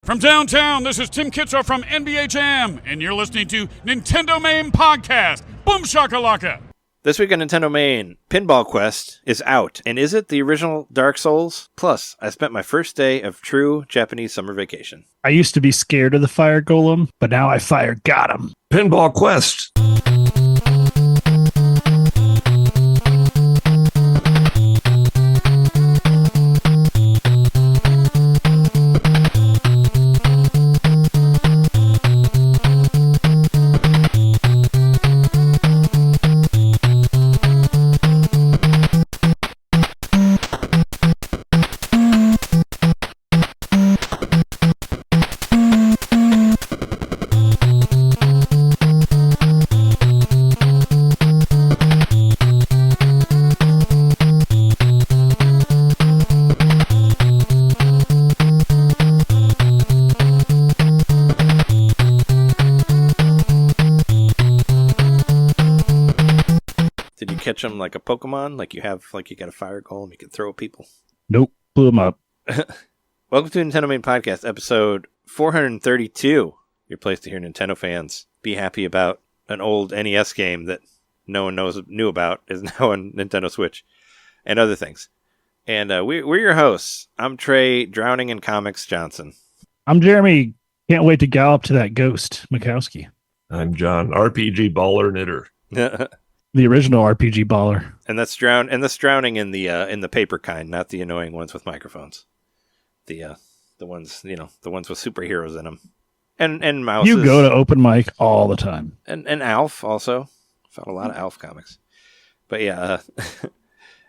From downtown, this is Tim Kitzer from NBA Jam, and you're listening to NintenDomain Podcast. Boom shakalaka! This week on NintenDomain, Pinball Quest is out, and is it the original Dark Souls? Plus, I spent my first day of true Japanese summer vacation. I used to be scared of the fire golem, but now I got him. Pinball Quest. Catch them like a Pokemon, like you got a fire golem you can throw at people. Nope, blew them up. Welcome to NintenDomain Podcast, episode 432. Your place to hear Nintendo fans be happy about an old NES game that no one knew about is now on Nintendo Switch and other things. And we're your hosts. I'm Trey, Drowning in Comics Johnson. I'm Jeremy. Can't wait to gallop to that ghost, Mikowski. I'm John, RPG baller knitter. The original RPG baller. And that's drowning in the paper kind, not the annoying ones with microphones. The ones, the ones with superheroes in them. And mouses. You go to open mic all the time. And Alf also. Found a lot of Alf comics. But yeah,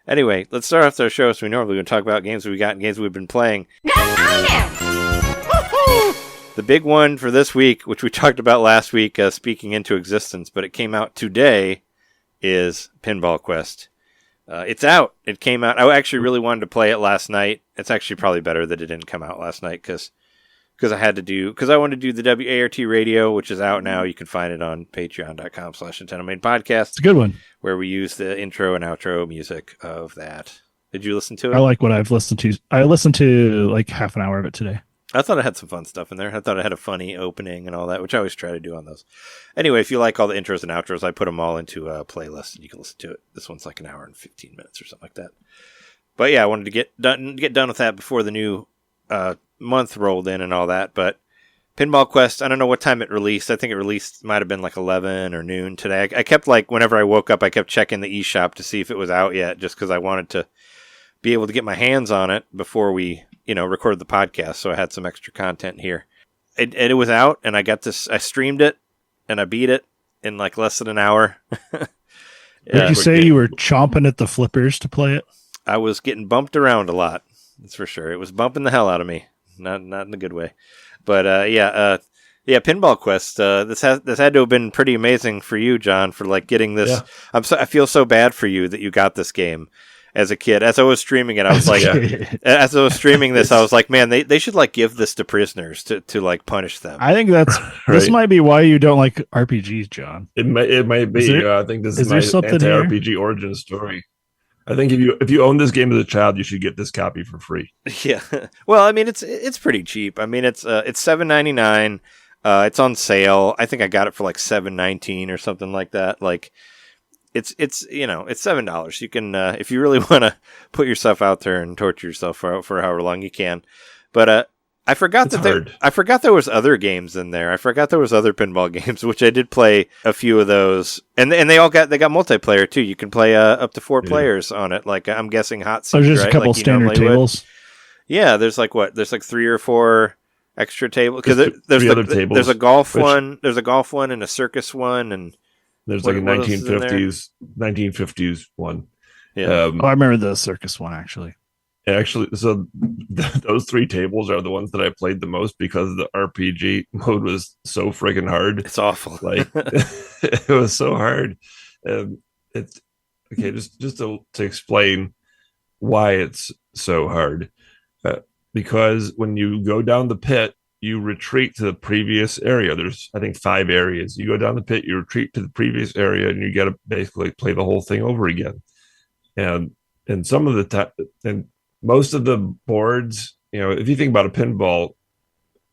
anyway, let's start off our show. So we normally would talk about games we got and games we've been playing. The big one for this week, which we talked about last week, speaking into existence, but it came out today, is Pinball Quest. It's out. It came out. I actually really wanted to play it last night. It's actually probably better that it didn't come out last night because I wanted to do the WART radio, which is out now. You can find it on patreon.com/NintenDomain Podcast. It's a good one. Where we use the intro and outro music of that. Did you listen to it? I like what I've listened to. I listened to like half an hour of it today. I thought it had some fun stuff in there. I thought it had a funny opening and all that, which I always try to do on those. Anyway, if you like all the intros and outros, I put them all into a playlist, and you can listen to it. This one's like an hour and 15 minutes or something like that. But yeah, I wanted to get done with that before the new month rolled in and all that. But Pinball Quest, I don't know what time it released. I think it might have been like 11 or noon today. I kept whenever I woke up, I kept checking the eShop to see if it was out yet, just because I wanted to be able to get my hands on it before we record the podcast, so I had some extra content here. It was out, and I streamed it, and I beat it in like less than an hour. Did you say you were chomping at the flippers to play it? I was getting bumped around a lot, that's for sure. It was bumping the hell out of me, not in a good way. But Pinball Quest. This had to have been pretty amazing for you, John, for getting this. Yeah. I feel so bad for you that you got this game as a kid. As I was streaming it, I was like, as I was streaming this, I was like, man, they should give this to prisoners to punish them. I think that's right. This might be why you don't like RPGs, John. It might be. I think this is my anti-RPG origin story. I think if you own this game as a child, you should get this copy for free. Yeah. Well, I mean, it's pretty cheap. I mean, it's $7.99. It's on sale. I think I got it for $7.19 or something like that. It's $7. You can if you really want to put yourself out there and torture yourself for however long you can. But I forgot there was other games in there. I forgot there was other pinball games, which I did play a few of those, and they got multiplayer too. You can play up to 4 players on it. I'm guessing hot seat. There's just a couple standard tables. Yeah, there's 3 or 4 extra tables because there's a golf one. There's a golf one and a circus one and. There's a 1950s one. Yeah. I remember the circus one actually. So those 3 tables are the ones that I played the most because the RPG mode was so freaking hard. It's awful. It was so hard. It's okay. Just to explain why it's so hard, because when you go down the pit, you retreat to the previous area. There's, I think, 5 areas. You go down the pit, you retreat to the previous area, and you got to basically play the whole thing over again. And some of the time, and most of the boards, if you think about a pinball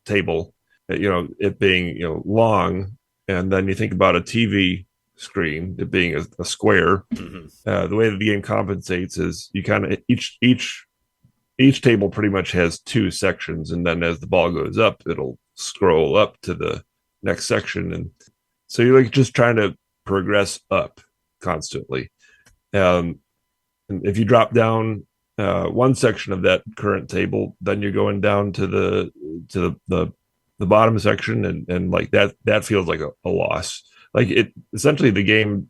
table, it being long, and then you think about a TV screen, it being a square. The way that the game compensates is you kind of each table pretty much has two sections, and then as the ball goes up, it'll scroll up to the next section, and so you're like just trying to progress up constantly. And if you drop down one section of that current table, then you're going down to the bottom section, and like that feels like a loss. Like it essentially the game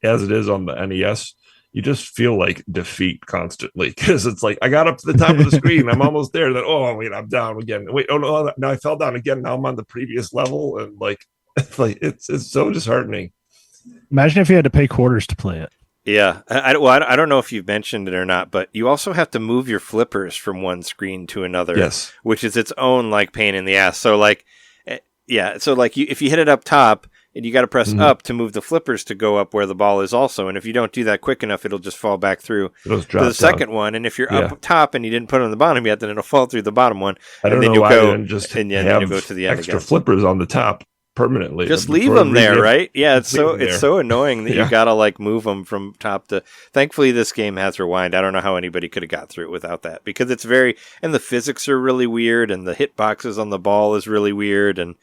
as it is on the NES, you just feel like defeat constantly because it's like I got up to the top of the screen, I'm almost there, then wait, I'm down again. Wait, oh no, now I fell down again. Now I'm on the previous level, and like it's so disheartening. Imagine if you had to pay quarters to play it. Yeah, I don't know if you've mentioned it or not, but you also have to move your flippers from one screen to another. Yes, which is its own like pain in the ass. So like, if you hit it up top, and you got to press up to move the flippers to go up where the ball is also. And if you don't do that quick enough, it'll just fall back through to the second one. And if you're up top and you didn't put it on the bottom yet, then it'll fall through the bottom one. And then you'll go to the end extra again. Flippers on the top permanently. Just leave them there, right? Yeah, it's so annoying that you got to like move them from top to. Thankfully, this game has rewind. I don't know how anybody could have got through it without that, because it's and the physics are really weird, and the hitboxes on the ball is really weird, and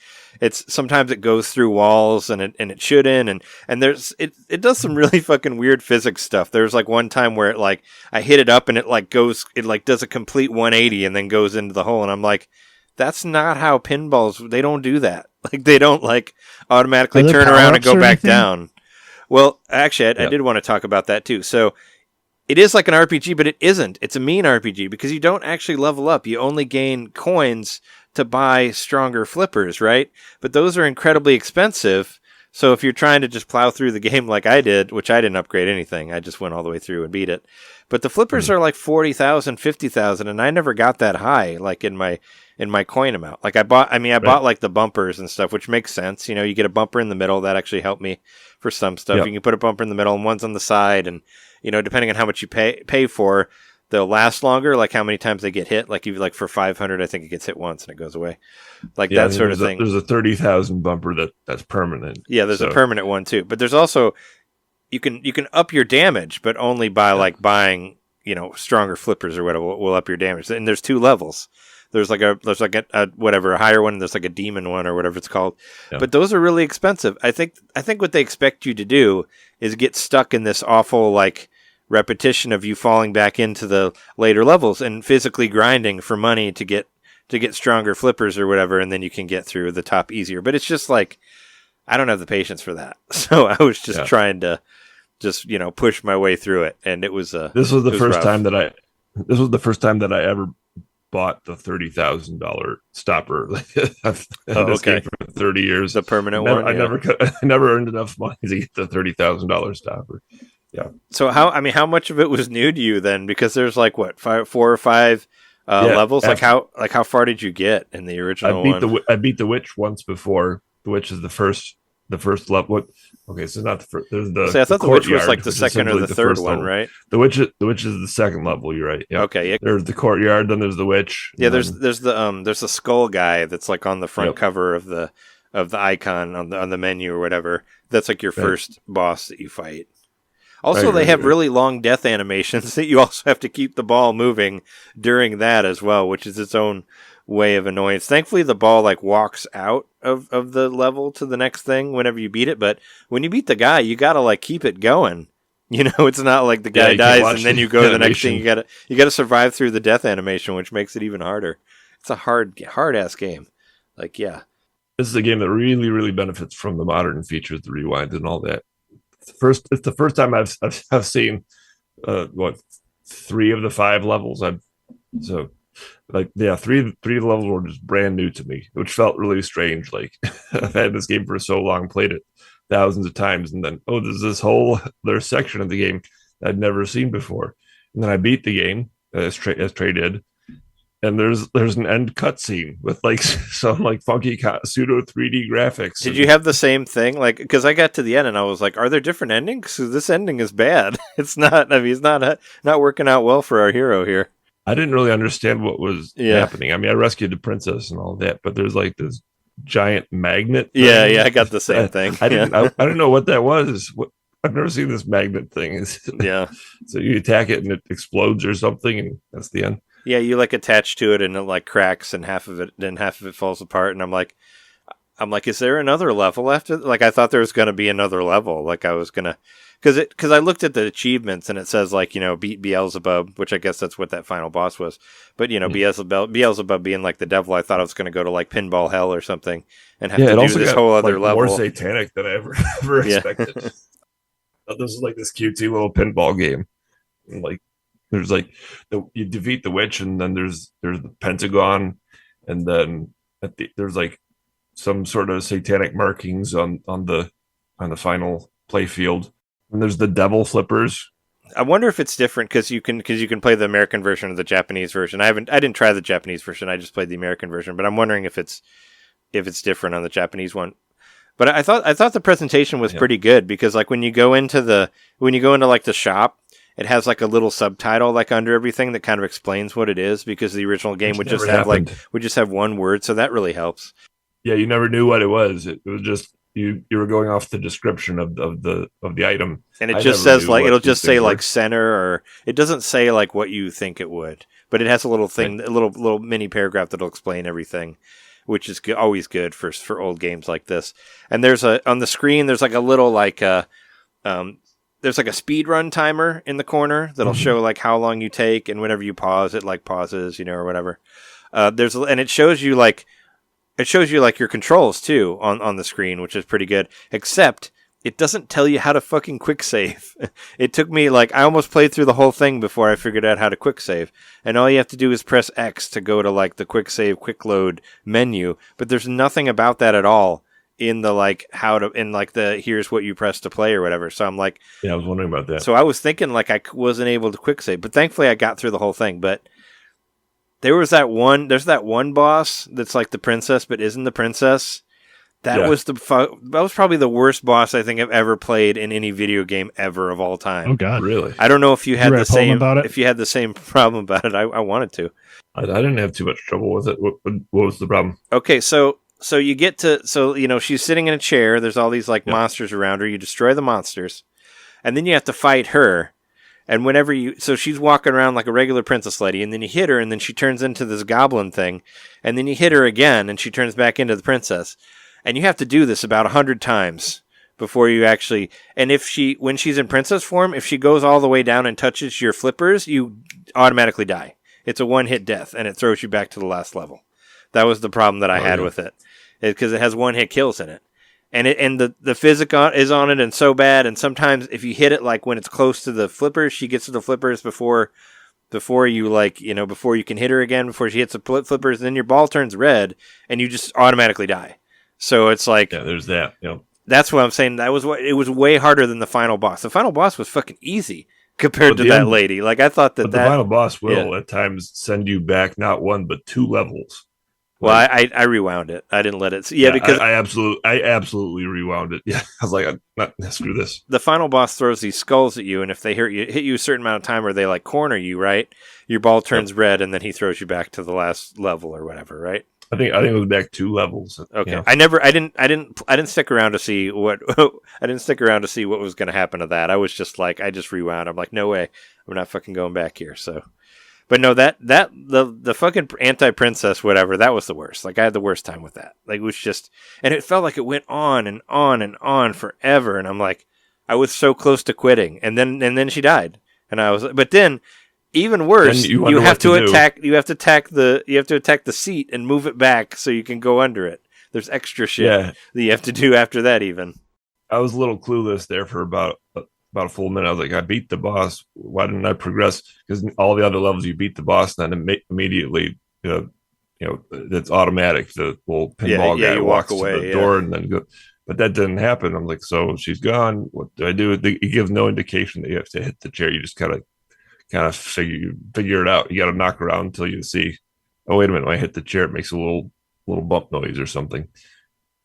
sometimes it goes through walls and it shouldn't, and it does some really fucking weird physics stuff. There's like one time where it like I hit it up and it does a complete 180 and then goes into the hole, and I'm like, that's not how pinballs. They don't do that. Like they don't like automatically turn around and go back down. Well, actually, I did want to talk about that too. So it is like an RPG, but it isn't. It's a mean RPG because you don't actually level up. You only gain coins to buy stronger flippers, right? But those are incredibly expensive. So if you're trying to just plow through the game like I did, which I didn't upgrade anything, I just went all the way through and beat it. But the flippers are like 40,000, 50,000, and I never got that high, like in my coin amount. Like I bought like the bumpers and stuff, which makes sense. You get a bumper in the middle. That actually helped me for some stuff. Yep. You can put a bumper in the middle and one's on the side, and depending on how much you pay for, they'll last longer. Like how many times they get hit. Like for 500, I think it gets hit once and it goes away. Like that sort of thing. There's a 30,000 bumper that's permanent. Yeah, there's a permanent one too. But there's also you can up your damage, but only by like buying stronger flippers or whatever will up your damage. And there's two levels. There's like a higher one. There's like a demon one or whatever it's called. Yeah. But those are really expensive. I think what they expect you to do is get stuck in this awful like repetition of you falling back into the later levels and physically grinding for money to get stronger flippers or whatever, and then you can get through the top easier. But it's just like I don't have the patience for that. So I was just trying to just push my way through it, and it was this was the first time that I ever bought the $30,000 stopper. I've had this game for 30 years. The permanent one. I never earned enough money to get the $30,000 stopper. Yeah. So how much of it was new to you then? Because there's like what 4 or 5 levels. Like how far did you get in the original one? I beat the witch once before. The witch is the first level. What? Okay, so not the first. There's the. I thought the witch was like the second or the third one, right? The witch is the second level. You're right. Yeah. Okay. Yeah. There's the courtyard. Then there's the witch. Yeah. There's the skull guy that's like on the front cover of the icon on the menu or whatever. That's like your first boss that you fight. Also, they have really long death animations that you also have to keep the ball moving during that as well, which is its own way of annoyance. Thankfully, the ball like walks out of the level to the next thing whenever you beat it. But when you beat the guy, you gotta like keep it going. It's not like the guy dies and then you go to the next thing. You gotta survive through the death animation, which makes it even harder. It's a hard ass game. Like this is a game that really, really benefits from the modern features, the rewind and all that. It's the first time I've seen 3 of the 5 levels. Three of the levels were just brand new to me, which felt really strange. Like I've had this game for so long, played it thousands of times, and then there's this whole other section of the game I'd never seen before. And then I beat the game as Trey did, and there's an end cutscene with like some like funky pseudo 3D graphics. Did you have the same thing? Like, because I got to the end and I was like, "Are there different endings? Because this ending is bad. It's not. I mean, it's not working out well for our hero here." I didn't really understand what was happening. I mean, I rescued the princess and all that, but there's like this giant magnet thing. Yeah, I got the same thing. I didn't know what that was. I've never seen this magnet thing. Yeah. So you attack it and it explodes or something, and that's the end. Yeah, you like attach to it and it like cracks and half of it falls apart, and I'm like, is there another level after? Like, I thought there was going to be another level. Like, I was gonna, because I looked at the achievements and it says like, beat Beelzebub, which I guess that's what that final boss was. But Beelzebub being like the devil, I thought I was going to go to like Pinball Hell or something and have to do this whole other level. More satanic than I ever expected. This is like this cutesy little pinball game. And like, there's like you defeat the witch, and then there's the Pentagon, and then there's like some sort of satanic markings on the final play field, and there's the devil flippers. I wonder if it's different because you can play the American version or the Japanese version. I didn't try the Japanese version. I just played the American version, but I'm wondering if it's different on the Japanese one. But I thought the presentation was pretty good, because like when you go into like the shop, it has like a little subtitle like under everything that kind of explains what it is, because the original game would just have one word, so that really helps. Yeah, you never knew what it was. It was just you were going off the description of the item, and it just says like it'll just say like center, or it doesn't say like what you think it would, but it has a little thing, a little mini paragraph that'll explain everything, which is always good for old games like this. And there's on the screen there's like a little like there's like a speed run timer in the corner that'll show like how long you take, and whenever you pause, it like pauses, or whatever. And it shows you like your controls too on the screen, which is pretty good, except it doesn't tell you how to fucking quick save. It took me I almost played through the whole thing before I figured out how to quick save. And all you have to do is press X to go to like the quick save, quick load menu, but there's nothing about that at all in the here's what you press to play or whatever. So I'm like, yeah, I was wondering about that. So I was thinking like I wasn't able to quick save, but thankfully I got through the whole thing. But there's that one boss that's like the princess but isn't the princess. That was probably the worst boss I think I've ever played in any video game ever of all time. Oh God, really? I don't know if you had the same about it? If you had the same problem about it. I wanted to. I didn't have too much trouble with it. What was the problem? Okay, so you get to she's sitting in a chair. There's all these monsters around her. You destroy the monsters, and then you have to fight her. And so she's walking around like a regular princess lady, and then you hit her, and then she turns into this goblin thing, and then you hit her again, and she turns back into the princess. And you have to do this about 100 times before you actually. And when she's in princess form, if she goes all the way down and touches your flippers, you automatically die. It's a one-hit death, and it throws you back to the last level. That was the problem that I had with it, because it has one-hit kills in it. And the physics is on it and so bad. And sometimes if you hit it like when it's close to the flippers, she gets to the flippers before you before you can hit her again, before she hits the flippers, then your ball turns red and you just automatically die. So it's like, yeah, there's that. Yep. That's what I'm saying. It was way harder than the final boss. The final boss was fucking easy compared to that lady. Like I thought the final boss will at times send you back not one but two levels. Well, I rewound it. I didn't let it. Yeah, because I absolutely rewound it. Yeah, I was like, screw this. The final boss throws these skulls at you, and if they hit you a certain amount of time, or they like corner you, right? Your ball turns red, and then he throws you back to the last level or whatever, right? I think it was back 2 levels. Okay, you know? I didn't stick around to see what I didn't stick around to see what was going to happen to that. I was just like, I just rewound. I'm like, no way, I'm not fucking going back here. So. But no, the fucking anti-princess, whatever, that was the worst. Like, I had the worst time with that. Like, it was just, and it felt like it went on and on and on forever. And I'm like, I was so close to quitting. And then she died. And I was, but then, even worse, you have to attack the seat and move it back so you can go under it. There's extra shit that you have to do after that even. I was a little clueless there for about a full minute. I was like, I beat the boss. Why didn't I progress? Because all the other levels you beat the boss, and then immediately, that's automatic. The little pinball guy walks away to the door and then go. But that didn't happen. I'm like, so she's gone. What do I do? It gives no indication that you have to hit the chair. You just kind of figure it out. You got to knock around until you see. Oh, wait a minute! When I hit the chair, it makes a little bump noise or something.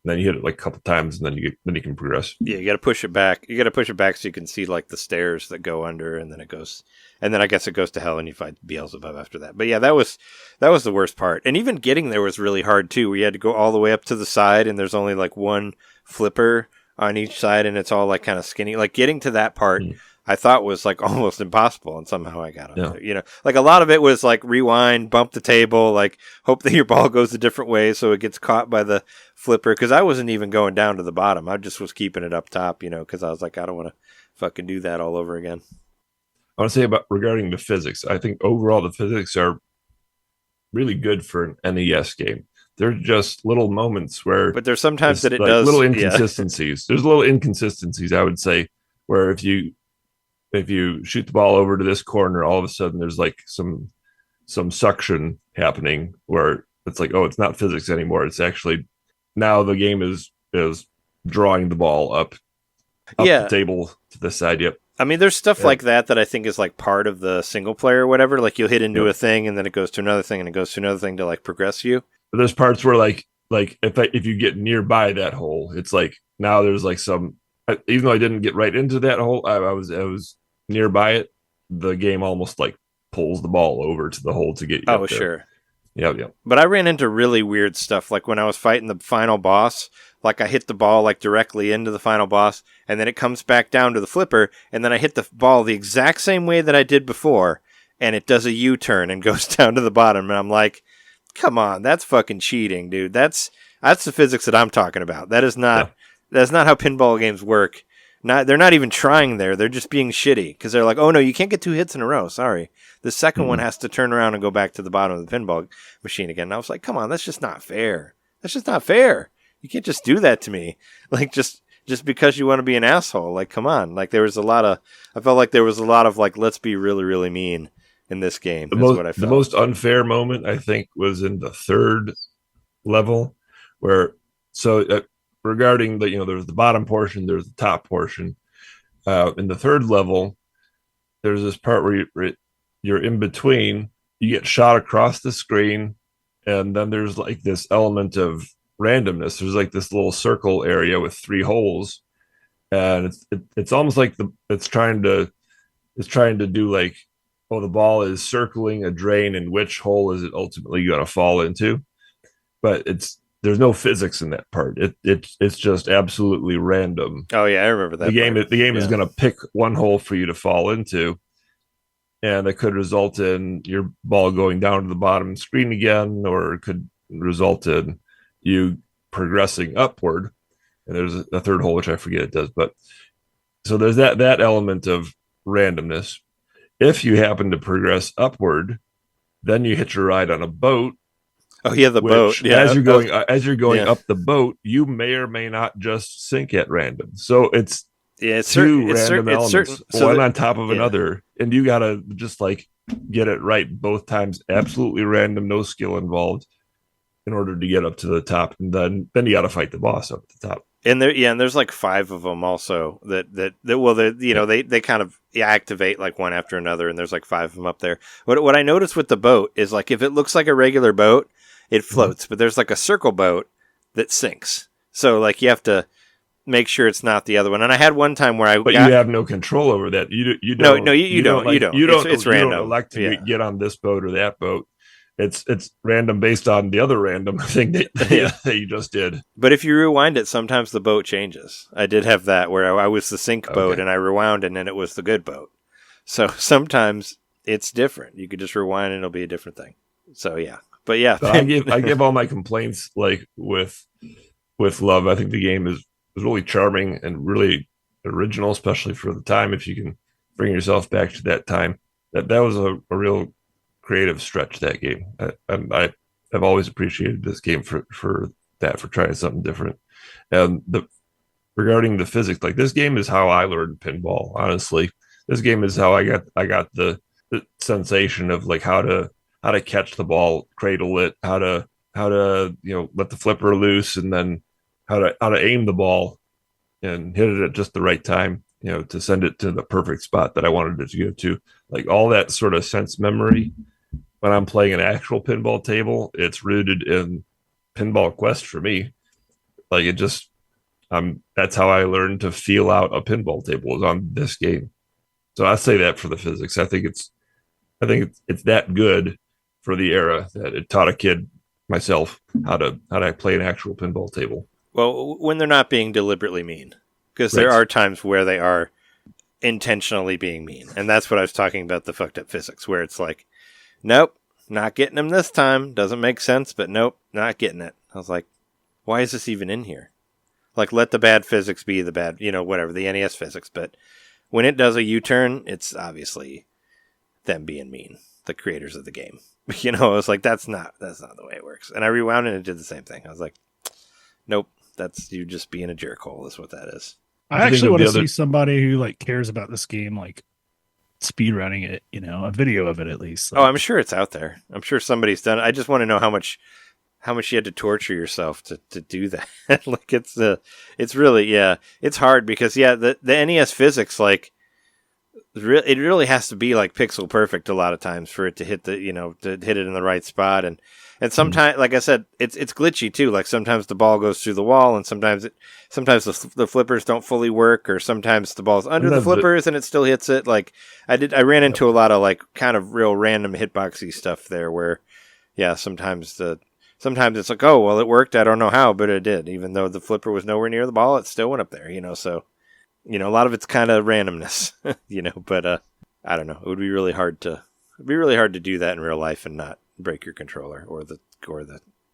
then you hit it like a couple times, and then you can progress. Yeah, you got to push it back. You got to push it back so you can see like the stairs that go under, and then it goes, and then I guess it goes to hell, and you fight Beelzebub after that. But yeah, that was the worst part. And even getting there was really hard too. We had to go all the way up to the side, and there's only like one flipper on each side, and it's all like kind of skinny. Like getting to that part, I thought was like almost impossible, and somehow I got up there. You know, like a lot of it was like rewind, bump the table, like hope that your ball goes a different way so it gets caught by the flipper. Because I wasn't even going down to the bottom; I just was keeping it up top. You know, because I was like, I don't want to fucking do that all over again. I want to say regarding the physics. I think overall the physics are really good for an NES game. They're just little moments where, but there's sometimes that it like does little inconsistencies. There's little inconsistencies, I would say, where if you shoot the ball over to this corner, all of a sudden there's like some suction happening where it's like, oh, it's not physics anymore. It's actually now the game is drawing the ball up the table to the side. Yep. I mean, there's stuff like that I think is like part of the single player or whatever. Like you'll hit into a thing and then it goes to another thing and it goes to another thing to like progress you. But there's parts where like if you get nearby that hole, it's like now there's like some, even though I didn't get right into that hole, I was nearby it. The game almost like pulls the ball over to the hole to get you. Oh, sure. Yeah. But I ran into really weird stuff. Like when I was fighting the final boss, like I hit the ball like directly into the final boss, and then it comes back down to the flipper, and then I hit the ball the exact same way that I did before, and it does a U-turn and goes down to the bottom. And I'm like, come on, that's fucking cheating, dude. That's the physics that I'm talking about. That's not how pinball games work. They're not even trying there. They're just being shitty because they're like, oh no, you can't get 2 hits in a row. Sorry. The second one has to turn around and go back to the bottom of the pinball machine again. And I was like, come on, that's just not fair. That's just not fair. You can't just do that to me. Like just because you want to be an asshole. Like, come on. Like I felt like there was a lot of like, let's be really, really mean in this game. The most unfair moment I think was in the third level where, regarding there's the bottom portion, there's the top portion. In the third level, there's this part where you're in between. You get shot across the screen, and then there's like this element of randomness. There's like this little circle area with 3 holes, and it's almost like it's trying to do like, oh, the ball is circling a drain, and which hole is it ultimately going to fall into? But there's no physics in that part. It's just absolutely random. Oh yeah, I remember that. The game is going to pick one hole for you to fall into, and it could result in your ball going down to the bottom screen again, or it could result in you progressing upward. And there's a third hole which I forget it does, but so there's that element of randomness. If you happen to progress upward, then you hitch a ride on a boat. Oh yeah, the boat. Yeah, as you're going up the boat, you may or may not just sink at random. So it's two random elements, one on top of another, and you gotta just like get it right both times. Absolutely random, no skill involved, in order to get up to the top, and then you gotta fight the boss up at the top. And there's like 5 of them also they kind of activate like one after another, and there's like 5 of them up there. What I noticed with the boat is like if it looks like a regular boat, it floats, but there's like a circle boat that sinks. So like you have to make sure it's not the other one. And I had one time where you have no control over that. You don't. No, you don't. It's random. You don't elect to get on this boat or that boat. It's random based on the other random thing that you just did. But if you rewind it, sometimes the boat changes. I did have that where I was the sink boat and I rewound and then it was the good boat. So sometimes it's different. You could just rewind and it'll be a different thing. So yeah. But yeah, so I give all my complaints like with love. I think the game is really charming and really original, especially for the time. If you can bring yourself back to that time, that was a real creative stretch, that game. I've always appreciated this game for trying something different. And regarding the physics, like this game is how I learned pinball. Honestly, this game is how I got the sensation of like how to catch the ball, cradle it, how to let the flipper loose, and then how to aim the ball and hit it at just the right time, to send it to the perfect spot that I wanted it to go to. Like all that sort of sense memory. When I'm playing an actual pinball table, it's rooted in Pinball Quest for me. Like it just, that's how I learned to feel out a pinball table, was on this game. So I say that for the physics. I think it's that good for the era that it taught a kid, myself, how to play an actual pinball table. Well, when they're not being deliberately mean, because Right. there are times where they are intentionally being mean, and that's what I was talking about, the fucked up physics, where it's like, nope, not getting them this time. Doesn't make sense, but nope, not getting it. I was like, why is this even in here? Like, let the bad physics be the bad, whatever, the NES physics, but when it does a U-turn, it's obviously them being mean, the creators of the game. I was like, that's not the way it works. And I rewound and it did the same thing. I was like, nope, that's you just being a jerkhole is what that is. I actually want to see somebody who like cares about this game, like speedrunning it, a video of it at least. Like, I'm sure it's out there. I'm sure somebody's done it. I just want to know how much you had to torture yourself to do that. Like it's really, it's hard because the NES physics, like, it really has to be like pixel perfect a lot of times for it to hit to hit it in the right spot. And sometimes, like I said, it's glitchy too. Like sometimes the ball goes through the wall, and sometimes the flippers don't fully work, or sometimes the ball's under the flippers and it still hits it. Like I ran into a lot of like kind of real random hitboxy stuff there where, sometimes it's like, oh, well, it worked. I don't know how, but it did. Even though the flipper was nowhere near the ball, it still went up there, so, a lot of it's kind of randomness, but I don't know. It would be really hard to do that in real life and not break your controller or the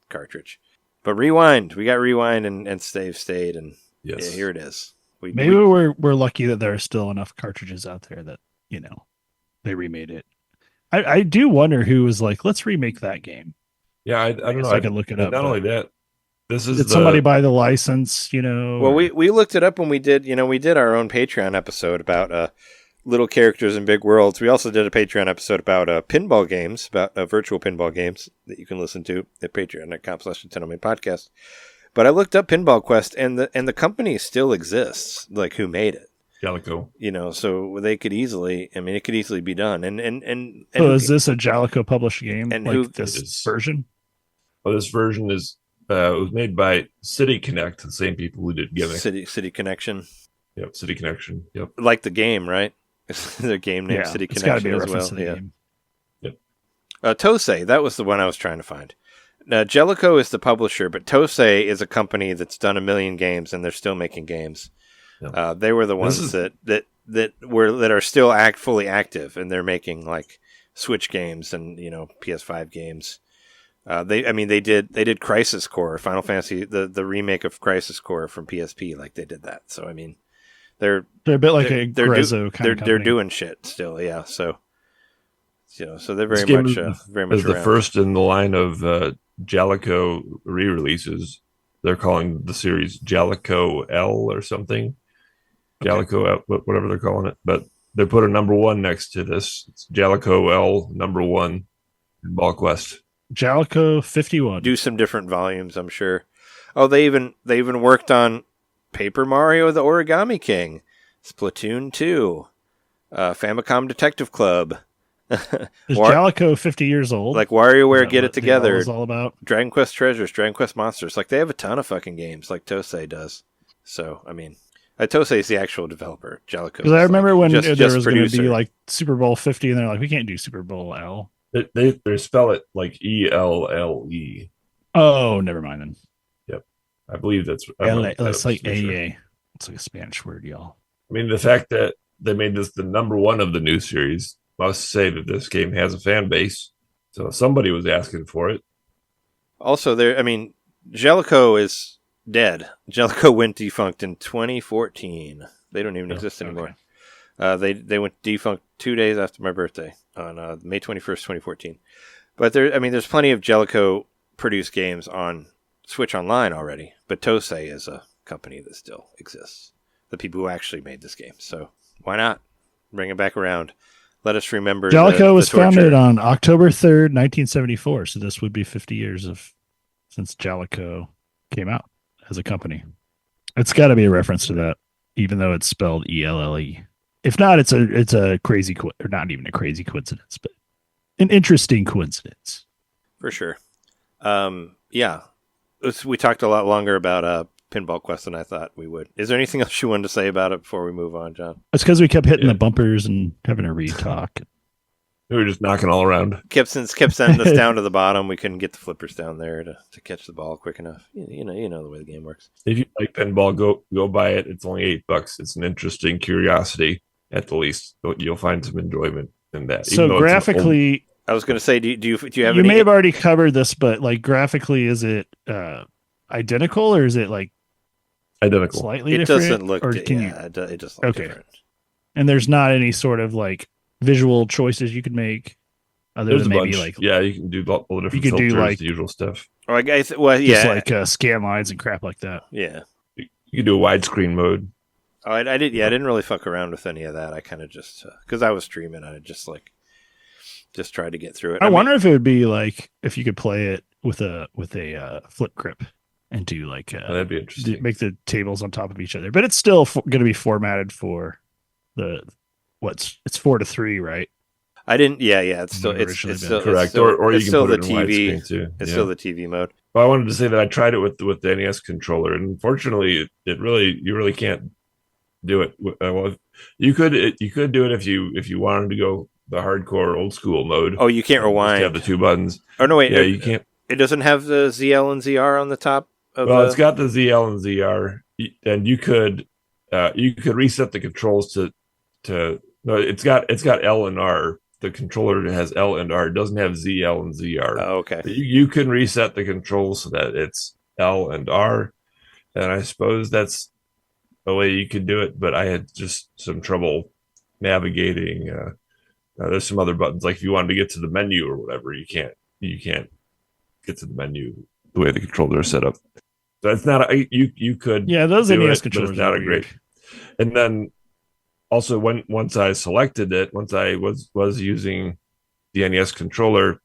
cartridge. But rewind. We got rewind and stayed, and yes. Here it is. Maybe we're lucky that there are still enough cartridges out there that, they remade it. I do wonder who was like, let's remake that game. Yeah, I don't know. I can look it up. Not only that, did somebody buy the license, Well, we looked it up when we did our own Patreon episode about little characters in big worlds. We also did a Patreon episode about pinball games, about virtual pinball games that you can listen to at patreon.com/NintenDomain podcast. But I looked up Pinball Quest, and the company still exists, like who made it. Jalico. So they could easily, it could easily be done. And so is this a Jalico published game? And like this version? Well, this version is it was made by City Connect, the same people who did Gimmick. City Connection. Yep, City Connection. Yep. Like the game, right? Their game name, City Connection, got to be a reference to the game. Yep. Tosei, that was the one I was trying to find. Jellicoe is the publisher, but Tosei is a company that's done 1 million games, and they're still making games. Yep. They were the ones that are still fully active, and they're making like Switch games and PS5 games. They did Crisis Core, Final Fantasy, the remake of Crisis Core from PSP, like they did that. So they're a bit like a Grezzo kind of company. They're doing shit still, yeah. So so they're very much is the first in the line of Jalico re-releases. They're calling the series Jalico L or something. Okay. Jalico L, whatever they're calling it, but they put a number 1 next to this. It's Jalico L number 1 in Pinball Quest. Jalico 51. Do some different volumes, I'm sure. Oh, they even worked on Paper Mario: The Origami King, Splatoon 2, Famicom Detective Club. Is Jalico 50 years old? Like WarioWare Get It Together. All about Dragon Quest Treasures, Dragon Quest Monsters. Like they have a ton of fucking games, like Tosei does. So Tosei is the actual developer. Jalico. Because I remember when there was going to be like Super Bowl 50, and they're like, we can't do Super Bowl L. They spell it like ELLE. Oh, never mind then. Yep, I believe that's. It's like AA. Sure. It's like a Spanish word, y'all. The fact that they made this the number 1 of the new series must say that this game has a fan base. So somebody was asking for it. Also, Jellicoe is dead. Jellicoe went defunct in 2014. They don't even exist anymore. They went defunct 2 days after my birthday on May 21st, 2014. But there's plenty of Jellicoe produced games on Switch Online already. But Tosei is a company that still exists. The people who actually made this game. So why not bring it back around? Let us remember. Jellicoe was founded on October 3rd, 1974. So this would be 50 years since Jellicoe came out as a company. It's got to be a reference to that, even though it's spelled ELLE. If not, it's a crazy, or not even a crazy coincidence, but an interesting coincidence. For sure. We talked a lot longer about Pinball Quest than I thought we would. Is there anything else you wanted to say about it before we move on, John? It's because we kept hitting the bumpers and having a retalk. We were just knocking all around. Kept sending us down to the bottom. We couldn't get the flippers down there to catch the ball quick enough. You know the way the game works. If you like pinball, go buy it. It's only $8. It's an interesting curiosity at the least. You'll find some enjoyment in that. So graphically, I was going to say, do you have you any? may have already covered this, but like graphically, is it identical or is it like identical? Slightly it different? Doesn't look. Or It just looks different. And there's not any sort of like visual choices you could make other There's than a maybe bunch. like You can do all the different you could do, filters, like- the usual stuff. Oh, I guess. Well, just yeah, like scan lines and crap like that. yeah. You can do a widescreen mode. Oh, I did. Yeah, I didn't really fuck around with any of that. I kind of just because I was streaming, I just tried to get through it. I wonder if it would be like if you could play it with a flip grip and do like That'd be interesting. make the tables on top of each other, but it's still going to be formatted for it's 4:3, right? I didn't. Yeah. It's still. It's Originally still been. Correct. It's still, Or you it's can still put the it in TV. widescreen too. It's Yeah. still the TV mode. Well, I wanted to say that I tried it with the NES controller, and unfortunately, you really can't do it. Well, you could do it if you wanted to go the hardcore old school mode. Oh, you can't Just rewind. have the two buttons. Oh no, wait. Yeah, you can't. It doesn't have the ZL and ZR on the top of Well, it's got the ZL and ZR, and you could reset the controls to no, it's got L and R. The controller has L and R. It doesn't have ZL and ZR. Oh, okay. You can reset the controls so that it's L and R, and I suppose that's the way you could do it. But I had just some trouble navigating. There's some other buttons, like if you wanted to get to the menu or whatever, you can't get to the menu the way the controller is set up. So it's not you could Those do NES it, but controllers it's not are a great. weird. And then also once I selected it, once I was using the NES controller,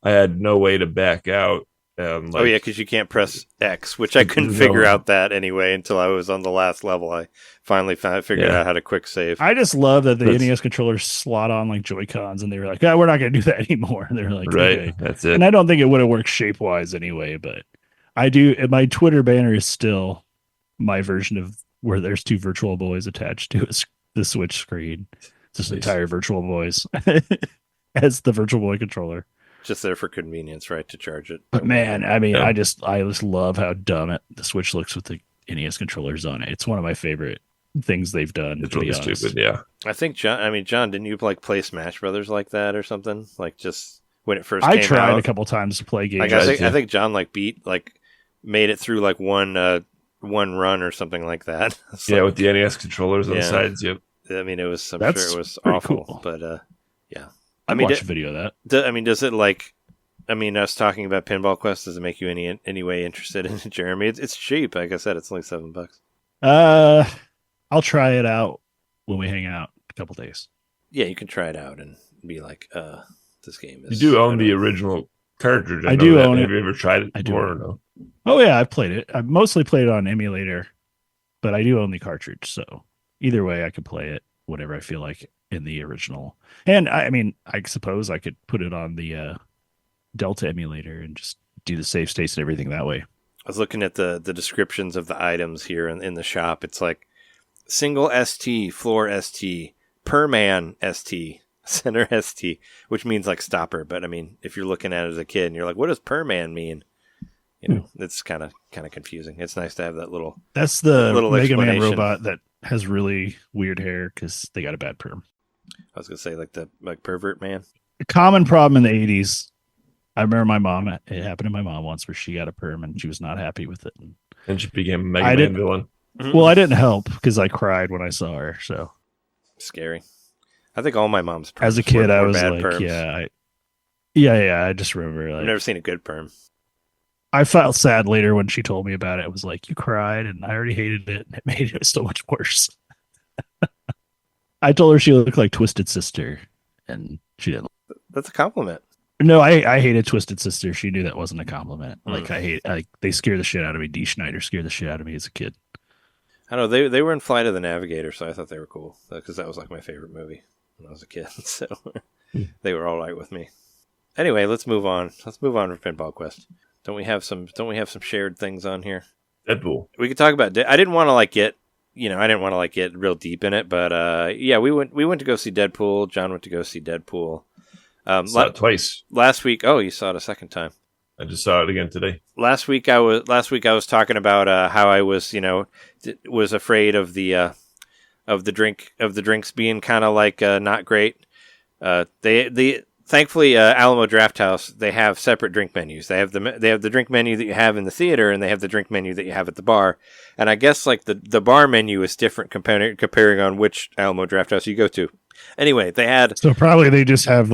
I had no way to back out. Oh yeah, because you can't press X, which I couldn't figure out that anyway until I was on the last level. I finally figured out how to quick save. I just love that the NES controllers slot on like Joy-Cons, and they were like, we're not going to do that anymore. And they're like, right, okay. that's it. And I don't think it would have worked shape-wise anyway, but I do. My Twitter banner is still my version of where there's two Virtual Boys attached to the Switch screen. Just entire Virtual Boys as the Virtual Boy controller. Just there for convenience, right? To charge it. But man, I mean, I just love how dumb the Switch looks with the NES controllers on it. It's one of my favorite things they've done. It's really stupid, yeah. I think John, didn't you like play Smash Brothers like that or something? Like just when it first came out? I tried a couple times to play games. Like I think John made it through like one run or something like that. Yeah, with the NES controllers on the sides. Yep. I mean, I'm sure it was awful, cool. but yeah. I watch a video of that. Does it us talking about Pinball Quest, does it make you any way interested in it, Jeremy? It's cheap. Like I said, it's only $7. I'll try it out when we hang out a couple days. Yeah, you can try it out and be like, this game is... You do own the original cartridge. I do own it. Have you ever tried it before or no? Oh yeah, I've played it. I've mostly played it on emulator, but I do own the cartridge, so either way I could play it whatever I feel like in the original. And I mean, I suppose I could put it on the Delta emulator and just do the save states and everything that way. I was looking at the descriptions of the items here in the shop. It's like single ST, floor ST, per man ST, center ST, which means like stopper. But I mean, if you're looking at it as a kid and you're like, what does per man mean? You know, it's kind of confusing. It's nice to have that little. That's the little Mega Man explanation. robot that has really weird hair because they got a bad perm. I was gonna say like pervert man. A common problem in the 80s. I remember my mom. It happened to my mom once where she got a perm and she was not happy with it. And she became a Mega Man villain. Well, I didn't help because I cried when I saw her. So scary. I think all my mom's perms as a kid, were I was bad like, perms. yeah. I just remember. Like, I've never seen a good perm. I felt sad later when she told me about it. I was like, you cried, and I already hated it, and it made it so much worse. I told her she looked like Twisted Sister, and she didn't. That's a compliment. No, I hated Twisted Sister. She knew that wasn't a compliment. Like they scare the shit out of me. Dee Schneider scared the shit out of me as a kid. I don't know. They were in Flight of the Navigator, so I thought they were cool because that was like my favorite movie when I was a kid. So they were all right with me. Anyway, let's move on. Let's move on to Pinball Quest. Don't we have some shared things on here? Deadpool. We could talk about. I didn't want to get get real deep in it, but yeah, we went to go see Deadpool. John went to go see Deadpool. Saw it twice. Last week. Oh, you saw it a second time. I just saw it again today. Last week I was talking about how I was was afraid of the drinks being kind of not great. Thankfully, Alamo Drafthouse, they have separate drink menus. They have the drink menu that you have in the theater, and they have the drink menu that you have at the bar. And I guess the bar menu is different comparing on which Alamo Drafthouse you go to. Anyway, they had probably they just have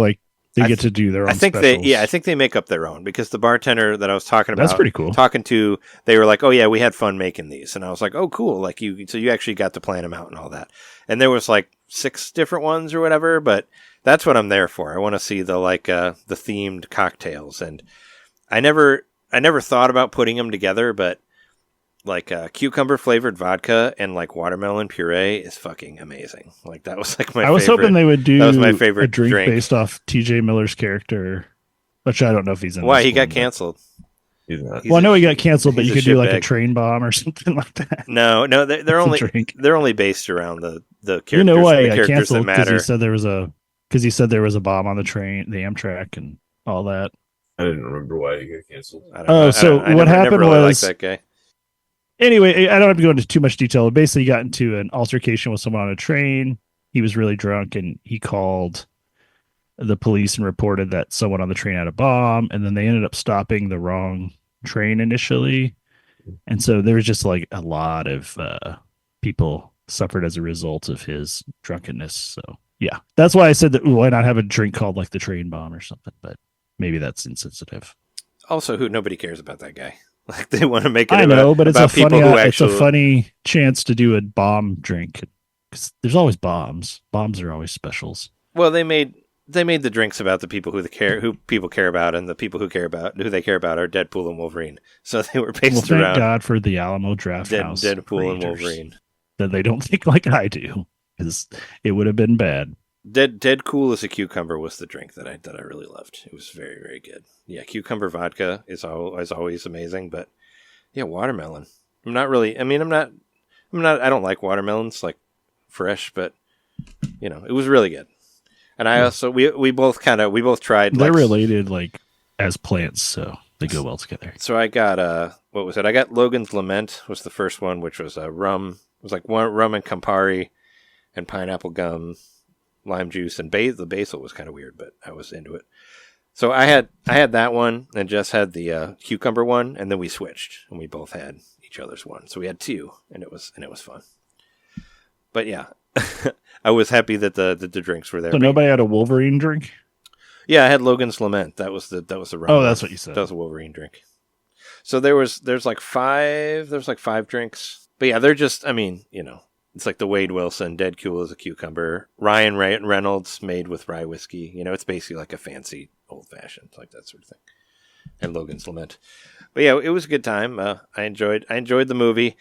they get to do their own. I think specials. they make up their own, because the bartender that I was talking about, that's pretty cool. Talking to, they were like, "Oh yeah, we had fun making these," and I was like, "Oh cool!" So you actually got to plan them out and all that. And there was 6 different ones or whatever, but that's what I'm there for. I want to see the themed cocktails, and I never thought about putting them together, but cucumber flavored vodka and watermelon puree is fucking amazing. That was my. I was hoping they would do. That was my favorite a drink based off T.J. Miller's character, which I don't know if he's in. Why he got canceled? He's not. Well, I know he got canceled, but you could do a shitbag. train bomb or something like that. No, they're only based around the characters. You know why the he got characters canceled? that matter. Because he said there was a bomb on the train, the Amtrak, and all that. I didn't remember why he got canceled. What happened really was liked that guy. Anyway, I don't have to go into too much detail. Basically, he got into an altercation with someone on a train. He was really drunk, and he called the police and reported that someone on the train had a bomb. And then they ended up stopping the wrong train initially, and so there was just a lot of people suffered as a result of his drunkenness. So yeah, that's why I said that. Why not have a drink called the train bomb or something? But maybe that's insensitive. Also, nobody cares about that guy. They want to make it. I know, but it's a funny chance to do a bomb drink, because there's always bombs. Bombs are always specials. Well, they made the drinks about the people who people care about, and the people who they care about are Deadpool and Wolverine. So they were based around. Thank God for the Alamo Drafthouse. Deadpool and Wolverine. That they don't think like I do, because it would have been bad. Dead Cool as a Cucumber was the drink that I really loved. It was very, very good. Yeah, cucumber vodka is always amazing, but yeah, watermelon. I don't like watermelons fresh, but it was really good. And I also we both tried. They're related as plants, so they go well together. So I got what was it? I got Logan's Lament was the first one, which was rum. It was rum and Campari and pineapple gum, lime juice, and the basil was kind of weird, but I was into it. So I had that one, and Jess had the cucumber one, and then we switched, and we both had each other's one. So we had 2, and it was fun. But yeah, I was happy that the drinks were there. So nobody had a Wolverine drink? Yeah, I had Logan's Lament. That was the rum. Oh, that's what you said. That was a Wolverine drink. So there's 5 drinks. But yeah, they're just, it's the Wade Wilson, Dead Cool as a Cucumber, Ryan Reynolds made with rye whiskey. It's basically a fancy old-fashioned, that sort of thing. And Logan's Lament. But yeah, it was a good time. I enjoyed the movie.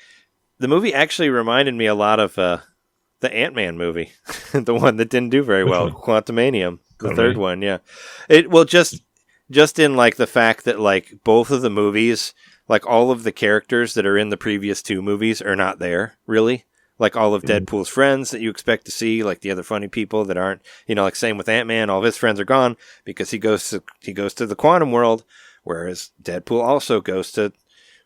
The movie actually reminded me a lot of the Ant-Man movie, the one that didn't do very well, Quantumanium, the third one. Yeah, just in the fact that both of the movies, all of the characters that are in the previous 2 movies are not there really. All of Deadpool's friends that you expect to see, the other funny people that aren't, same with Ant-Man, all of his friends are gone because he goes to the quantum world, whereas Deadpool also goes to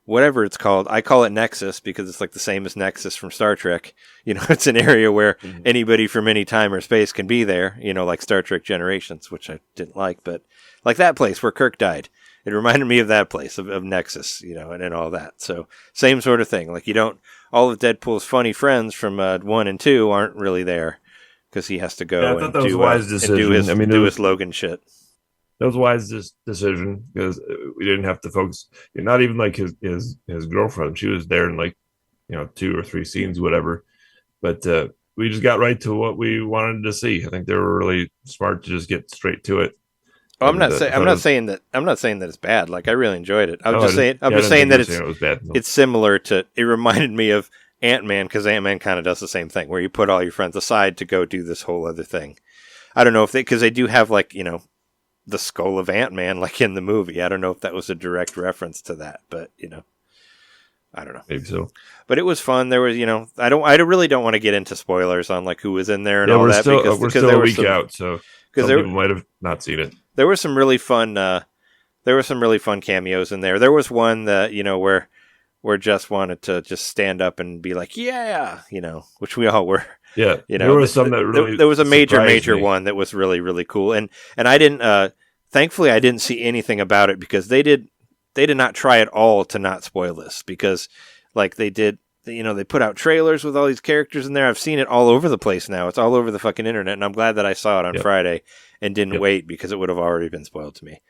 whatever it's called. I call it Nexus because it's the same as Nexus from Star Trek. It's an area where anybody from any time or space can be there, Star Trek Generations, which I didn't like, but that place where Kirk died. It reminded me of that place, of Nexus, and all that. So same sort of thing. All of Deadpool's funny friends from 1 and 2 aren't really there because he has to go and do his Logan shit. That was a wise decision because we didn't have to focus. Not even his girlfriend. She was there in 2 or 3 scenes, whatever. But we just got right to what we wanted to see. I think they were really smart to just get straight to it. Oh, I'm not saying that it's bad. I really enjoyed it. I'm just saying that it was bad. No. It's similar to. It reminded me of Ant-Man because Ant-Man kind of does the same thing, where you put all your friends aside to go do this whole other thing. I don't know if because they do have the skull of Ant-Man in the movie. I don't know if that was a direct reference to that, but I don't know. Maybe so. But it was fun. There was, I really don't want to get into spoilers on like who was in there and all we're that still, we're still there a was week out, so some people might have not seen it. There were some really fun. There were some really fun cameos in there. There was one that where Jess wanted to just stand up and be like, yeah, which we all were. Yeah, there was some that really. There was a major me. one that was really, really cool, and I didn't. Thankfully, I didn't see anything about it because they did not try at all to not spoil this because, like they did, they put out trailers with all these characters in there. I've seen it all over the place now. It's all over the fucking internet, and I'm glad that I saw it on Friday and didn't wait because it would have already been spoiled to me.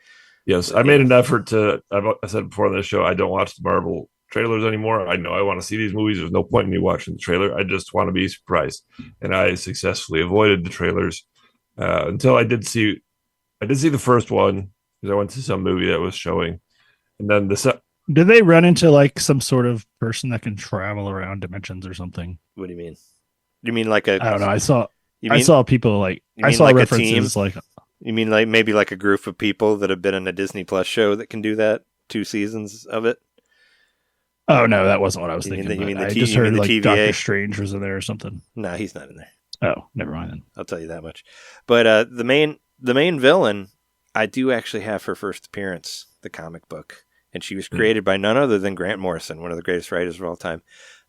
Yes, I made an effort to. I said before on this show, I don't watch the Marvel trailers anymore. I know I want to see these movies. There's no point in me watching the trailer. I just want to be surprised, and I successfully avoided the trailers until I did see the first one because I went to some movie that was showing, and then Did they run into like some sort of person that can travel around dimensions or something? What do you mean? You mean like a? I don't know. I saw people like I saw like references like. You mean like maybe like a group of people that have been in a Disney Plus show that can do that? 2 seasons of it. Oh no, that wasn't what I was thinking. I just heard like TVA? Doctor Strange was in there or something. No, he's not in there. Oh, never mind then. I'll tell you that much. But the main villain, I do actually have her first appearance, the comic book, and she was created by none other than Grant Morrison, one of the greatest writers of all time.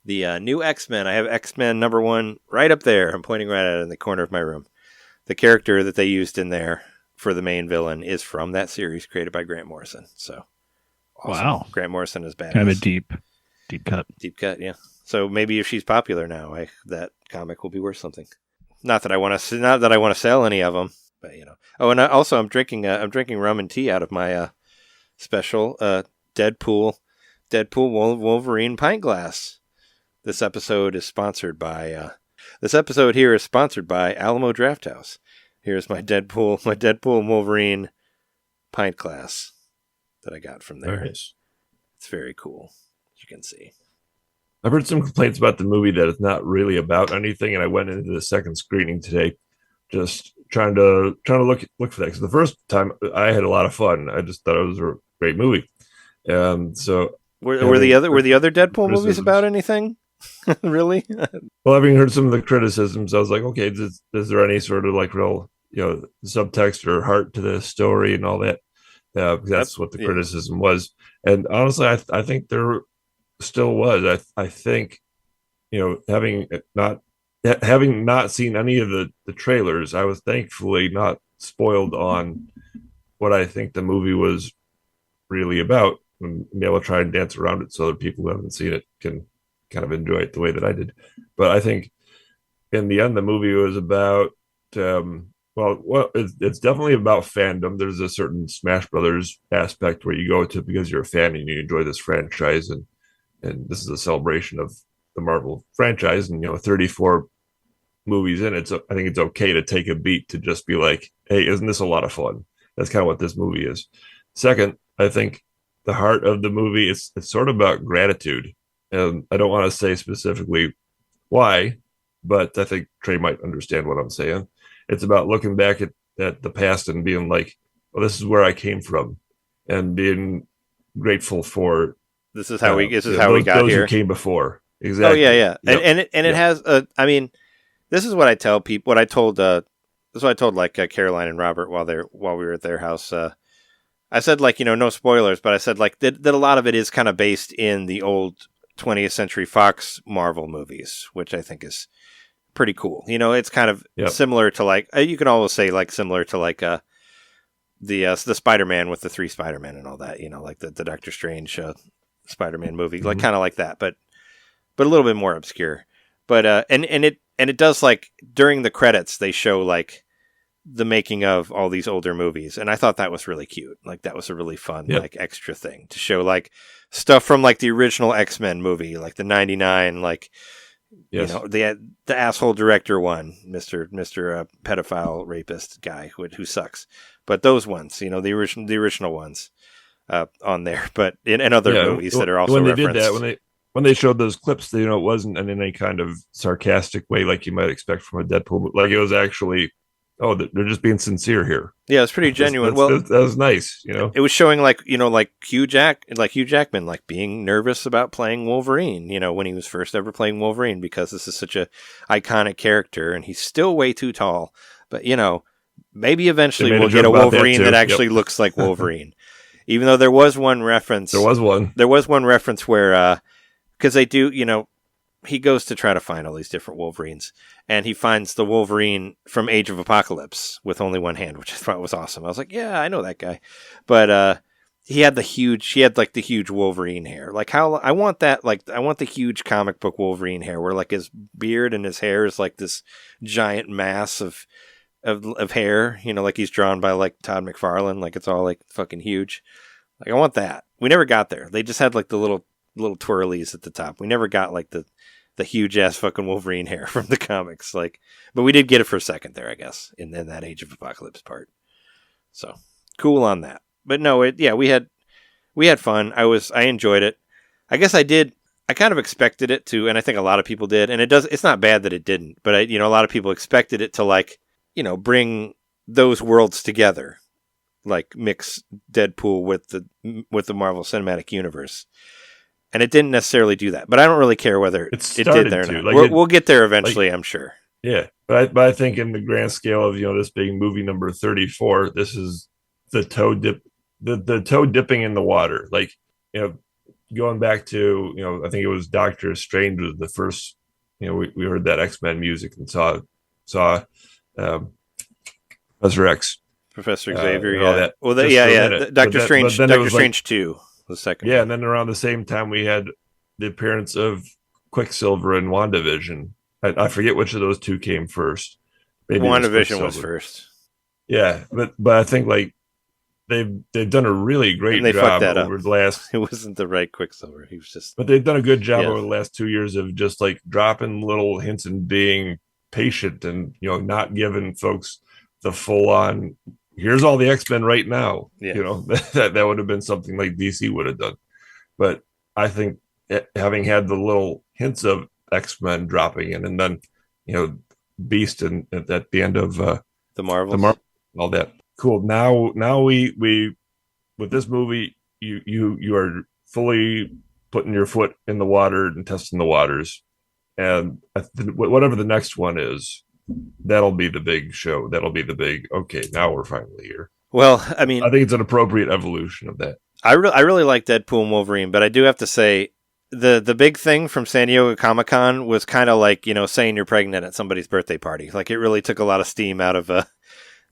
The new X-Men, I have X-Men #1 right up there. I'm pointing right at it in the corner of my room. The character that they used in there for the main villain is from that series created by Grant Morrison. So, awesome. Wow. Grant Morrison is badass. Kind of a deep cut. Deep cut, yeah. So maybe if she's popular now, that comic will be worth something. Not that I want to sell any of them, but Oh, and I'm drinking rum and tea out of my special Deadpool Wolverine pint glass. This episode here is sponsored by Alamo Drafthouse. Here's my Deadpool Wolverine pint glass that I got from there. Nice. It's very cool, as you can see. I've heard some complaints about the movie that it's not really about anything, and I went into the second screening today, just trying to look for that. Because the first time I had a lot of fun. I just thought it was a great movie. So were the other Deadpool movies about anything? Really? Well, having heard some of the criticisms, I was like, okay, is there any sort of like real, subtext or heart to the story and all that? That's what the criticism was. And honestly, I think there still was. I think, having not seen any of the trailers, I was thankfully not spoiled on what I think the movie was really about, and be able to try and dance around it so that people who haven't seen it can kind of enjoy it the way that I did. But I think in the end, the movie was about, it's definitely about fandom. There's a certain Smash Brothers aspect where you go to because you're a fan and you enjoy this franchise. And this is a celebration of the Marvel franchise, and, 34 movies in it. So I think it's okay to take a beat to just be like, hey, isn't this a lot of fun? That's kind of what this movie is. Second, I think the heart of the movie, it's sort of about gratitude. And I don't want to say specifically why, but I think Trey might understand what I'm saying. It's about looking back at the past and being like, well, this is where I came from, and being grateful for this is how we got those here. Who came before. Exactly. Oh yeah. Yep. And it has this is what I tell people. This is what I told like Caroline and Robert while we were at their house. I said like, no spoilers, but I said like that a lot of it is kind of based in the old 20th Century Fox Marvel movies, which I think is pretty cool. It's kind of similar to like, you can always say like similar to like the Spider-Man with the 3 Spider-Men and all that, like the Doctor Strange Spider-Man movie, like kind of like that, but a little bit more obscure. But and it does, like, during the credits they show like the making of all these older movies, and I thought that was really cute. Like that was a really fun like extra thing to show, like stuff from like the original X-Men movie, like the 99, like the asshole director one, Mr. Pedophile rapist guy who sucks. But those ones, the original ones on there, but in other movies that are also when they referenced. did that, when they showed those clips, it wasn't in any kind of sarcastic way like you might expect from a Deadpool movie. Like it was actually oh, they're just being sincere here. Yeah, it's pretty genuine. Well, that was nice, you know. It was showing like Hugh Jackman like being nervous about playing Wolverine, when he was first ever playing Wolverine, because this is such a iconic character and he's still way too tall. But maybe eventually we'll get a Wolverine that actually looks like Wolverine. Even though there was one reference. There was one reference where because they do, he goes to try to find all these different Wolverines, and he finds the Wolverine from Age of Apocalypse with only one hand, which I thought was awesome. I was like, yeah, I know that guy. But he had the huge Wolverine hair. Like how I want that, like I want the huge comic book Wolverine hair where like his beard and his hair is like this giant mass of hair, like he's drawn by like Todd McFarlane, like it's all like fucking huge. Like I want that. We never got there. They just had like the little twirlies at the top. We never got like the huge ass fucking Wolverine hair from the comics. Like, but we did get it for a second there, I guess, in that Age of Apocalypse part. So cool on that. But no, we had fun. I enjoyed it. I guess I kind of expected it to, and I think a lot of people did. And it's not bad that it didn't, but a lot of people expected it to like, bring those worlds together, like mix Deadpool with the Marvel Cinematic Universe. And it didn't necessarily do that, but I don't really care whether it did there or not. We'll get there eventually, I'm sure. Yeah, but I think in the grand scale of this being movie number 34, this is the toe dip, the toe dipping in the water. Like going back to I think it was Doctor Strange was the first. We heard that X-Men music and saw Professor X, Professor Xavier, all that. Well, Doctor Strange 2. The second and then around the same time we had the appearance of Quicksilver in WandaVision. I forget which of those two came first. Maybe WandaVision was first. Yeah, but I think like they've done a really great job over the last. It wasn't the right Quicksilver. He was just. But they've done a good job over the last 2 years of just like dropping little hints and being patient and not giving folks the full on. Here's all the X-Men right now. Yeah. That would have been something like DC would have done. But I think having had the little hints of X-Men dropping in, and then Beast and at the end of the Marvels, all that cool. Now we with this movie you are fully putting your foot in the water and testing the waters, and whatever the next one is. That'll be the big show. That'll be the big, okay, now we're finally here. Well, I mean, I think it's an appropriate evolution of that. I really like Deadpool and Wolverine, but I do have to say the big thing from San Diego Comic-Con was kind of like, saying you're pregnant at somebody's birthday party. Like it really took a lot of steam out of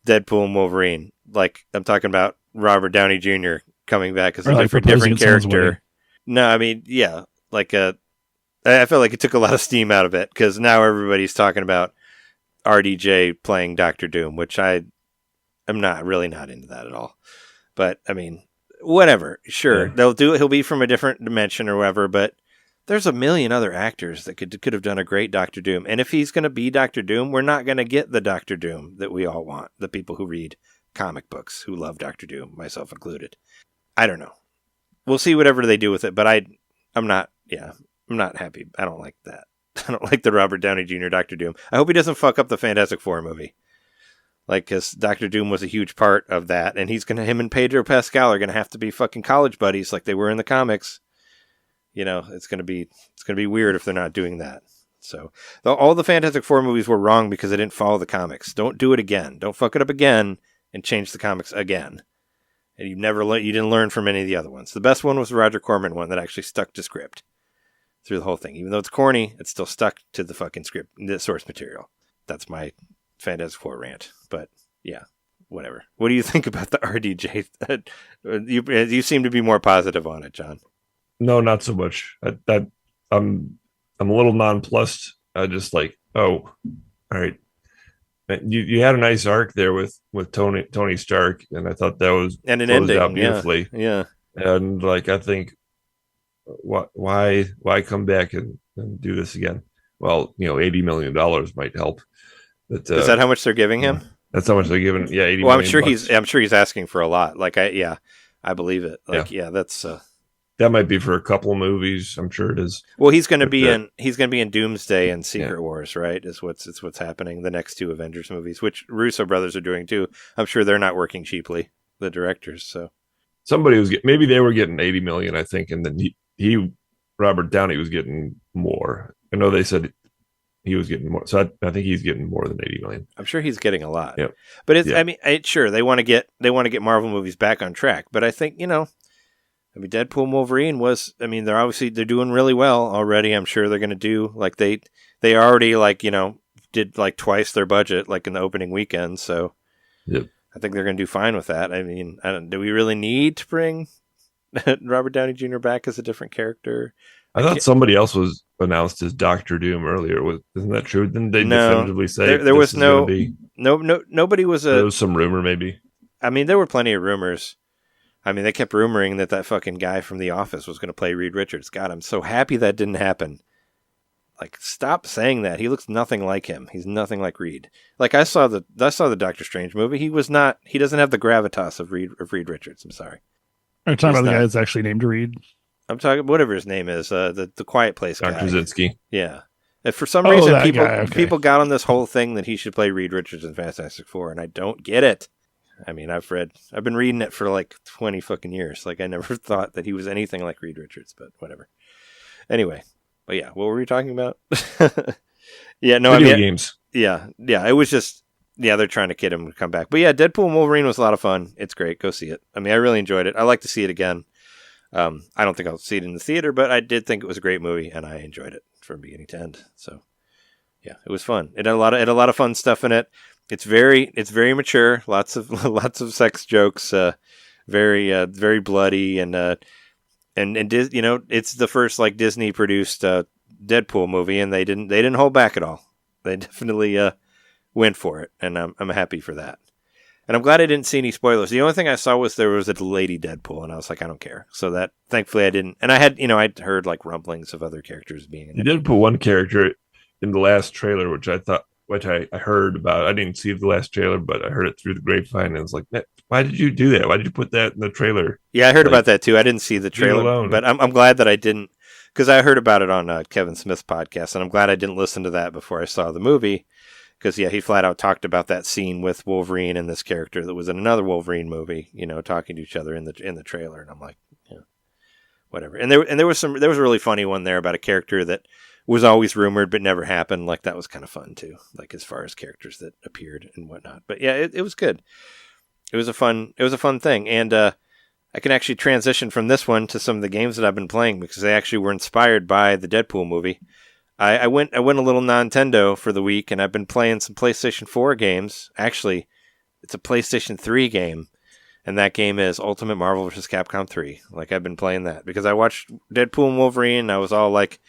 Deadpool and Wolverine. Like I'm talking about Robert Downey Jr. coming back as a different character. No, I mean, yeah, like I felt like it took a lot of steam out of it because now everybody's talking about RDJ playing Doctor Doom, which I am not into that at all. But I mean, whatever. Sure, they'll do it. He'll be from a different dimension or whatever. But there's a million other actors that could have done a great Doctor Doom. And if he's going to be Doctor Doom, we're not going to get the Doctor Doom that we all want. The people who read comic books who love Doctor Doom, myself included. I don't know. We'll see whatever they do with it. But I'm not happy. I don't like that. I don't like the Robert Downey Jr. Doctor Doom. I hope he doesn't fuck up the Fantastic Four movie. Like, because Doctor Doom was a huge part of that, and him and Pedro Pascal are gonna have to be fucking college buddies like they were in the comics. It's gonna be weird if they're not doing that. So, all the Fantastic Four movies were wrong because they didn't follow the comics. Don't do it again. Don't fuck it up again and change the comics again. And you didn't learn from any of the other ones. The best one was the Roger Corman one that actually stuck to script through the whole thing. Even though it's corny, it's still stuck to the fucking script, the source material. That's my Fantastic Four rant. But yeah, whatever. What do you think about the RDJ? You seem to be more positive on it, John. No, not so much. I'm a little nonplussed. Just like, oh, all right. You had a nice arc there with Tony Stark, and I thought that was and an ending out beautifully. Yeah. And like I think. Why come back and do this again? Well, $80 million might help. But, is that how much they're giving him? That's how much they're giving. Yeah, 80 well, million bucks. I'm sure he's asking for a lot. Like I believe it. Like that's. that might be for a couple of movies. I'm sure it is. Well, he's going to But be that- in Doomsday and Secret Wars, right? It's what's happening. The next two Avengers movies, which Russo brothers are doing too. I'm sure they're not working cheaply, the directors. So somebody was maybe they were getting 80 million, I think, and then he Robert Downey was getting more. I know they said he was getting more, so I think he's getting more than 80 million. I'm sure he's getting a lot. Yep. But it's Yep. I mean, sure they want to get Marvel movies back on track, but I think Deadpool and Wolverine they're doing really well already. I'm sure they're going to do like they already did like twice their budget like in the opening weekend, so Yep. I think they're going to do fine with that. I mean, do we really need to bring Robert Downey Jr. back as a different character? I thought somebody else was announced as Doctor Doom earlier. Isn't that true? Didn't they definitively say there was nobody was There was some rumor maybe? I mean, there were plenty of rumors. I mean, they kept rumoring that fucking guy from The Office was going to play Reed Richards. God, I'm so happy that didn't happen. Like, stop saying that. He looks nothing like him. He's nothing like Reed. Like, I saw the Doctor Strange movie. He doesn't have the gravitas of Reed Richards. I'm sorry. Are you talking He's about the not. guy that's actually named Reed? I'm talking whatever his name is, the Quiet Place guy. Dr. Krasinski. Yeah. If for some reason that guy, okay. people got on this whole thing that he should play Reed Richards in Fantastic Four, and I don't get it. I mean, I've been reading it for like 20 fucking years. Like, I never thought that he was anything like Reed Richards, but whatever. Anyway, but yeah, what were we talking about? Yeah, no, Video games. Yeah, it was just, they're trying to get him to come back. But yeah, Deadpool and Wolverine was a lot of fun. It's great. Go see it. I mean, I really enjoyed it. I like to see it again. I don't think I'll see it in the theater, but I did think it was a great movie, and I enjoyed it from beginning to end. So, yeah, it was fun. It had a lot of fun stuff in it. It's very mature. Lots of sex jokes. Very bloody, and it's the first like Disney produced Deadpool movie, and they didn't hold back at all. They definitely went for it, and I'm happy for that. And I'm glad I didn't see any spoilers. The only thing I saw was there was a lady Deadpool, and I was like, I don't care. So that, thankfully, I didn't. And I had, I'd heard like rumblings of other characters being in You it. did put one character in the last trailer, which I heard about. I didn't see the last trailer, but I heard it through the grapevine, and I was like, why did you do that? Why did you put that in the trailer? Yeah, I heard about that too. I didn't see the trailer, alone. but I'm glad that I didn't, because I heard about it on Kevin Smith's podcast, and I'm glad I didn't listen to that before I saw the movie. Because, yeah, he flat out talked about that scene with Wolverine and this character that was in another Wolverine movie, talking to each other in the trailer. And I'm like, yeah, whatever. And there was a really funny one there about a character that was always rumored but never happened. Like, that was kind of fun, too, like as far as characters that appeared and whatnot. But, yeah, it was good. It was a fun thing. And I can actually transition from this one to some of the games that I've been playing because they actually were inspired by the Deadpool movie. I went a little Nintendo for the week, and I've been playing some PlayStation 4 games. Actually, it's a PlayStation 3 game, and that game is Ultimate Marvel vs. Capcom 3. Like, I've been playing that because I watched Deadpool and Wolverine, and I was all like,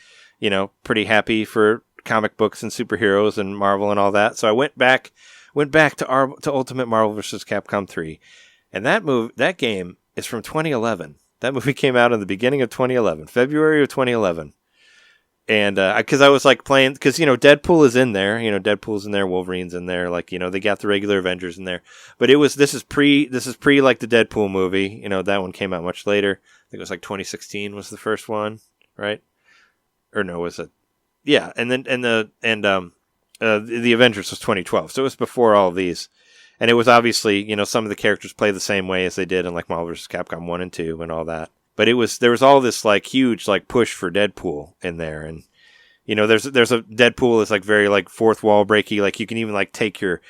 pretty happy for comic books and superheroes and Marvel and all that. So I went back to Ultimate Marvel vs. Capcom 3, and that game is from 2011. That movie came out in the beginning of 2011, February of 2011. And because I was like playing, because Deadpool is in there, Deadpool's in there, Wolverine's in there, like they got the regular Avengers in there, but this is pre like the Deadpool movie, that one came out much later. I think it was like 2016 was the first one, right? Or no, was it? Yeah, and then the Avengers was 2012, so it was before all of these, and it was obviously some of the characters play the same way as they did in like Marvel vs. Capcom 1 and 2 and all that. But there was all this like huge like push for Deadpool in there, and there's a Deadpool is like very like fourth wall breaky, like you can even like take your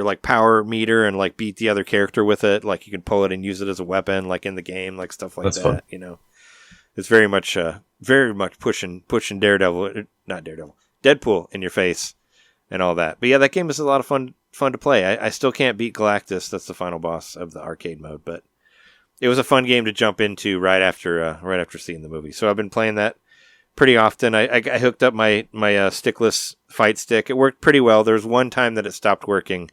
like power meter and like beat the other character with it, like you can pull it and use it as a weapon like in the game, like stuff like That's that. fun. It's very much pushing Deadpool in your face and all that. But yeah, that game is a lot of fun to play. I still can't beat Galactus. That's the final boss of the arcade mode, but it was a fun game to jump into right after seeing the movie. So I've been playing that pretty often. I hooked up my stickless fight stick. It worked pretty well. There was one time that it stopped working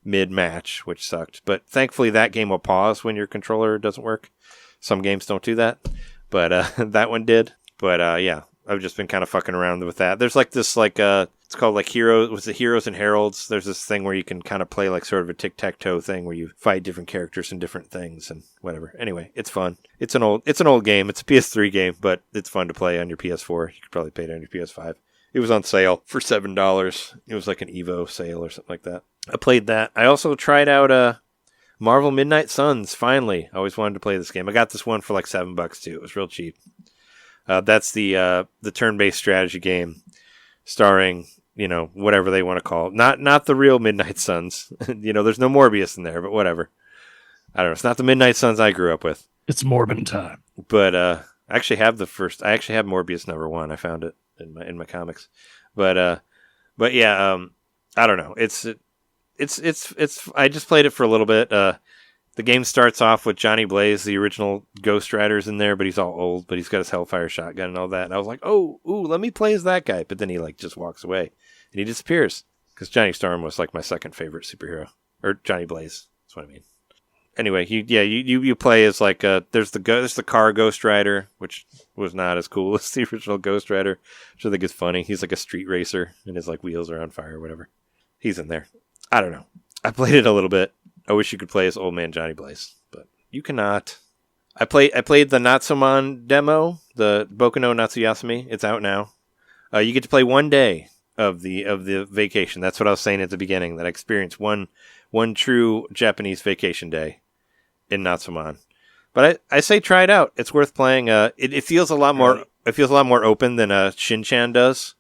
mid-match, which sucked. But thankfully that game will pause when your controller doesn't work. Some games don't do that, but that one did. But yeah, I've just been kind of fucking around with that. There's like this it's It's called like Heroes. Was it Heroes and Heralds? There's this thing where you can kind of play like sort of a tic-tac-toe thing where you fight different characters and different things and whatever. Anyway, it's fun. It's an old game. It's a PS3 game, but it's fun to play on your PS4. You could probably pay it on your PS5. It was on sale for $7. It was like an Evo sale or something like that. I played that. I also tried out Marvel Midnight Suns. Finally, I always wanted to play this game. I got this one for like $7 too. It was real cheap. That's the turn-based strategy game, starring whatever they want to call it. Not the real Midnight Suns. There's no Morbius in there, but whatever. I don't know. It's not the Midnight Suns I grew up with. It's Morbin time. But I actually have Morbius #1. I found it in my comics. But yeah, I don't know. It's I just played it for a little bit. The game starts off with Johnny Blaze, the original Ghost Rider's in there, but he's all old, but he's got his Hellfire shotgun and all that. And I was like, let me play as that guy. But then he like just walks away and he disappears because Johnny Storm was like my second favorite superhero, or Johnny Blaze. That's what I mean. Anyway, you play as like there's the car Ghost Rider, which was not as cool as the original Ghost Rider, which I think is funny. He's like a street racer and his like wheels are on fire or whatever. He's in there. I don't know. I played it a little bit. I wish you could play as old man Johnny Blaze, but you cannot. I played the Natsu-Mon Demo, the Boku no Natsuyasumi. It's out now. You get to play one day of the vacation. That's what I was saying at the beginning, that I experienced one true Japanese vacation day in Natsu-Mon. But I say try it out. It's worth playing. It feels a lot more. It feels a lot more open than Shin-Chan does.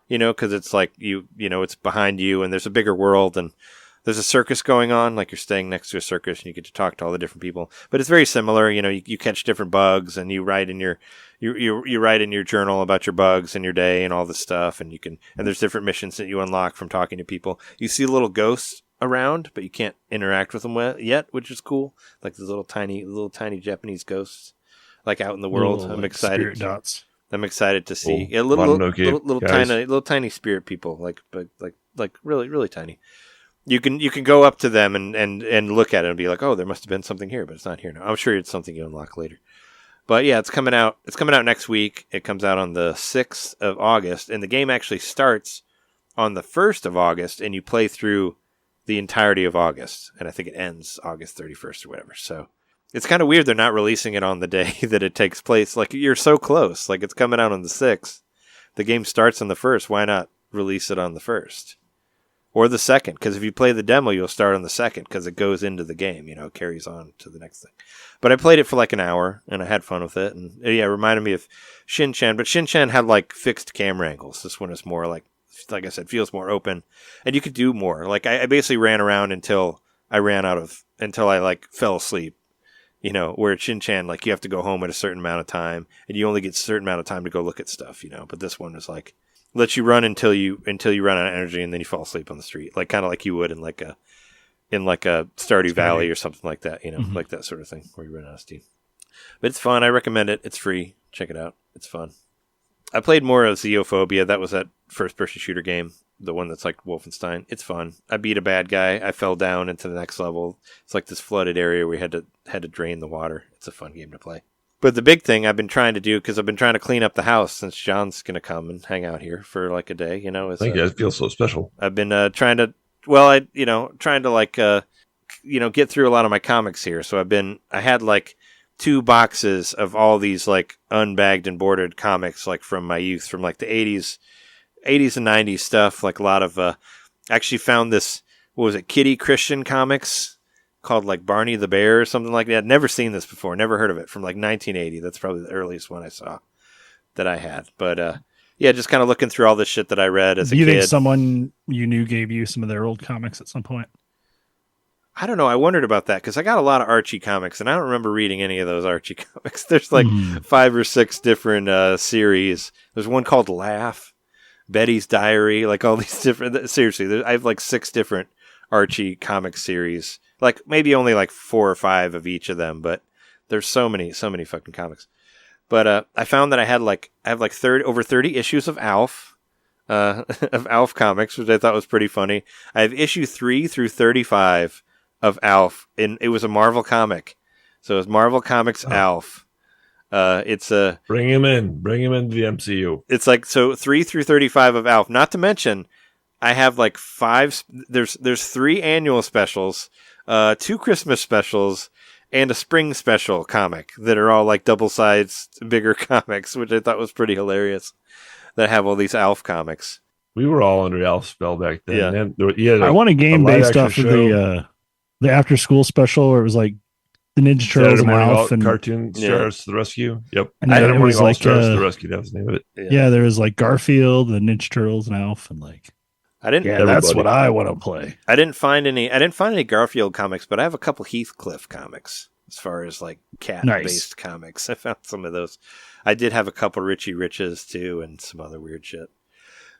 Because it's like it's behind you and there's a bigger world and there's a circus going on. Like you're staying next to a circus and you get to talk to all the different people. But it's very similar. You catch different bugs and you write in your you write in your journal about your bugs and your day and all this stuff. And there's different missions that you unlock from talking to people. You see little ghosts around, but you can't interact with them yet, which is cool. Like these little tiny Japanese ghosts, like out in the world. I'm excited. Spirit dots. I'm excited to see little tiny spirit people, like really really tiny. You can go up to them and look at it and be like, oh, there must have been something here, but it's not here now. I'm sure it's something you unlock later. But yeah, it's coming out. It's coming out next week. It comes out on the 6th of August, and the game actually starts on the 1st of August, and you play through the entirety of August, and I think it ends August 31st or whatever. So. It's kind of weird they're not releasing it on the day that it takes place. Like, you're so close. Like, it's coming out on the 6th. The game starts on the 1st. Why not release it on the 1st? Or the 2nd? Because if you play the demo, you'll start on the 2nd because it goes into the game. It carries on to the next thing. But I played it for like an hour, and I had fun with it. And yeah, it reminded me of Shin-Chan. But Shin-Chan had like fixed camera angles. This one is more like I said, feels more open. And you could do more. Like, I basically ran around until I like fell asleep. Where Shin-Chan, like, you have to go home at a certain amount of time, and you only get a certain amount of time to go look at stuff, But this one is like, lets you run until you run out of energy, and then you fall asleep on the street, like kind of like you would in like a Stardew Valley or something like that, Mm-hmm. like that sort of thing where you run out of steam. But it's fun. I recommend it. It's free. Check it out. It's fun. I played more of Xenophobia. That was that first-person shooter game. The one that's like Wolfenstein. It's fun. I beat a bad guy. I fell down into the next level. It's like this flooded area where we had to drain the water. It's a fun game to play. But the big thing I've been trying to do, because I've been trying to clean up the house since John's going to come and hang out here for like a day, is Thank you. It feels so special. I've been trying to get through a lot of my comics here. So I had like 2 boxes of all these like unbagged and boarded comics, like from my youth, from like the 80s and 90s stuff, like a lot of actually found this, what was it, Kitty Christian comics called like Barney the Bear or something like that. Never seen this before, never heard of it, from like 1980. That's probably the earliest one I saw that I had. But yeah, just kind of looking through all this shit that I read as a kid. Do you think someone you knew gave you some of their old comics at some point? I don't know. I wondered about that because I got a lot of Archie comics, and I don't remember reading any of those Archie comics. There's like 5 or 6 different series. There's one called Laugh, Betty's Diary, like all these different. Seriously, I have like 6 different Archie comic series. Like maybe only like 4 or 5 of each of them, but there's so many fucking comics. But I found that I have like over 30 issues of Alf, comics, which I thought was pretty funny. I have issue 3 through 35 of Alf, and it was a Marvel comic, so it was Marvel Comics Alf. It's a Bring him into the MCU. It's like 3 through 35 of Alf. Not to mention, I have like 5. There's 3 annual specials, 2 Christmas specials, and a spring special comic that are all like double-sized, bigger comics, which I thought was pretty hilarious. That have all these Alf comics. We were all under Alf's spell back then. Yeah. And I want a game based off of the after school special where it was like the Ninja Turtles and Alf and Cartoon Stars to the Rescue. Yep. And then it was like Stars to the Rescue. That was the name of it. Yeah, there was like Garfield, the Ninja Turtles, and Alf, and like. That's what I want to play. I didn't find any Garfield comics, but I have a couple Heathcliff comics as far as like cat-based comics. I found some of those. I did have a couple Richie Riches too, and some other weird shit.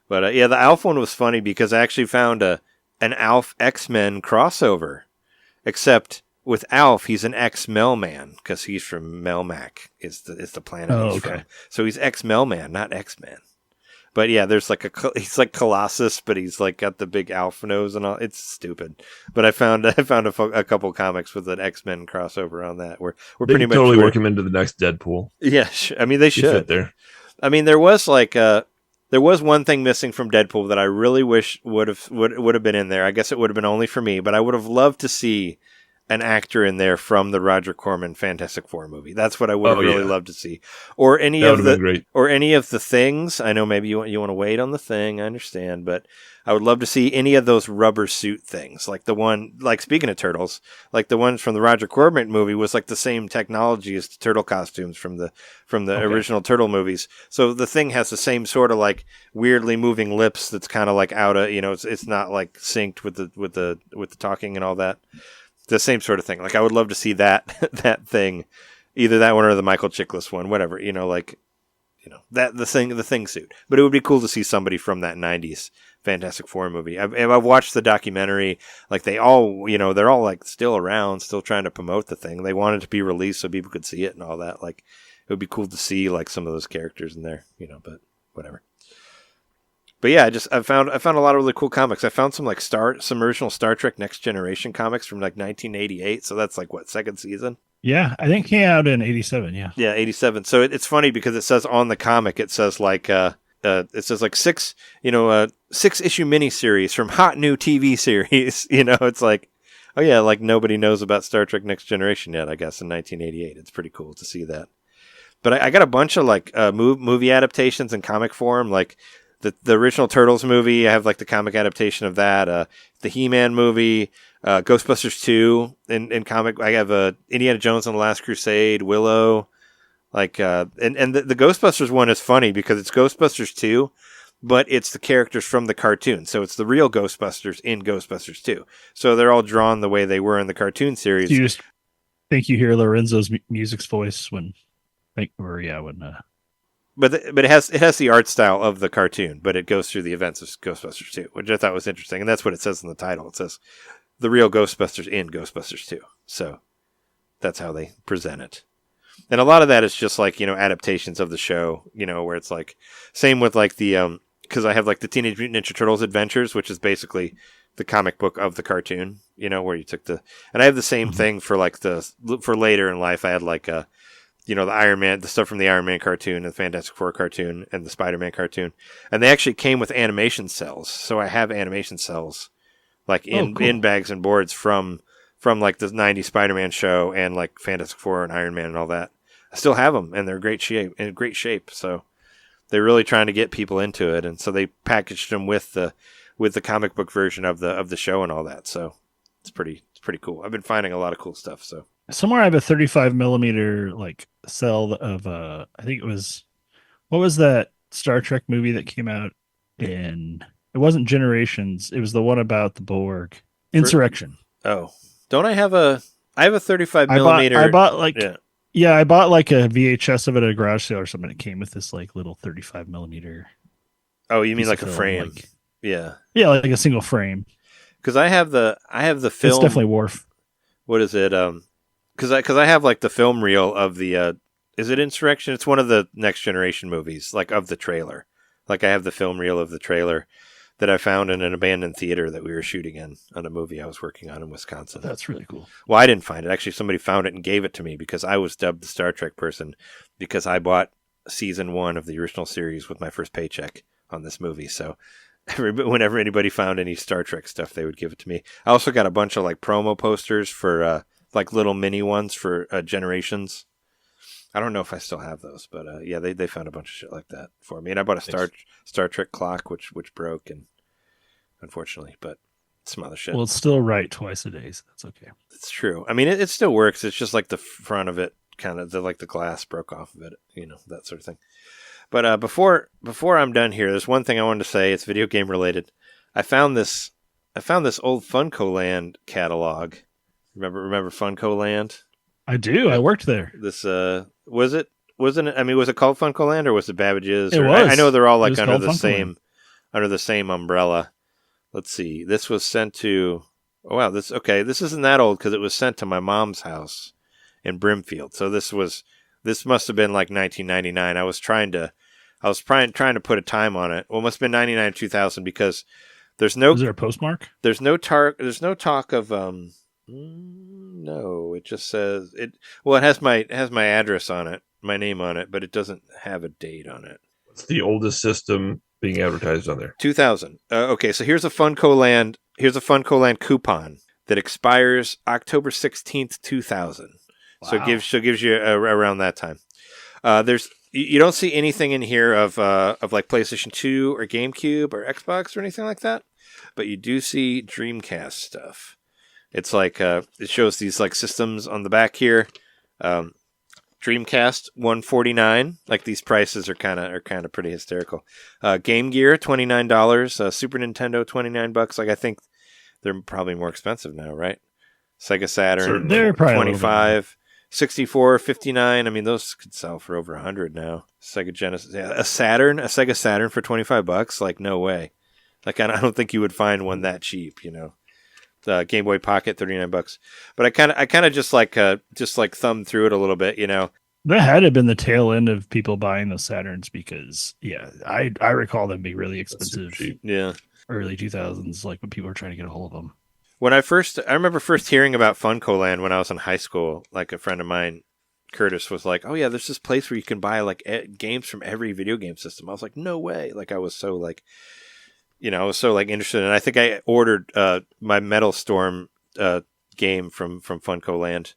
But the Alf one was funny because I actually found an Alf X-Men crossover, except with Alf, he's an ex-Melman because he's from Melmac is the planet he's from. So he's ex-Melman, not X-Men. But yeah, there's like he's like Colossus, but he's like got the big Alf nose and all. It's stupid. But I found a couple comics with an X-Men crossover on that. We're pretty much totally work him into the next Deadpool. Yeah, I mean they should. Fit there. I mean there was one thing missing from Deadpool that I really wish would have been in there. I guess it would have been only for me, but I would have loved to see an actor in there from the Roger Corman Fantastic Four movie. That's what I would have really loved to see. Or any of the things. I know maybe you want to wait on the thing. I understand, but I would love to see any of those rubber suit things. Like the one, like speaking of turtles, like the ones from the Roger Corman movie was like the same technology as the turtle costumes from the original turtle movies. So the thing has the same sort of like weirdly moving lips. That's kind of like out of, it's not like synced with the talking and all that. The same sort of thing. Like I would love to see that thing, either that one or the Michael Chiklis one, whatever. That the thing suit. But it would be cool to see somebody from that '90s Fantastic Four movie. I've watched the documentary. Like they all, they're all like still around, still trying to promote the thing. They wanted to be released so people could see it and all that. Like it would be cool to see like some of those characters in there. But whatever. But yeah, I found a lot of really cool comics. I found some like some original Star Trek Next Generation comics from like 1988. So that's like what, second season? Yeah, I think it came out in 87. Yeah. Yeah, 87. So it's funny because it says on the comic, it says like 6 issue miniseries from hot new TV series. It's like, oh yeah, like nobody knows about Star Trek Next Generation yet. I guess in 1988, it's pretty cool to see that. But I got a bunch of like movie adaptations in comic form, like. The original Turtles movie, I have like the comic adaptation of that. The He-Man movie, Ghostbusters 2 in comic. I have Indiana Jones and the Last Crusade, Willow. Like, and the Ghostbusters one is funny because it's Ghostbusters 2, but it's the characters from the cartoon. So it's the real Ghostbusters in Ghostbusters 2. So they're all drawn the way they were in the cartoon series. Do you just think you hear Lorenzo's music's voice But it has the art style of the cartoon, but it goes through the events of Ghostbusters 2, which I thought was interesting. And that's what it says in the title. It says the real Ghostbusters in Ghostbusters 2. So that's how they present it. And a lot of that is just like, adaptations of the show, where it's like, same with like the, because I have like the Teenage Mutant Ninja Turtles Adventures, which is basically the comic book of the cartoon, where you took and I have the same thing for like for later in life. I had like the Iron Man, the stuff from the Iron Man cartoon, and the Fantastic Four cartoon, and the Spider-Man cartoon. And they actually came with animation cells. So I have animation cells like in bags and boards from like the 90s Spider-Man show and like Fantastic Four and Iron Man and all that. I still have them, and they're in great shape. So they're really trying to get people into it. And so they packaged them with the comic book version of the show and all that. So it's pretty cool. I've been finding a lot of cool stuff. So somewhere I have a 35 millimeter like cell of I think it was, what was that Star Trek movie that came out in, it wasn't Generations, it was the one about the Borg, Insurrection. Don't I have a 35 millimeter? I bought like a VHS of it at a garage sale or something. It came with this like little 35 millimeter. Oh, you mean like a frame? Yeah, like a single frame. Because I have the film. It's definitely Worf. What is it? Because I have like the film reel of the is it Insurrection? It's one of the Next Generation movies, like of the trailer. Like I have the film reel of the trailer that I found in an abandoned theater that we were shooting in on a movie I was working on in Wisconsin. That's really cool. Well, I didn't find it. Actually, somebody found it and gave it to me because I was dubbed the Star Trek person because I bought season 1 of the original series with my first paycheck on this movie. So whenever anybody found any Star Trek stuff, they would give it to me. I also got a bunch of like promo posters for like little mini ones for Generations. I don't know if I still have those, but yeah, they found a bunch of shit like that for me. And I bought a Star Trek clock, which broke, and unfortunately, but some other shit. Well, it's still right twice a day, so that's okay. It's true. I mean, it still works. It's just like the front of it, kind of the glass broke off of it, that sort of thing. But before I'm done here, there's one thing I wanted to say. It's video game related. I found this old Funcoland catalog. Remember Funcoland? I do. I worked there. This was it? Wasn't it? I mean, was it called Funcoland or was it Babbage's? It was. I know they're all like under the Funcoland. same umbrella. Let's see. This was sent to. Oh wow. This isn't that old because it was sent to my mom's house in Brimfield. So this must have been like 1999. I was trying to put a time on it. Well, it must have been 99 or 2000 because there's no. Is there a postmark? There's no talk of No, it just says it. Well, it has my address on it, my name on it, but it doesn't have a date on it. What's the oldest system being advertised on there? 2000. Okay, so here's a Funcoland coupon that expires October 16th, 2000. Wow. So it gives you around that time. You don't see anything in here of like PlayStation 2 or GameCube or Xbox or anything like that, but you do see Dreamcast stuff. It's like it shows these like systems on the back here. Dreamcast $149. Like these prices are kind of pretty hysterical. Game Gear $29. Super Nintendo $29. Like I think they're probably more expensive now, right? Sega Saturn they're probably $25. 64, $59. I mean, those could sell for over $100 now. Sega Genesis, yeah, a Sega Saturn for $25. Like no way. Like I don't think you would find one that cheap, The Game Boy Pocket, $39. But I kind of just thumbed through it a little bit, That had to have been the tail end of people buying the Saturns because, yeah, I recall them being really expensive. Yeah, early 2000s, like when people were trying to get a hold of them. When I remember first hearing about Funcoland when I was in high school. Like a friend of mine, Curtis, was like, "Oh yeah, there's this place where you can buy like games from every video game system." I was like, "No way!" Like I was so like. I was so like interested, and I think I ordered my Metal Storm game from Funcoland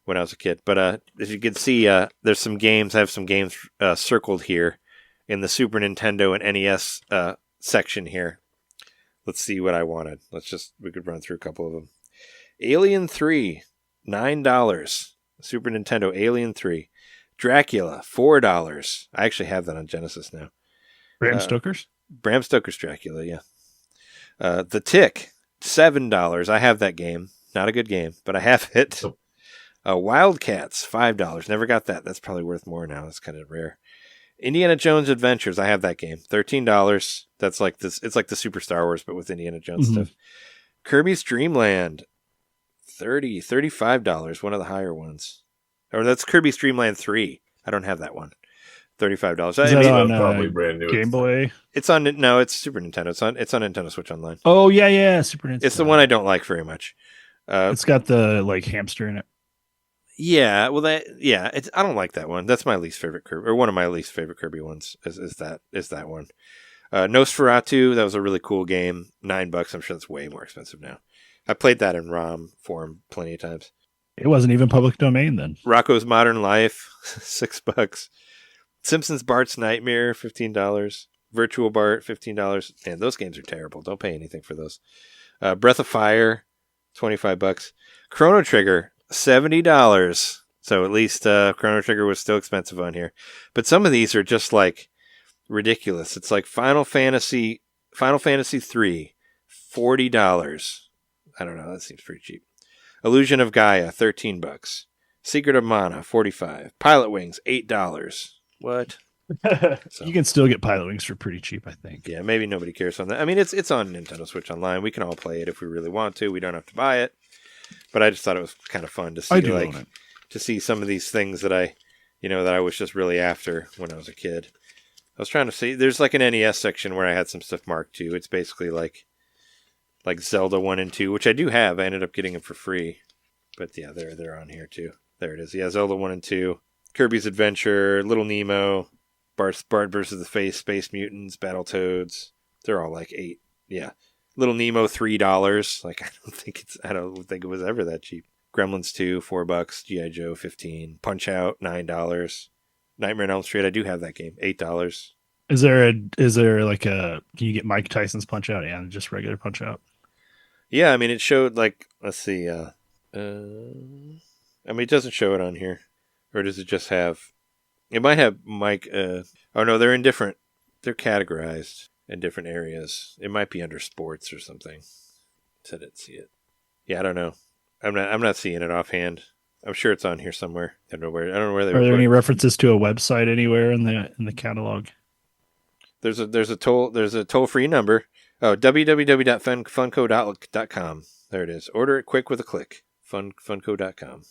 when I was a kid. But as you can see, there's some games. I have some games circled here in the Super Nintendo and NES section here. Let's see what I wanted. We could run through a couple of them. Alien 3, $9. Super Nintendo Alien 3. Dracula, $4. I actually have that on Genesis now. Bram Stoker's? Bram Stoker's Dracula, yeah. The Tick, $7. I have that game. Not a good game, but I have it. Wildcats, $5. Never got that. That's probably worth more now. That's kind of rare. Indiana Jones Adventures, I have that game. $13. That's like this. It's like the Super Star Wars, but with Indiana Jones stuff. Kirby's Dream Land, $35. One of the higher ones. Or that's Kirby's Dream Land 3. I don't have that one. $35. Is that on, probably brand new. Game Boy? It's Super Nintendo. It's on Nintendo Switch Online. Oh yeah, Super Nintendo. It's the one I don't like very much. It's got the like hamster in it. Yeah, well, I don't like that one. That's my least favorite Kirby, or one of my least favorite Kirby ones. Is that one? Nosferatu. That was a really cool game. $9. I'm sure that's way more expensive now. I played that in ROM form plenty of times. It wasn't even public domain then. Rocko's Modern Life, $6. Simpsons Bart's Nightmare, $15. Virtual Bart, $15. And those games are terrible. Don't pay anything for those. Breath of Fire, $25. Chrono Trigger, $70. So at least Chrono Trigger was still expensive on here. But some of these are just like ridiculous. It's like Final Fantasy 3, $40. I don't know. That seems pretty cheap. Illusion of Gaia, $13. Secret of Mana, $45. Pilot Wings, $8. What? So, you can still get Pilot Wings for pretty cheap, I think. Yeah, maybe nobody cares on that. I mean, it's on Nintendo Switch Online. We can all play it if we really want to. We don't have to buy it. But I just thought it was kind of fun to see, to see some of these things that I was just really after when I was a kid. I was trying to see. There's like an NES section where I had some stuff marked too. It's basically like Zelda 1 and 2, which I do have. I ended up getting them for free. But yeah, they're on here too. There it is. Yeah, Zelda 1 and 2. Kirby's Adventure, Little Nemo, Bart versus the Space Mutants, Battletoads. They're all like $8. Yeah. Little Nemo $3. Like I don't think it was ever that cheap. Gremlins 2 $4. G.I. Joe $15. Punch Out $9. Nightmare on Elm Street, I do have that game. $8. Is there like can you get Mike Tyson's Punch Out and just regular Punch Out? Yeah, I mean it showed like, let's see, I mean it doesn't show it on here. Or does it just have, it might have Mike, oh no, they're categorized in different areas. It might be under sports or something. I didn't see it. Yeah, I don't know. I'm not seeing it offhand. I'm sure it's on here somewhere. I don't know where they were. Are there any references to a website anywhere in the catalog? There's a toll-free number. Oh, www.funco.com. There it is. Order it quick with a click. Funco.com.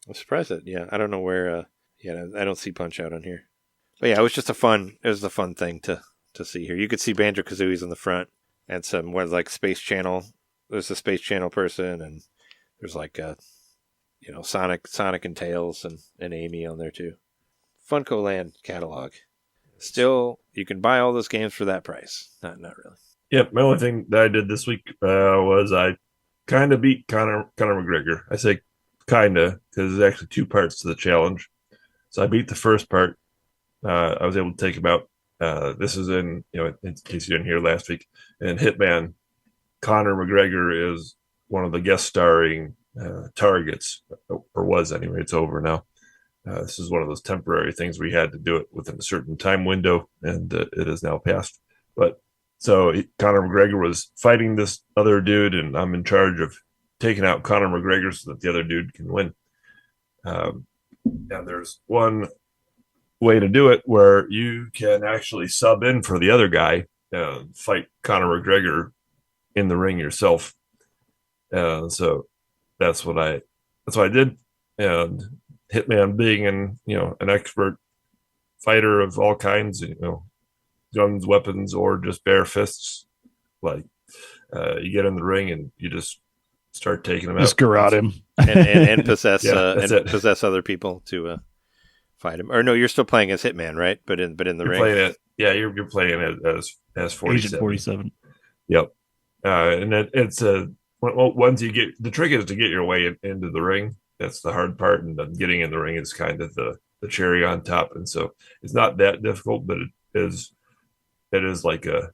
I'm surprised that, yeah, I don't know where, I don't see Punch Out on here. But yeah, it was a fun thing to see here. You could see Banjo-Kazooie's in the front and some, like Space Channel. There's a Space Channel person, and there's like, Sonic and Tails and Amy on there too. Funcoland Catalog. Still, you can buy all those games for that price. Not really. Yep, my only thing that I did this week was I kind of beat Conor McGregor. I say kind of because there's actually 2 parts to the challenge. So I beat the first part. I was able to take him out. This is in case you didn't hear last week, in Hitman. Conor McGregor is one of the guest starring targets, or was anyway. It's over now. This is one of those temporary things we had to do it within a certain time window, and it is now passed. But so Conor McGregor was fighting this other dude, and I'm in charge of taking out Conor McGregor so that the other dude can win. And there's one way to do it where you can actually sub in for the other guy and fight Conor McGregor in the ring yourself. So that's what I did. And Hitman being an expert fighter of all kinds, guns, weapons, or just bare fists, like you get in the ring and you just start taking them out. Just garrote him and possess possess other people to fight him. Or no, you're still playing as Hitman, right? But in the ring. You're playing it as 47. Agent 47. Yep. And it's once you get, the trick is to get your way into the ring. That's the hard part, and then getting in the ring is kind of the cherry on top. And so it's not that difficult, but it is like a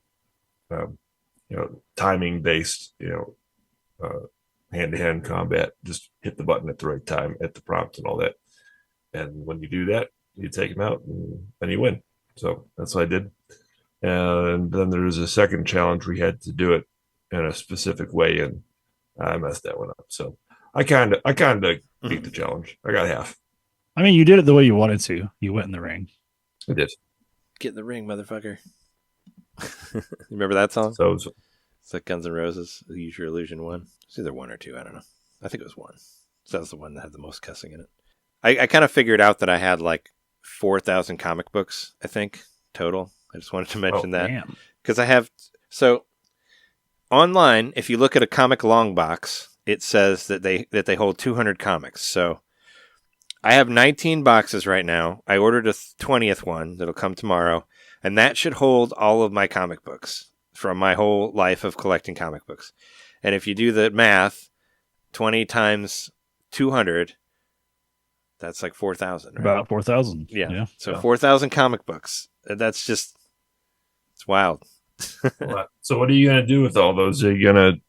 timing based hand-to-hand combat. Just hit the button at the right time at the prompt and all that. And when you do that, you take them out and you win. So that's what I did. And then there's a second challenge. We had to do it in a specific way, and I messed that one up. So I kind of beat the challenge. I got half. I mean, you did it the way you wanted to. You went in the ring. I did. Get in the ring, motherfucker. Remember that song? So it's like Guns N' Roses, The Use Your Illusion 1. It's either 1 or 2. I don't know. I think it was 1. So that was the one that had the most cussing in it. I kind of figured out that I had like 4,000 comic books, I think, total. I just wanted to mention that. Because I have... So, online, if you look at a comic long box, it says that they hold 200 comics. So, I have 19 boxes right now. I ordered a 20th one that'll come tomorrow. And that should hold all of my comic books from my whole life of collecting comic books. And if you do the math, 20 times 200... That's like 4,000, right? About 4,000. Yeah. So 4,000 comic books. That's just, it's wild. So what are you going to do with all those? Are you going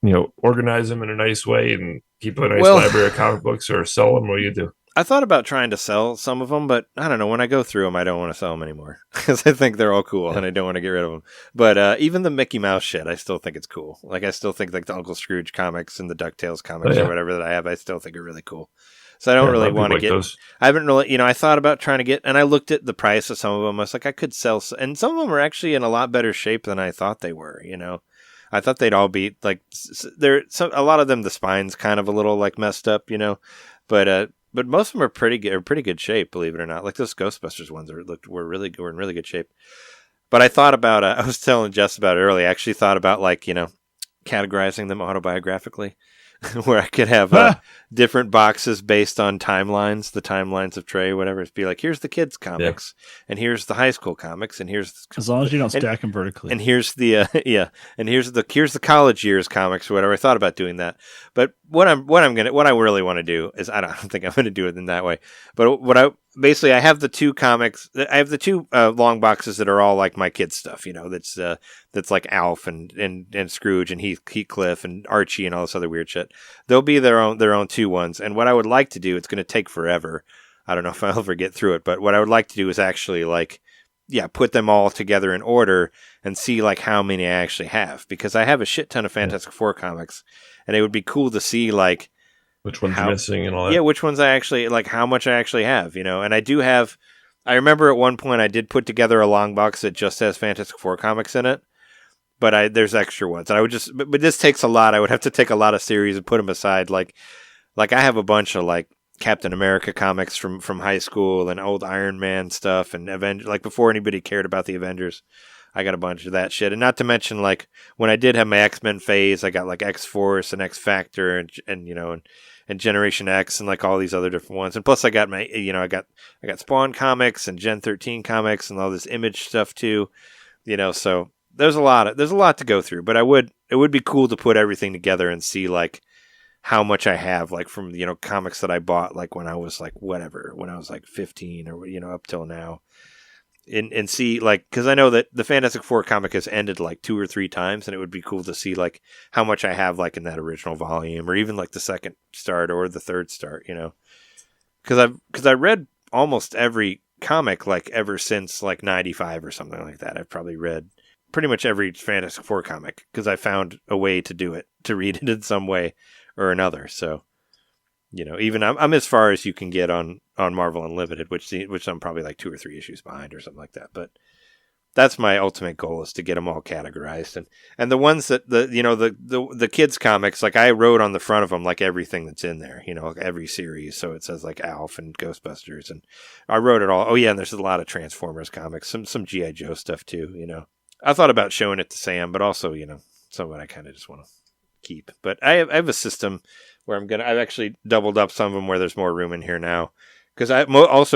to, organize them in a nice way and keep a nice library of comic books, or sell them? What do you do? I thought about trying to sell some of them, but I don't know. When I go through them, I don't want to sell them anymore because I think they're all cool and I don't want to get rid of them. But even the Mickey Mouse shit, I still think it's cool. Like I still think like the Uncle Scrooge comics and the DuckTales comics or whatever that I have, I still think are really cool. So I don't really want to get those. I haven't really, I thought about trying to get, and I looked at the price of some of them. I was like, I could sell, and some of them are actually in a lot better shape than I thought they were, I thought they'd all be like, a lot of them, the spine's kind of a little like messed up, but but most of them are pretty good shape, believe it or not. Like those Ghostbusters ones were in really good shape. But I thought about I was telling Jess about it earlier. I actually thought about like, categorizing them autobiographically, where I could have different boxes based on timelines, the timelines of Trey, whatever. It'd be like, here's the kids' comics, and here's the high school comics, and here's as long as you don't stack them vertically. and here's the here's the college years comics or whatever. I thought about doing that, but what I really want to do is I don't think I'm going to do it in that way. But I have the two comics. I have the two long boxes that are all like my kids' stuff. That's like Alf and Scrooge and Heathcliff and Archie and all this other weird shit. They'll be their own two ones. And what I would like to do, it's going to take forever. I don't know if I'll ever get through it, but what I would like to do is actually put them all together in order and see like how many I actually have, because I have a shit ton of Fantastic Four comics, and it would be cool to see like which one's missing and all that. Yeah, which ones I actually like, how much I actually have, and I do have. I remember at one point I did put together a long box that just has Fantastic Four comics in it, but there's extra ones, and I would just. But this takes a lot. I would have to take a lot of series and put them aside. Like I have a bunch of like Captain America comics from high school and old Iron Man stuff and Avengers, like before anybody cared about the Avengers. I got a bunch of that shit. And not to mention like when I did have my X-Men phase, I got like X-Force and X-Factor and Generation X and like all these other different ones. And plus I got my, I got Spawn comics and Gen 13 comics and all this Image stuff too, so there's a lot to go through, but it would be cool to put everything together and see like how much I have, like from, comics that I bought, like when I was like, whatever, when I was like 15 or, up till now. And see, like, because I know that the Fantastic Four comic has ended like 2 or 3 times, and it would be cool to see like how much I have like in that original volume, or even like the second start or the third start, because I read almost every comic like ever since like 95 or something like that. I've probably read pretty much every Fantastic Four comic because I found a way to do it, to read it in some way or another. So, even I'm as far as you can get on Marvel Unlimited, which I'm probably like 2 or 3 issues behind or something like that. But that's my ultimate goal, is to get them all categorized, and the ones that the kids comics, like I wrote on the front of them like everything that's in there, like every series. So it says like Alf and Ghostbusters, and I wrote it all. Oh yeah, and there's a lot of Transformers comics, some G.I. Joe stuff too. I thought about showing it to Sam, but also some of it I kind of just want to keep. But I have a system where I've actually doubled up some of them where there's more room in here now, because it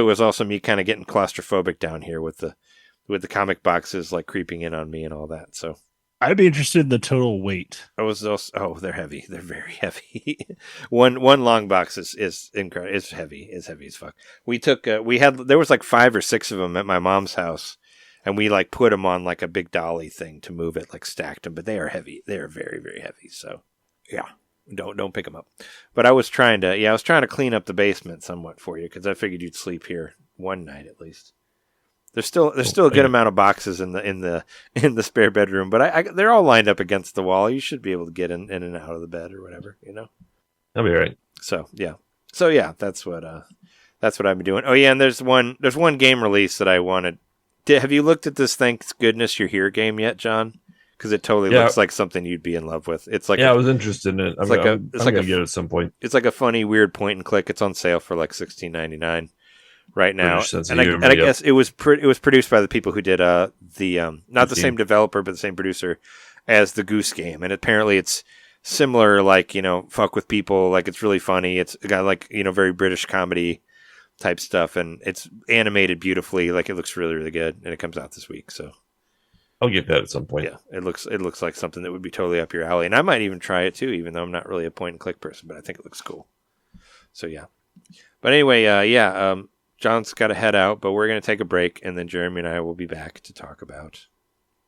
was also me kind of getting claustrophobic down here with the comic boxes like creeping in on me and all that. So I'd be interested in the total weight. They're heavy. They're very heavy. one long box is incredible. It's heavy. It's heavy as fuck. There was like 5 or 6 of them at my mom's house, and we like put them on like a big dolly thing to move it, like stacked them. But they are heavy. They are very, very heavy. So yeah. Don't pick them up. But I was trying to clean up the basement somewhat for you, because I figured you'd sleep here one night at least. There's still a good amount of boxes in the spare bedroom, but they're all lined up against the wall. You should be able to get in and out of the bed or whatever, That'll be all right. So yeah, that's what I've been doing. Oh yeah, and there's one game release that I wanted. Have you looked at this Thank Goodness You're Here game yet, John? Because it totally looks like something you'd be in love with. It's like I was interested in it. I'm gonna get it at some point. It's like a funny, weird point and click. It's on sale for like $16.99 right now. And I guess it was produced by the people who did not the same developer, but the same producer as the Goose Game. And apparently it's similar, like fuck with people. Like it's really funny. It's got like very British comedy type stuff, and it's animated beautifully. Like it looks really, really good, and it comes out this week. So I'll get that at some point. Yeah, it looks like something that would be totally up your alley, and I might even try it too, even though I'm not really a point and click person. But I think it looks cool. So yeah. But anyway, John's got to head out, but we're gonna take a break, and then Jeremy and I will be back to talk about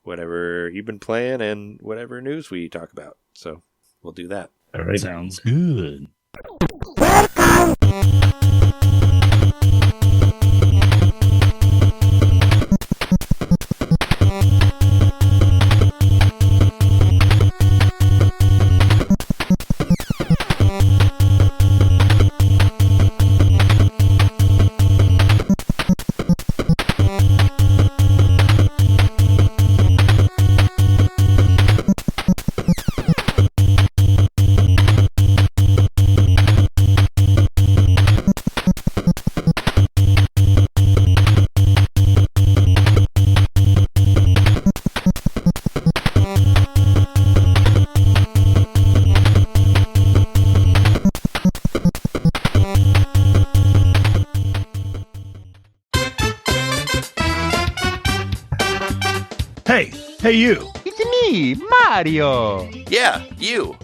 whatever you've been playing and whatever news we talk about. So we'll do that. All right. Sounds good. Hey, you. It's me, Mario. Yeah, you.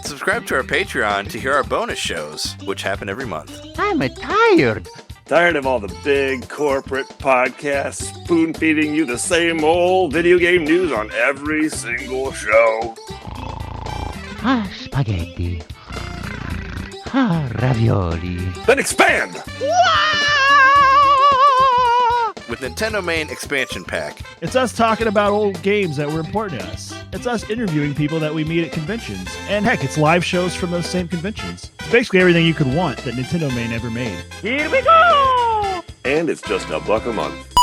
Subscribe to our Patreon to hear our bonus shows, which happen every month. I'm tired. Tired of all the big corporate podcasts spoon feeding you the same old video game news on every single show? Spaghetti. Ravioli. Then expand! With NintenDomain Expansion Pack. It's us talking about old games that were important to us. It's us interviewing people that we meet at conventions. And heck, it's live shows from those same conventions. It's basically everything you could want that NintenDomain ever made. Here we go! And it's just $1 a month.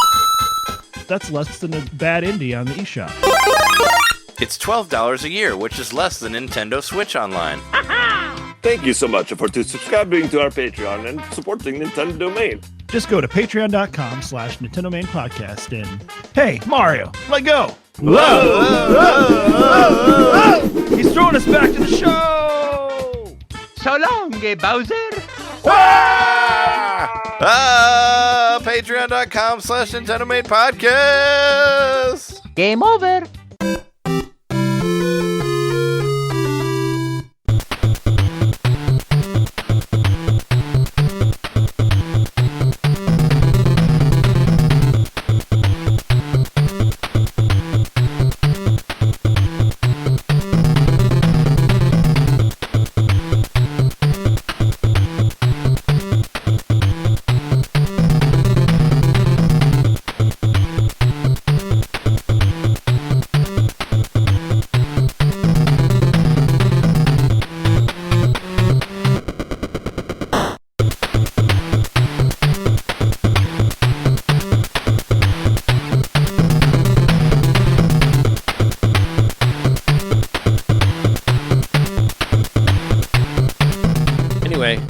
That's less than a bad indie on the eShop. It's $12 a year, which is less than Nintendo Switch Online. Thank you so much for subscribing to our Patreon and supporting NintenDomain. Just go to patreon.com/NintenDomain podcast and, hey, Mario, let go. Whoa! He's throwing us back to the show. So long, Bowser. Patreon.com/NintenDomain podcast. Game over.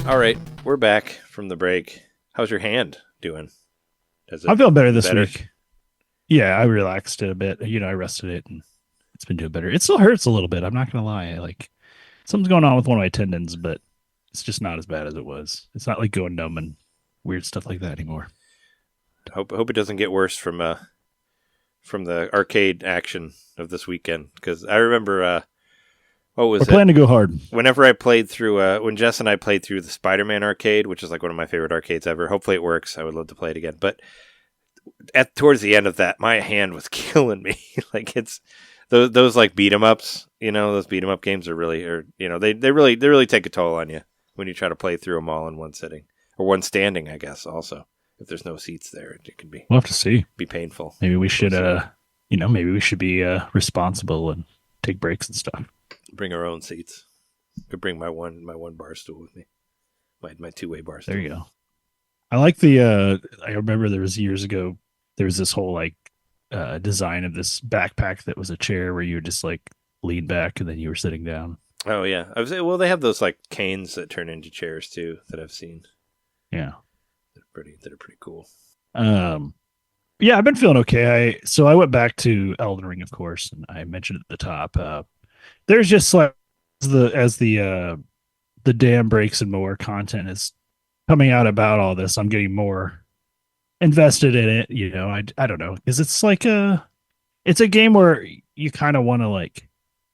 All right, we're back from the break. How's your hand doing? I'm feeling better this week. Yeah, I relaxed it a bit. I rested it, and it's been doing better. It still hurts a little bit. I'm not gonna lie. Something's going on with one of my tendons, but it's just not as bad as it was. It's not like going numb and weird stuff like that anymore. Hope it doesn't get worse from the arcade action of this weekend, because I remember. We're planning to go hard. Whenever I played through, when Jess and I played through the Spider-Man arcade, which is like one of my favorite arcades ever. Hopefully it works. I would love to play it again. But towards the end of that, my hand was killing me. It's those like beat 'em ups. Those beat 'em up games are really, they really take a toll on you when you try to play through them all in one sitting or one standing. I guess also if there's no seats there, it can be. We'll have to see. Be painful. Maybe we should, maybe we should be responsible and take breaks and stuff. Bring our own seats. Could bring my one bar stool with me. My two-way bar stool. There you go. I like the I remember there was years ago, there was this whole design of this backpack that was a chair where you would just lean back and then you were sitting down. Oh yeah. They have those canes that turn into chairs too that I've seen. Yeah. That are pretty cool. Yeah, I've been feeling okay. So I went back to Elden Ring, of course, and I mentioned at the top. There's just as the dam breaks and more content is coming out about all this, I'm getting more invested in it. I don't know, because it's it's a game where you kind of want to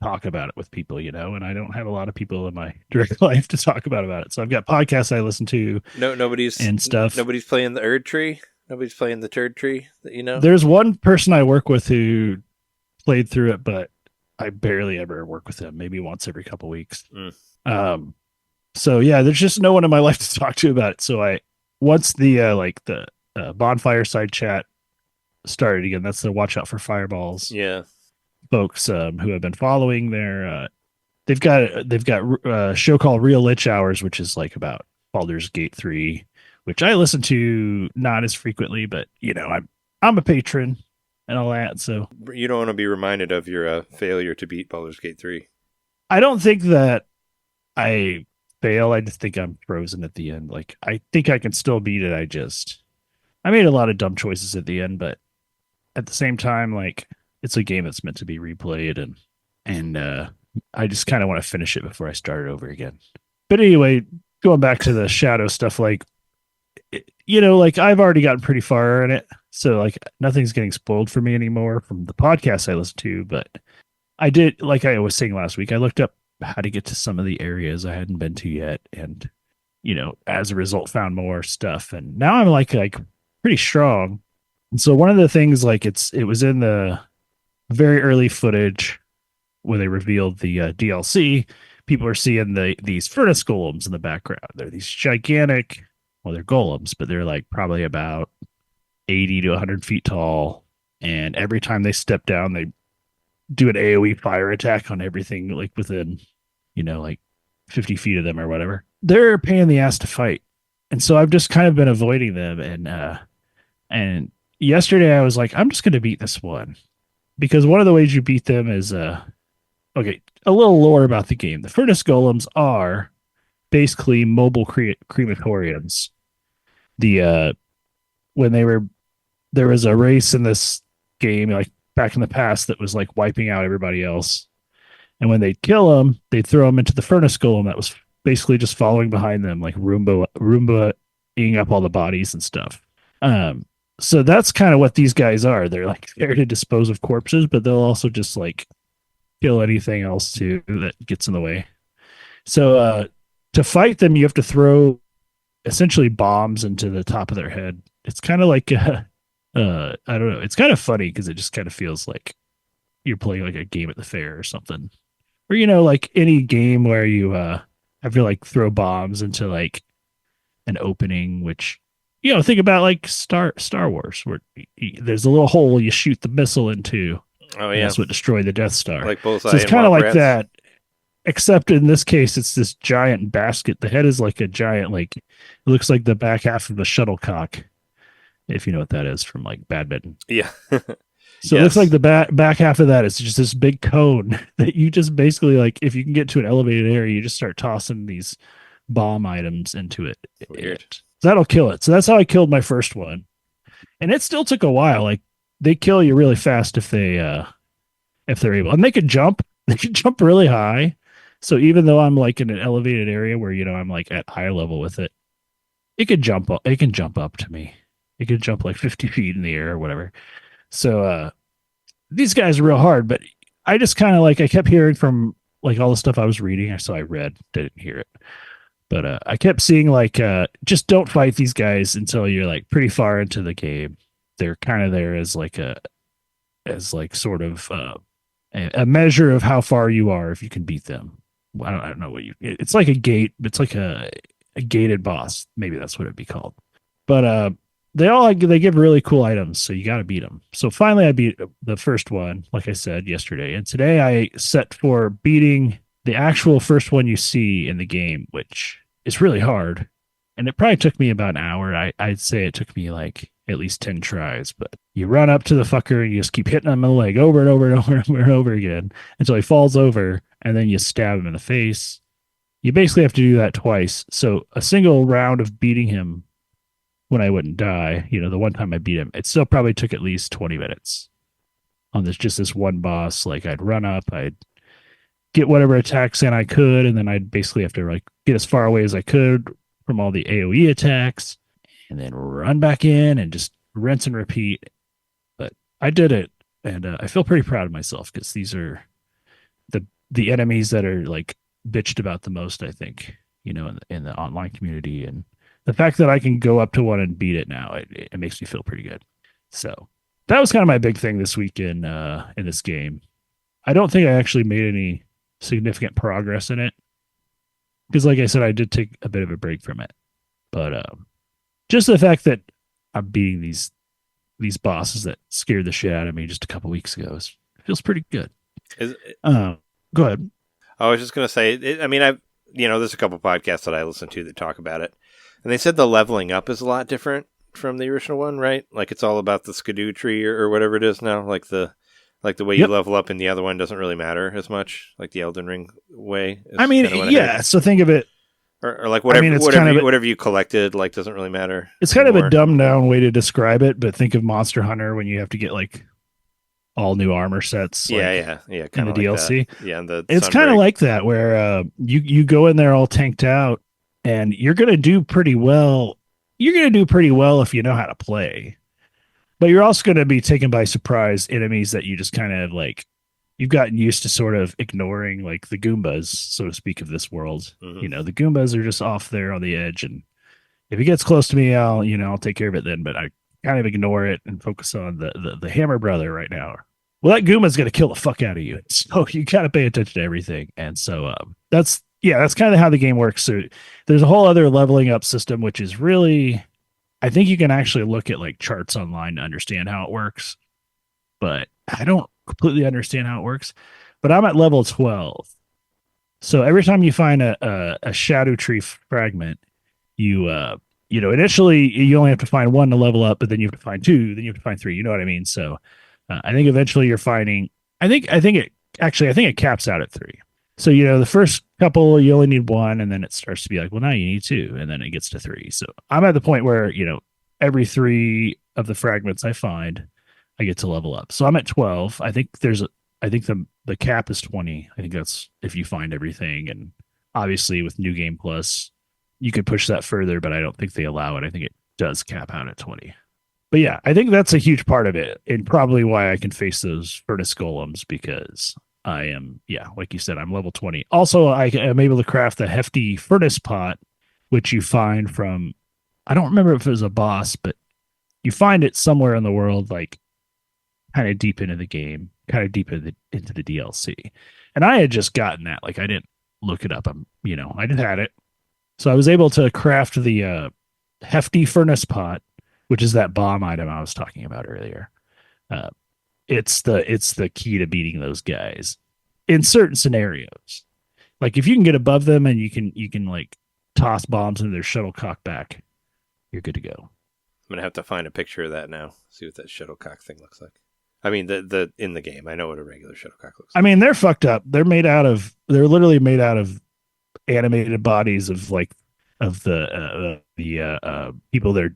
talk about it with people, and I don't have a lot of people in my direct life to talk about it. So I've got podcasts I listen to. Nobody's and stuff. Nobody's playing the Erdtree. Nobody's playing the Erdtree. There's one person I work with who played through it, but I barely ever work with him. Maybe once every couple weeks. So yeah, there's just no one in my life to talk to about it. So once the bonfire side chat started again, that's the watch out for fireballs. Yeah, folks who have been following they've got a show called Real Lich Hours, which is about Baldur's Gate 3, which I listen to not as frequently, but I'm a patron and all that. So you don't want to be reminded of your failure to beat Baldur's Gate 3. I don't think that I fail. I just think I'm frozen at the end. I think I can still beat it. I made a lot of dumb choices at the end, but at the same time, it's a game that's meant to be replayed, and I just kind of want to finish it before I start it over again. But anyway, going back to the shadow stuff, like I've already gotten pretty far in it, so like nothing's getting spoiled for me anymore from the podcast I listen to. But I did, like I was saying last week, I looked up how to get to some of the areas I hadn't been to yet, and as a result, found more stuff, and now I'm like pretty strong. And so one of the things, like it was in the very early footage when they revealed the DLC. People are seeing these furnace golems in the background. They're these gigantic, well, they're golems, but they're like probably about 80 to 100 feet tall. And every time they step down, they do an AoE fire attack on everything like within, like 50 feet of them or whatever. They're a pain in the ass to fight. And so I've just kind of been avoiding them. And yesterday I was like, I'm just going to beat this one. Because one of the ways you beat them is, okay, a little lore about the game. The furnace golems are basically mobile crematoriums. When there was a race in this game, like back in the past, that was like wiping out everybody else. And when they'd kill them, they'd throw them into the furnace golem that was basically just following behind them, like Roomba-ing up all the bodies and stuff. So that's kind of what these guys are. They're like there to dispose of corpses, but they'll also just like kill anything else too that gets in the way. So to fight them, you have to throw essentially bombs into the top of their head. It's kind of like I don't know. It's kind of funny because it just kind of feels like you're playing like a game at the fair or something, or like any game where you have to like throw bombs into like an opening, which think about like Star Wars, where there's a little hole you shoot the missile into. Oh yeah, that's what destroyed the Death Star. Like Bullseye. So it's kind of like Rats. that, except in this case, it's this giant basket. The head is like a giant, like it looks like the back half of a shuttlecock, if you know what that is from like badminton. Yeah. So It looks like the back half of that is just this big cone that you just basically like, if you can get to an elevated area, you just start tossing these bomb items into it. Weird. That'll kill it. So that's how I killed my first one. And it still took a while. Like they kill you really fast if they're able. And they can jump. They can jump really high. So even though I'm like in an elevated area where I'm like at eye level with it, it can jump up to me. It can jump like 50 feet in the air or whatever. So these guys are real hard, but I just kind of like, I kept hearing from like all the stuff I was reading. So I read, didn't hear it. But I kept seeing like, just don't fight these guys until you're like pretty far into the game. They're kind of there as like sort of a measure of how far you are if you can beat them. I don't know it's like a gate. It's like a gated boss. Maybe that's what it'd be called. But they give really cool items, so you got to beat them. So finally, I beat the first one, like I said yesterday, and today I set for beating the actual first one you see in the game, which is really hard. And it probably took me about an hour. I'd say it took me like at least 10 tries, but you run up to the fucker and you just keep hitting him in the leg over and over and over and over and over again until he falls over, and then you stab him in the face. You basically have to do that twice. So a single round of beating him when I wouldn't die, the one time I beat him, it still probably took at least 20 minutes on this one boss. Like I'd run up, I'd get whatever attacks in I could, and then I'd basically have to like get as far away as I could from all the AoE attacks, and then run back in and just rinse and repeat. But I did it, and I feel pretty proud of myself because these are the enemies that are like bitched about the most, I think, in the online community. And the fact that I can go up to one and beat it now, it makes me feel pretty good. So that was kind of my big thing this week in this game. I don't think I actually made any significant progress in it because, like I said, I did take a bit of a break from it. But just the fact that I'm beating these bosses that scared the shit out of me just a couple weeks ago feels pretty good. Go ahead. I was just going to say, there's a couple podcasts that I listen to that talk about it. And they said the leveling up is a lot different from the original one, right? Like it's all about the skidoo tree or whatever it is now. Like the way you level up in the other one doesn't really matter as much. Like the Elden Ring way. So think of it. Or like whatever you collected, like doesn't really matter. It's kind of a dumbed down way to describe it, but think of Monster Hunter when you have to get like all new armor sets. Yeah. Kind of like DLC. That. Yeah, it's kind of like that where you go in there all tanked out, and you're gonna do pretty well you're going to do pretty well if you know how to play. But you're also going to be taken by surprise enemies that you just kind of like, you've gotten used to sort of ignoring, like the Goombas, so to speak, of this world. Mhm. The Goombas are just off there on the edge. And if he gets close to me, I'll take care of it then. But I kind of ignore it and focus on the Hammer Brother right now. Well, that Goomba's going to kill the fuck out of you. So you got to pay attention to everything. And so that's kind of how the game works. So there's a whole other leveling up system, which is really, I think you can actually look at like charts online to understand how it works, but I don't completely understand how it works. But I'm at level 12. So every time you find a Shadow Tree fragment, initially you only have to find one to level up, but then you have to find two, then you have to find three. You know what I mean? So I think eventually you're finding, I think it caps out at three. So, the first couple, you only need one, and then it starts to be like, well, now you need two, and then it gets to three. So I'm at the point where, every three of the fragments I find, I get to level up. So I'm at 12. I think the cap is 20. I think that's if you find everything. And obviously with New Game Plus, you could push that further, but I don't think they allow it. I think it does cap out at 20. But yeah, I think that's a huge part of it, and probably why I can face those furnace golems, because I am, like you said, I'm level 20. Also, I am able to craft the hefty furnace pot, which you find from, I don't remember if it was a boss, but you find it somewhere in the world, like kind of deep into the game, kind of deep into the DLC. And I had just gotten that, like I didn't look it up. I just had it. So I was able to craft the hefty furnace pot, which is that bomb item I was talking about earlier. It's the key to beating those guys in certain scenarios. Like if you can get above them and you can like toss bombs into their shuttlecock back, you're good to go. I'm gonna have to find a picture of that now. See what that shuttlecock thing looks like. I mean, the in the game, I know what a regular shuttlecock looks like. I mean, they're fucked up. They're literally made out of animated bodies of the people. The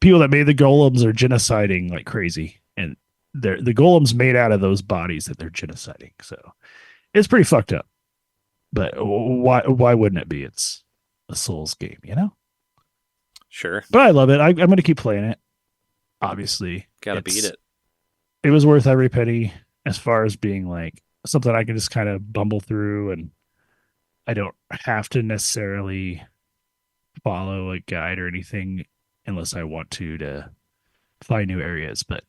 people that made the golems are genociding like crazy, and the golems made out of those bodies that they're genociding. So it's pretty fucked up. But why wouldn't it be? It's a Souls game, Sure. But I love it. I'm going to keep playing it. Obviously, Gotta beat it. It was worth every penny as far as being like something I can just kind of bumble through, and I don't have to necessarily follow a guide or anything unless I want to find new areas. But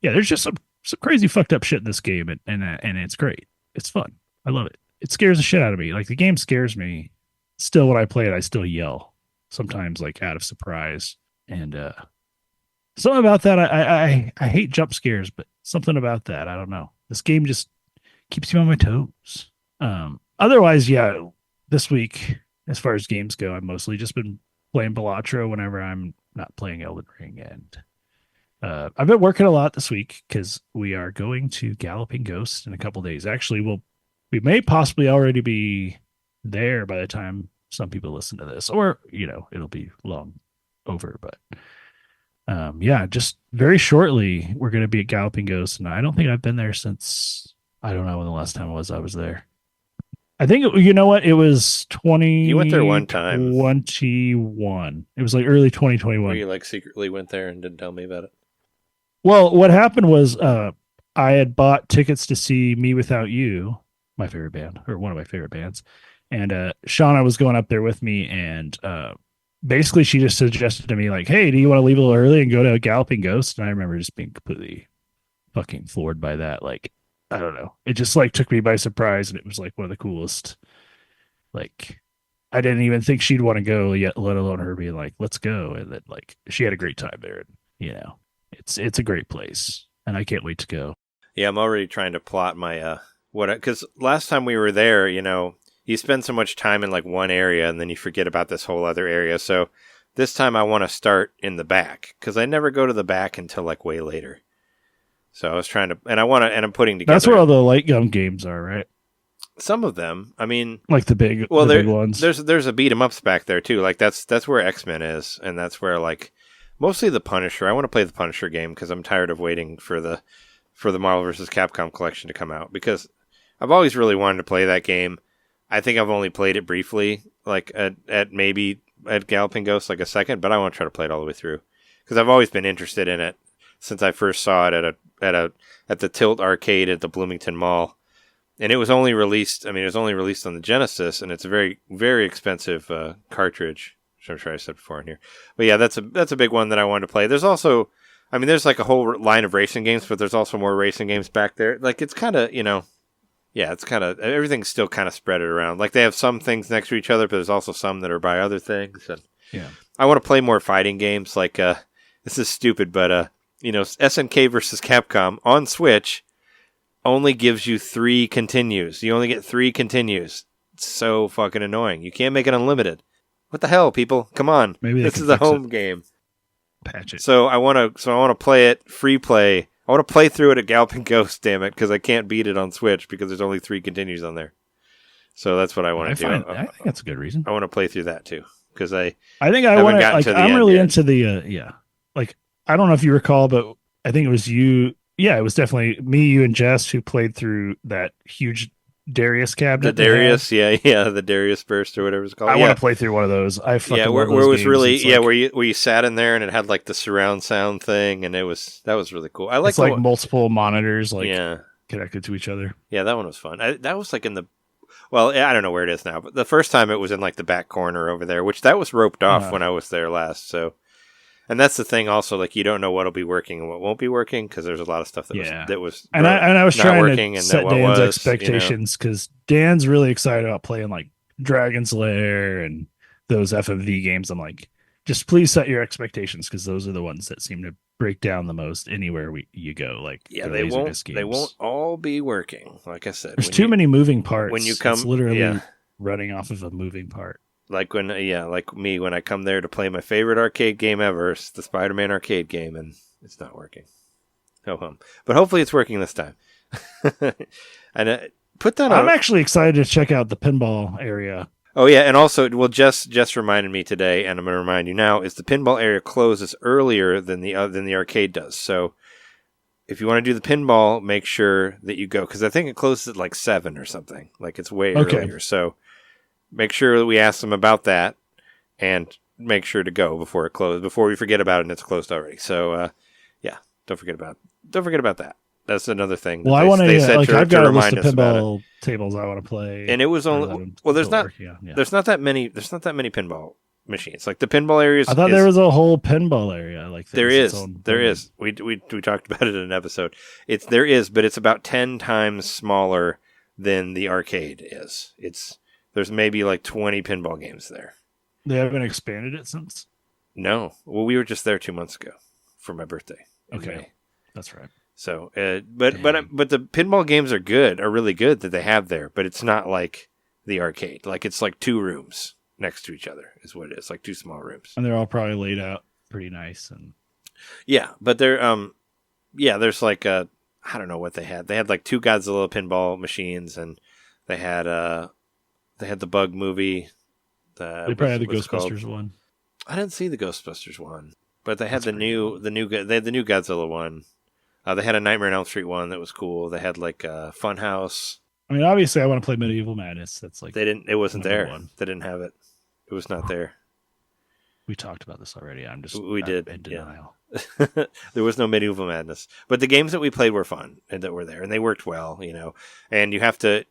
yeah, there's just some crazy fucked up shit in this game, and it's great. It's fun. I love it. It scares the shit out of me. Like the game scares me. Still, when I play it, I still yell sometimes, like out of surprise. And something about that, I hate jump scares, but something about that, I don't know. This game just keeps me on my toes. Otherwise, yeah, this week, as far as games go, I've mostly just been playing Balatro whenever I'm not playing Elden Ring. And I've been working a lot this week because we are going to Galloping Ghost in a couple days. Actually, we may possibly already be there by the time some people listen to this, or, it'll be long over. But just very shortly, we're going to be at Galloping Ghost. And I don't think I've been there since, I don't know when the last time I was there. I think, you know what? It was 20. You went there one time. 21. It was like early 2021. Where you like secretly went there and didn't tell me about it? Well, what happened was I had bought tickets to see Me Without You, my favorite band, or one of my favorite bands. And Shauna was going up there with me, and basically she just suggested to me, like, hey, do you want to leave a little early and go to a Galloping Ghost? And I remember just being completely fucking floored by that. Like, I don't know. It just like took me by surprise, and it was like one of the coolest. Like, I didn't even think she'd want to go yet, let alone her being like, let's go. And then like she had a great time there. And, it's a great place, and I can't wait to go. Yeah, I'm already trying to plot my because last time we were there, you spend so much time in like one area and then you forget about this whole other area. So this time I want to start in the back because I never go to the back until like way later. So I was trying to, and I'm putting together. That's where all the light gun games are, right? Some of them. I mean, like the big ones. There's a beat 'em ups back there too. Like that's where X-Men is, and that's where like mostly the Punisher. I want to play the Punisher game because I'm tired of waiting for the Marvel vs. Capcom collection to come out, because I've always really wanted to play that game. I think I've only played it briefly, like at maybe at Galloping Ghost like a second, but I want to try to play it all the way through because I've always been interested in it since I first saw it at the Tilt Arcade at the Bloomington Mall. And it was only released. I mean, it was only released on the Genesis, and it's a very, very expensive cartridge. Which I'm sure I said before in here, but yeah, that's a big one that I wanted to play. There's also, I mean, there's like a whole line of racing games, but there's also more racing games back there. Like it's kind of, yeah, it's kind of everything's still kind of spread around. Like they have some things next to each other, but there's also some that are by other things. And Yeah. I want to play more fighting games. Like this is stupid, but SNK versus Capcom on Switch only gives you 3 continues. You only get 3 continues. It's so fucking annoying. You can't make it unlimited. What the hell, people? Come on. Maybe this is a home game. Patch it. So I want to play it free play. I want to play through it at Galloping Ghost, damn it, because I can't beat it on Switch because there's only 3 continues on there. So that's what I want to do. I think that's a good reason. I want to play through that too because think I want to. Like, I'm really yet. into the Like I don't know if you recall, but I think it was you. Yeah, it was definitely me, you, and Jess who played through that huge Darius cabinet. The Darius, the Darius burst or whatever it's called. I want to play through one of those. I fucking where love those it was games. really It's like, where you sat in there and it had like the surround sound thing, and that was really cool. I like it's like multiple monitors yeah. connected to each other. Yeah, that one was fun. That was like in the, well, I don't know where it is now, but the first time it was in like the back corner over there, which that was roped off when I was there last. So, and that's the thing also, like you don't know what'll be working and what won't be working because there's a lot of stuff that was and I was not trying working to and set what Dan's was, expectations because Dan's really excited about playing like Dragon's Lair and those FMV games. I'm like, just please set your expectations because those are the ones that seem to break down the most anywhere you go. Like they won't all be working. Like I said, there's too many moving parts. When you come, it's literally running off of a moving part. Like like me when I come there to play my favorite arcade game ever, it's the Spider-Man arcade game, and it's not working. But hopefully it's working this time. And put that on. I'm actually excited to check out the pinball area. Oh yeah, and also, well, Jess reminded me today, and I'm going to remind you now, is the pinball area closes earlier than the arcade does. So if you want to do the pinball, make sure that you go, because I think it closes at like 7 or something. Like it's way earlier. So make sure that we ask them about that, and make sure to go before it closes, before we forget about it and it's closed already. So don't forget about that. That's another thing. Well, I want to I've got a list of pinball tables I want to play, and it was only there's not that many pinball machines. Like the pinball areas. I thought there was a whole pinball area. Like there is. We talked about it in an episode. There is, but it's about 10 times smaller than the arcade is. There's maybe like 20 pinball games there. They haven't expanded it since? No. Well, we were just there 2 months ago for my birthday. Okay. May. That's right. So, but the pinball games are really good that they have there, but it's not like the arcade. Like it's like 2 rooms next to each other is what it is, like 2 small rooms. And they're all probably laid out pretty nice. And yeah, but they're, there's like, I don't know what they had. They had like 2 Godzilla pinball machines, and they had the Bug movie. They probably had the Ghostbusters one. I didn't see the Ghostbusters one, but they had the new Godzilla one. They had a Nightmare on Elm Street one that was cool. They had like Funhouse. I mean, obviously, I want to play Medieval Madness. That's like it wasn't there. One. They didn't have it. It was not there. We talked about this already. I'm in denial. Yeah. There was no Medieval Madness, but the games that we played were fun and that were there, and they worked well. And you have to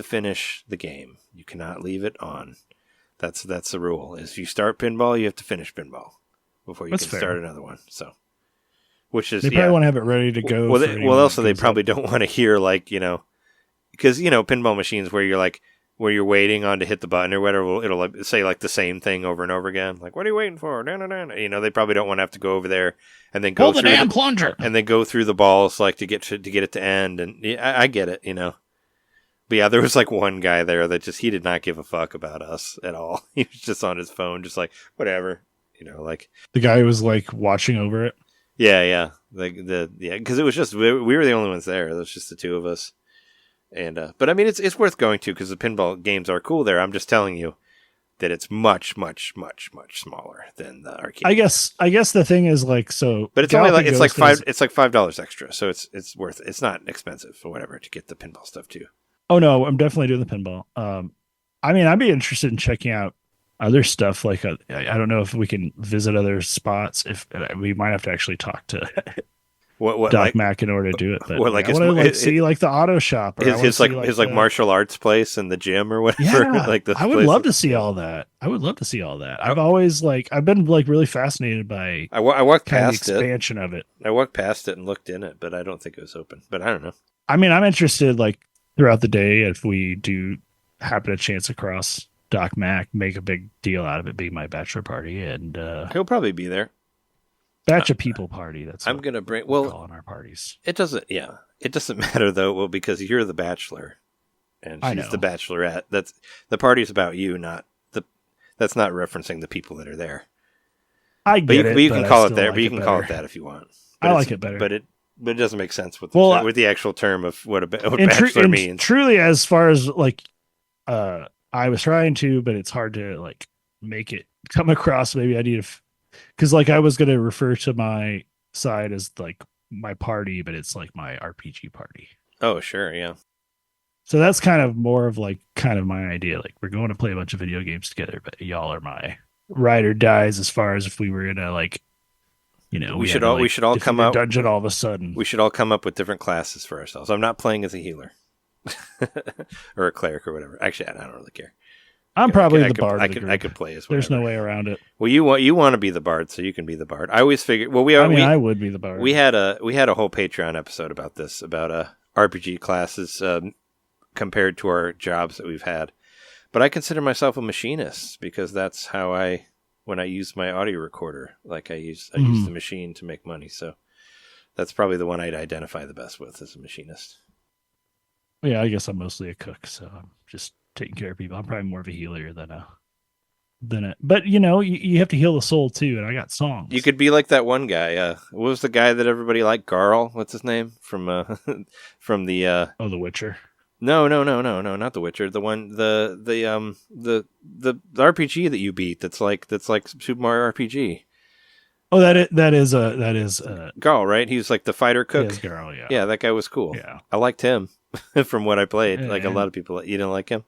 finish the game. You cannot leave it on. That's the rule. Is you start pinball, you have to finish pinball before you can start another one. So. Which is they probably want to have it ready to go. Also they probably don't want to hear because pinball machines where you're waiting on to hit the button or whatever, it'll say like the same thing over and over again. Like, what are you waiting for? They probably don't want to have to go over there and then go through the damn plunger and then go through the balls like to get it to end. And I get it, But yeah, there was like one guy there that he did not give a fuck about us at all. He was just on his phone, just like whatever, like the guy who was like watching over it. Yeah. Because it was just we were the only ones there. It was just the 2 of us, and but I mean it's worth going to because the pinball games are cool there. I'm just telling you that it's much, much, much, much smaller than the arcade. I guess the thing is like so, but it's only like it's like $5 extra, so it's worth it. It's not expensive or whatever to get the pinball stuff too. Oh no, I'm definitely doing the pinball. I mean, I'd be interested in checking out other stuff like I don't know if we can visit other spots. If we might have to actually talk to What Doc like Mack in order to do it. But what, like I want to like see like the auto shop. Or I wanna his see, his the- martial arts place and the gym or whatever? Yeah, Like this I would place love to is- see all that. I would love to see all that. I've been like really fascinated by I walked kind of the past it. expansion of it. I walked past it and looked in it, but I don't think it was open. But I don't know. I mean, I'm interested like throughout the day if we do happen to chance across Doc Mack, make a big deal out of it being my bachelor party and He'll probably be there. batch of people party. That's I'm what gonna bring. we Well, call in our parties. it doesn't. Yeah, it doesn't matter though. Well, because you're the bachelor, and I she's know. the bachelorette. That's the party's about you, not the. That's not referencing the people that are there. I But get you, it. but you can call it still there. like But you it can call it better. that if you want. I But like it's- it better. But it doesn't make sense with Well, with the actual term of what what And bachelor and means. truly, as far as like, I was trying to, but it's hard to like make it come across. Maybe I need to, because like I was going to refer to my side as like my party, but it's like my RPG party. Oh, sure, yeah. So that's kind of more of like kind of my idea. Like we're going to play a bunch of video games together, but y'all are my ride or dies as far as if we were gonna like, you know, We had should to, all- like, we should all defeat come a out- dungeon all of a sudden. We should all come up with different classes for ourselves. I'm not playing as a healer or a cleric or whatever. Actually, I don't really care. I'm probably I the could- bard. I of the could group. I could play as There's whatever. no way around it. Well, you want to be the bard, so you can be the bard. I always figured. Well, I would be the bard. we had a whole Patreon episode about this, about RPG classes compared to our jobs that we've had. But I consider myself a machinist because that's how when I use my audio recorder, like I use the machine to make money. So that's probably the one I'd identify the best with as a machinist. Yeah, I guess I'm mostly a cook, so I'm just taking care of people. I'm probably more of a healer than a. But you know, you have to heal the soul too, and I got songs. You could be like that one guy. What was the guy that everybody liked? Garl? What's his name from from the? The Witcher. No, not The Witcher. The one, the RPG that you beat. That's like Super Mario RPG. Oh, that is Garl, right? He was like the fighter cook. Yes, girl. Yeah. Yeah, that guy was cool. Yeah. I liked him from what I played. Yeah, like a lot of people, you didn't like him.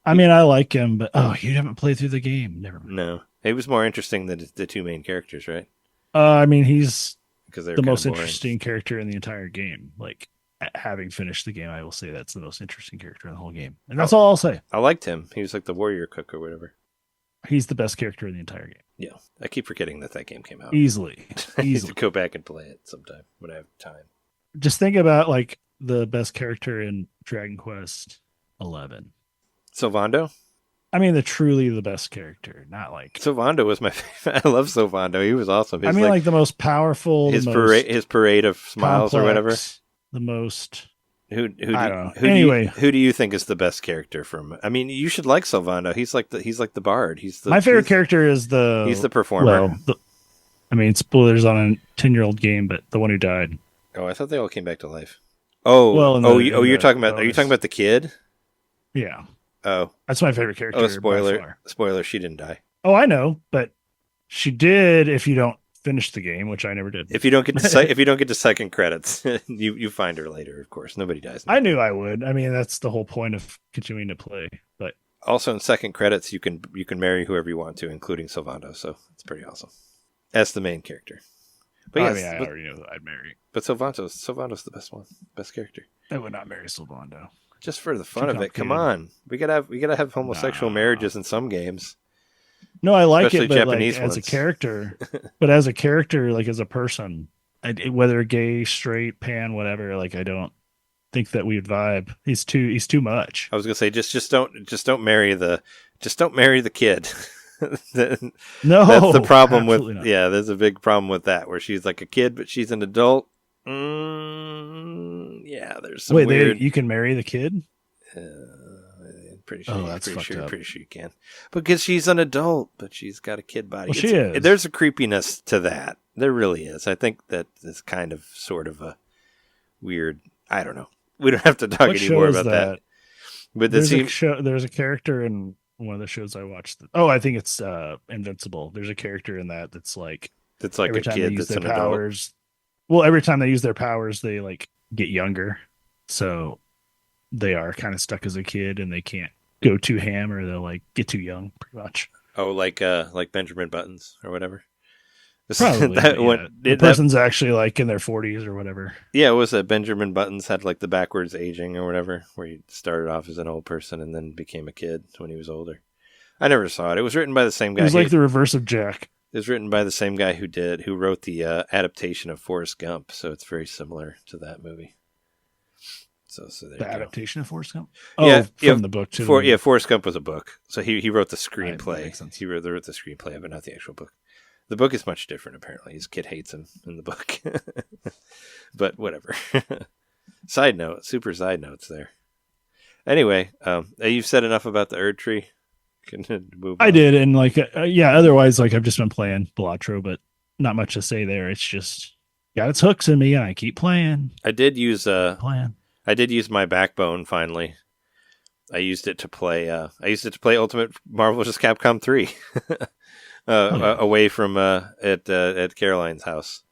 I mean, I like him, but you haven't played through the game. Never mind. No, he was more interesting than the two main characters, right? I mean, he's Because they're the kinda most boring. interesting character in the entire game. Like, having finished the game, I will say that's the most interesting character in the whole game, and that's all I'll say. I liked him. He was like the warrior cook or whatever. He's the best character in the entire game, Yeah, I keep forgetting that game came out. easily. I need to Easily. go back and play it sometime when I have time. Just think about like the best character in Dragon Quest 11. Sylvando? I mean, truly the best character, not like. Sylvando was my favorite. I love Sylvando. He was awesome. I mean, like the most powerful, his the most his parade of smiles or whatever. complex, the most. Who I don't know. Anyway. who do you think is the best character from? I mean, you should like Sylvando. He's like the bard. He's the My favorite character is the. He's the performer. Well, I mean, spoilers on a 10-year-old game, but the one who died. Oh, I thought they all came back to life. Oh, Well, in you're the talking about? Are you bonus. talking about the kid? Yeah, Oh, that's my favorite character. oh, by spoiler! far. Spoiler! She didn't die. Oh, I know, but she did. If you don't finish the game, which I never did. If you don't get to if you don't get to second credits, you find her later. Of course, nobody dies. I knew I would. I mean, that's the whole point of continuing to play. But Also, in second credits, you can marry whoever you want to, including Sylvando. So it's pretty awesome. As the main character. But I yes, mean, I but, already know that I'd marry. but Sylvando's the best one, best character. I would not marry Sylvando. Just for the fun of it. Come complicated. on, we gotta have homosexual Nah. marriages in some games. No, I like Especially it, but Japanese like, as a ones. character, but as a character, like as a person, whether gay, straight, pan, whatever, like I don't think that we'd vibe. He's too much. I was gonna say just don't marry the kid. No, That's the problem with absolutely not. there's a big problem with that where she's like a kid but she's an adult. There's some Wait, weird. you can marry the kid? Pretty sure. Oh, that's fucked up. Pretty sure you can, because she's an adult but she's got a kid body. Well, she is. There's a creepiness to that. There really is. I think that is kind of sort of a weird. I don't know. We don't have to talk What any show more is about that. But the there's a character in one of the shows I watched. I think it's Invincible. There's a character in that's like it's like every a time they kid use that's their an adult. powers. Well, every time they use their powers, they like get younger. So they are kind of stuck as a kid, and they can't go too ham or they'll like get too young, pretty much. Oh, like Benjamin Buttons or whatever. Probably. That Yeah. one, The person's actually like in their 40s or whatever. yeah, it was that Benjamin Buttons had like the backwards aging or whatever, where he started off as an old person and then became a kid when he was older. I never saw it. It was written by the same guy. It was like the reverse of Jack. It was written by the same guy who wrote the adaptation of Forrest Gump, so it's very similar to that movie. So there The you go. adaptation of Forrest Gump? Yeah, from the book too. Forrest Gump was a book, so he wrote the That screenplay. makes sense. He wrote the screenplay, but not the actual book. The book is much different, apparently. His kid hates him in the book, but whatever. Super side notes there. Anyway, you've said enough about the Erdtree. Can move I on? did, and like, otherwise, like, I've just been playing Balatro, but not much to say there. It's just got its hooks in me, and I keep playing. I did use Playing. I did use my backbone finally. I used it to play Ultimate Marvel vs. Capcom 3 away from at Caroline's house.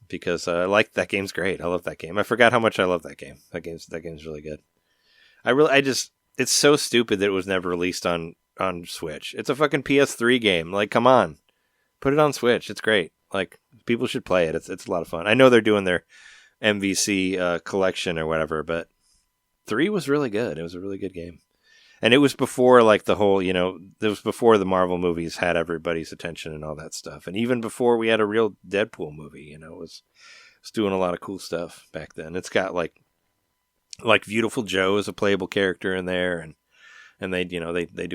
Because I like that game's great. I love that game. I forgot how much I love that game. That game's really good. It's so stupid that it was never released on Switch. It's a fucking PS3 game. Like, come on. Put it on Switch. It's great. Like, people should play it. It's a lot of fun. I know they're doing their MVC collection or whatever, but 3 was really good. It was a really good game. And it was before, like, the whole, it was before the Marvel movies had everybody's attention and all that stuff. And even before we had a real Deadpool movie, it was doing a lot of cool stuff back then. It's got, like Beautiful Joe is a playable character in there, and they do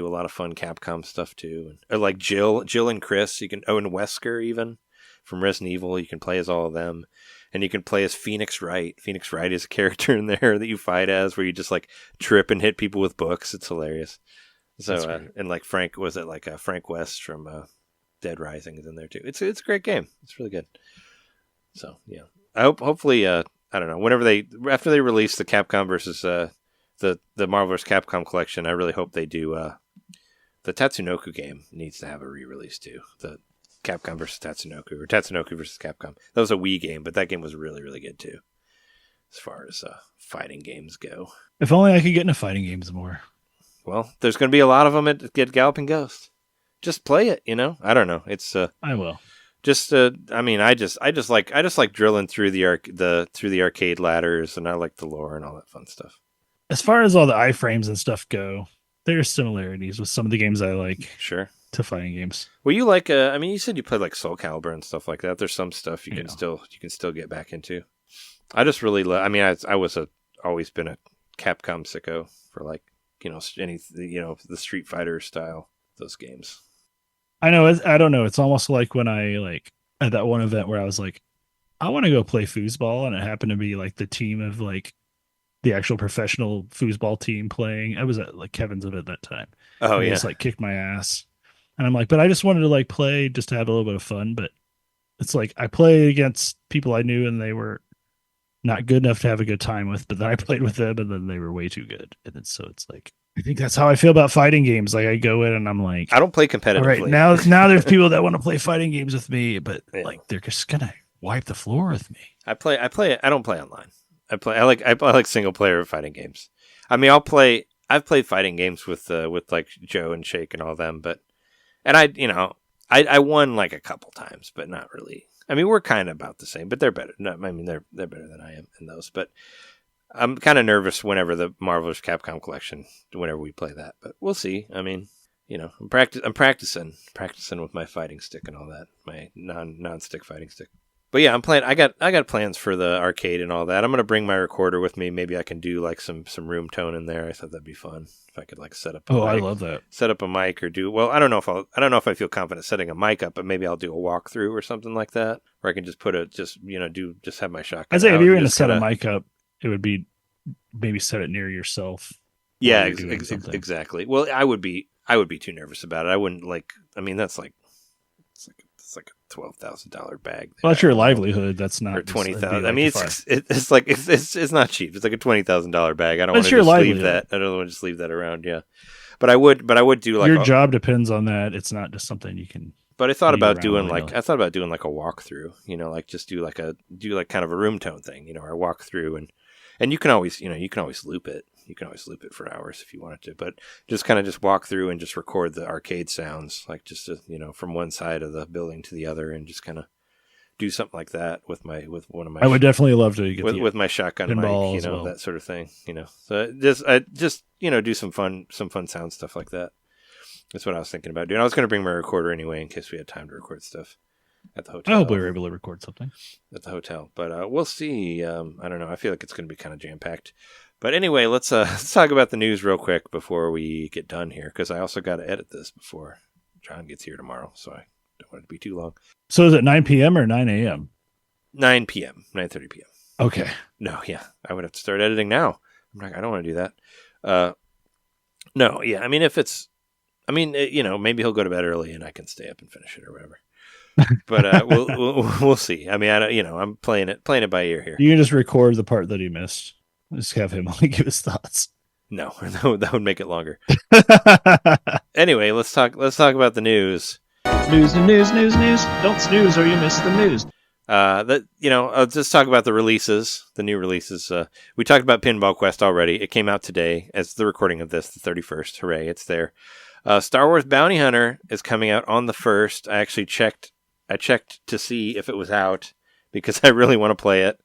a lot of fun Capcom stuff too. Or like Jill and Chris, and Wesker even from Resident Evil, you can play as all of them. And you can play as Phoenix Wright. Phoenix Wright is a character in there that you fight as, where you just like trip and hit people with books. It's hilarious. So and like Frank West from Dead Rising is in there too. It's a great game. It's really good. So yeah, I hopefully I don't know, after they release the Capcom versus the Marvel vs. Capcom collection, I really hope they do the Tatsunoko game needs to have a re-release too. The Capcom versus Tatsunoko, or Tatsunoko versus Capcom. That was a Wii game, but that game was really, really good too, as far as fighting games go. If only I could get into fighting games more. Well, there's going to be a lot of them at Galloping Ghost. Just play it, I don't know. It's I will. Just I just like drilling through the arcade ladders, and I like the lore and all that fun stuff. As far as all the iframes and stuff go, there's similarities with some of the games I like. Sure. To fighting games. Well, you like you said you played like Soul Calibur and stuff like that. There's some stuff you can still get back into. I just really I was always been a Capcom sicko for like, the Street Fighter style, those games. I know. I don't know. It's almost like when I at that one event where I was like, I want to go play foosball, and it happened to be like the team of like the actual professional foosball team playing. I was at like Kevin's event that time. Oh, and yeah. Just like kicked my ass. And I'm like, but I just wanted to like play just to have a little bit of fun. But it's like I played against people I knew and they were not good enough to have a good time with. But then I played with them and then they were way too good. And so it's like, I think that's how I feel about fighting games. Like I go in and I'm like, I don't play competitively. all right, now there's people that want to play fighting games with me, but Yeah. like they're just gonna wipe the floor with me. I don't play online. I like single player fighting games. I've played fighting games with like Joe and Shake and all them, but. And I won like a couple times, but not really. I mean, we're kind of about the same, but they're better. No, I mean, they're better than I am in those. But I'm kind of nervous whenever the Marvel vs. Capcom collection, whenever we play that. But we'll see. I mean, I'm practicing with my fighting stick and all that, my non-stick fighting stick. But yeah, I'm playing. I got plans for the arcade and all that. I'm gonna bring my recorder with me. Maybe I can do like some room tone in there. I thought that'd be fun if I could like set up. I love that. Set up a mic or do well. I don't know if I feel confident setting a mic up, but maybe I'll do a walkthrough or something like that, where I can just have my shotgun. I say if out you were and going to just set a kinda- mic up, it would be maybe set it near yourself. Yeah, while you're doing something. exactly. Well, I would be too nervous about it. I wouldn't like. I mean, it's like a $12,000 bag. Well, that's your livelihood. That's not or $20,000. like I mean, it's not cheap. It's like a $20,000 bag. I don't want That's to your just leave livelihood. that. I don't want to just leave that around. Yeah, but I would do like your job depends on that. It's not just something you can. But I thought leave about around doing willy-nilly. like a walkthrough. Like just do like kind of a room tone thing. Or a walkthrough and you can always loop it. you can always loop it for hours if you wanted to, but just kind of just walk through and just record the arcade sounds, like just from one side of the building to the other, and just kind of do something like that with one of my. I would definitely love to get with my shotgun pinball mic, as well. that sort of thing, So I just do some fun sound stuff like that. That's what I was thinking about doing. I was going to bring my recorder anyway in case we had time to record stuff at the hotel. I hope we were able to record something at the hotel, but we'll see. I don't know. I feel like it's going to be kind of jam packed. But anyway, let's talk about the news real quick before we get done here, because I also got to edit this before John gets here tomorrow, so I don't want it to be too long. So is it 9 p.m. or 9 a.m.? 9 p.m., 9:30 p.m. Okay. No, yeah. I would have to start editing now. I'm like, I don't want to do that. No, yeah. I mean, maybe he'll go to bed early and I can stay up and finish it or whatever. But we'll see. I mean, I'm playing it by ear here. You can just record the part that he missed. Just have him give his thoughts. No, that would make it longer. Anyway, let's talk about the news. News. Don't snooze or you miss the news. I'll just talk about the new releases. We talked about Pinball Quest already. It came out today as the recording of this, the 31st. Hooray, it's there. Star Wars Bounty Hunter is coming out on the 1st. I actually checked to see if it was out because I really want to play it.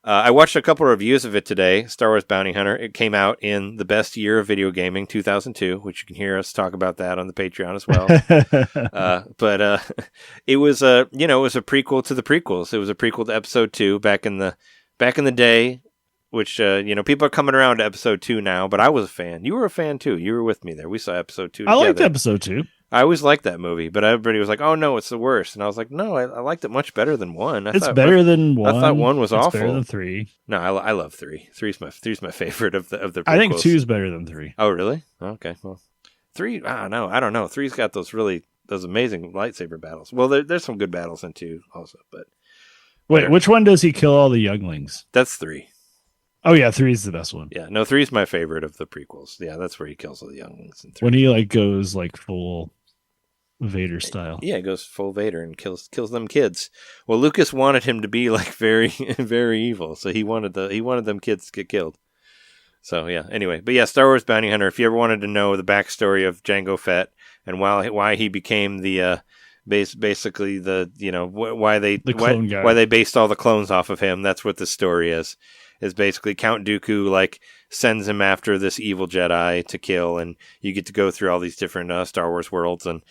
I watched a couple of reviews of it today, Star Wars Bounty Hunter. It came out in the best year of video gaming, 2002, which you can hear us talk about that on the Patreon as well. But it was it was a prequel to the prequels. It was a prequel to Episode 2 back in the day, which people are coming around to Episode 2 now. But I was a fan. You were a fan too. You were with me there. We saw Episode 2 together. I liked Episode 2. I always liked that movie, but everybody was like, "Oh no, it's the worst," and I was like, "No, I liked it much better than 1. It's better than 1. I thought 1 was awful. Better than 3. No, I love 3. 3's my favorite of the prequels. I think 2's better than 3. Oh really? Okay, well, 3. I don't know. 3's got those amazing lightsaber battles. Well, there's some good battles in 2 also, but wait, which one does he kill all the younglings? That's 3. Oh yeah, 3 is the best one. Yeah, no, 3's my favorite of the prequels. Yeah, that's where he kills all the younglings in 3. When he goes full Vader style. Yeah, he goes full Vader and kills them kids. Well, Lucas wanted him to be very, very evil, so he wanted them kids to get killed. So yeah. Anyway, but yeah, Star Wars Bounty Hunter. If you ever wanted to know the backstory of Jango Fett and why he became the basically the why they based all the clones off of him, that's what the story is. Is basically Count Dooku sends him after this evil Jedi to kill, and you get to go through all these different Star Wars worlds. And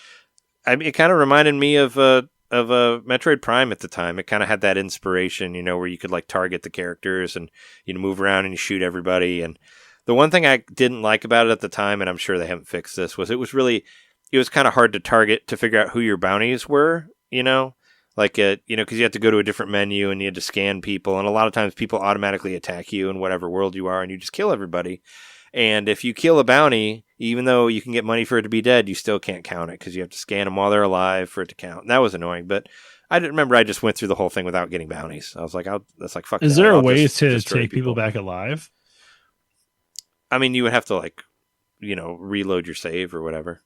it kind of reminded me of Metroid Prime at the time. It kind of had that inspiration, where you could target the characters and move around and you shoot everybody. And the one thing I didn't like about it at the time, and I'm sure they haven't fixed this, was it was kind of hard to target to figure out who your bounties were. Because you have to go to a different menu and you had to scan people, and a lot of times people automatically attack you in whatever world you are, and you just kill everybody. And if you kill a bounty, even though you can get money for it to be dead, you still can't count it because you have to scan them while they're alive for it to count. And that was annoying, but I didn't remember. I just went through the whole thing without getting bounties. I was like, fuck. Is there a way to take people back alive? I mean, you would have to reload your save or whatever.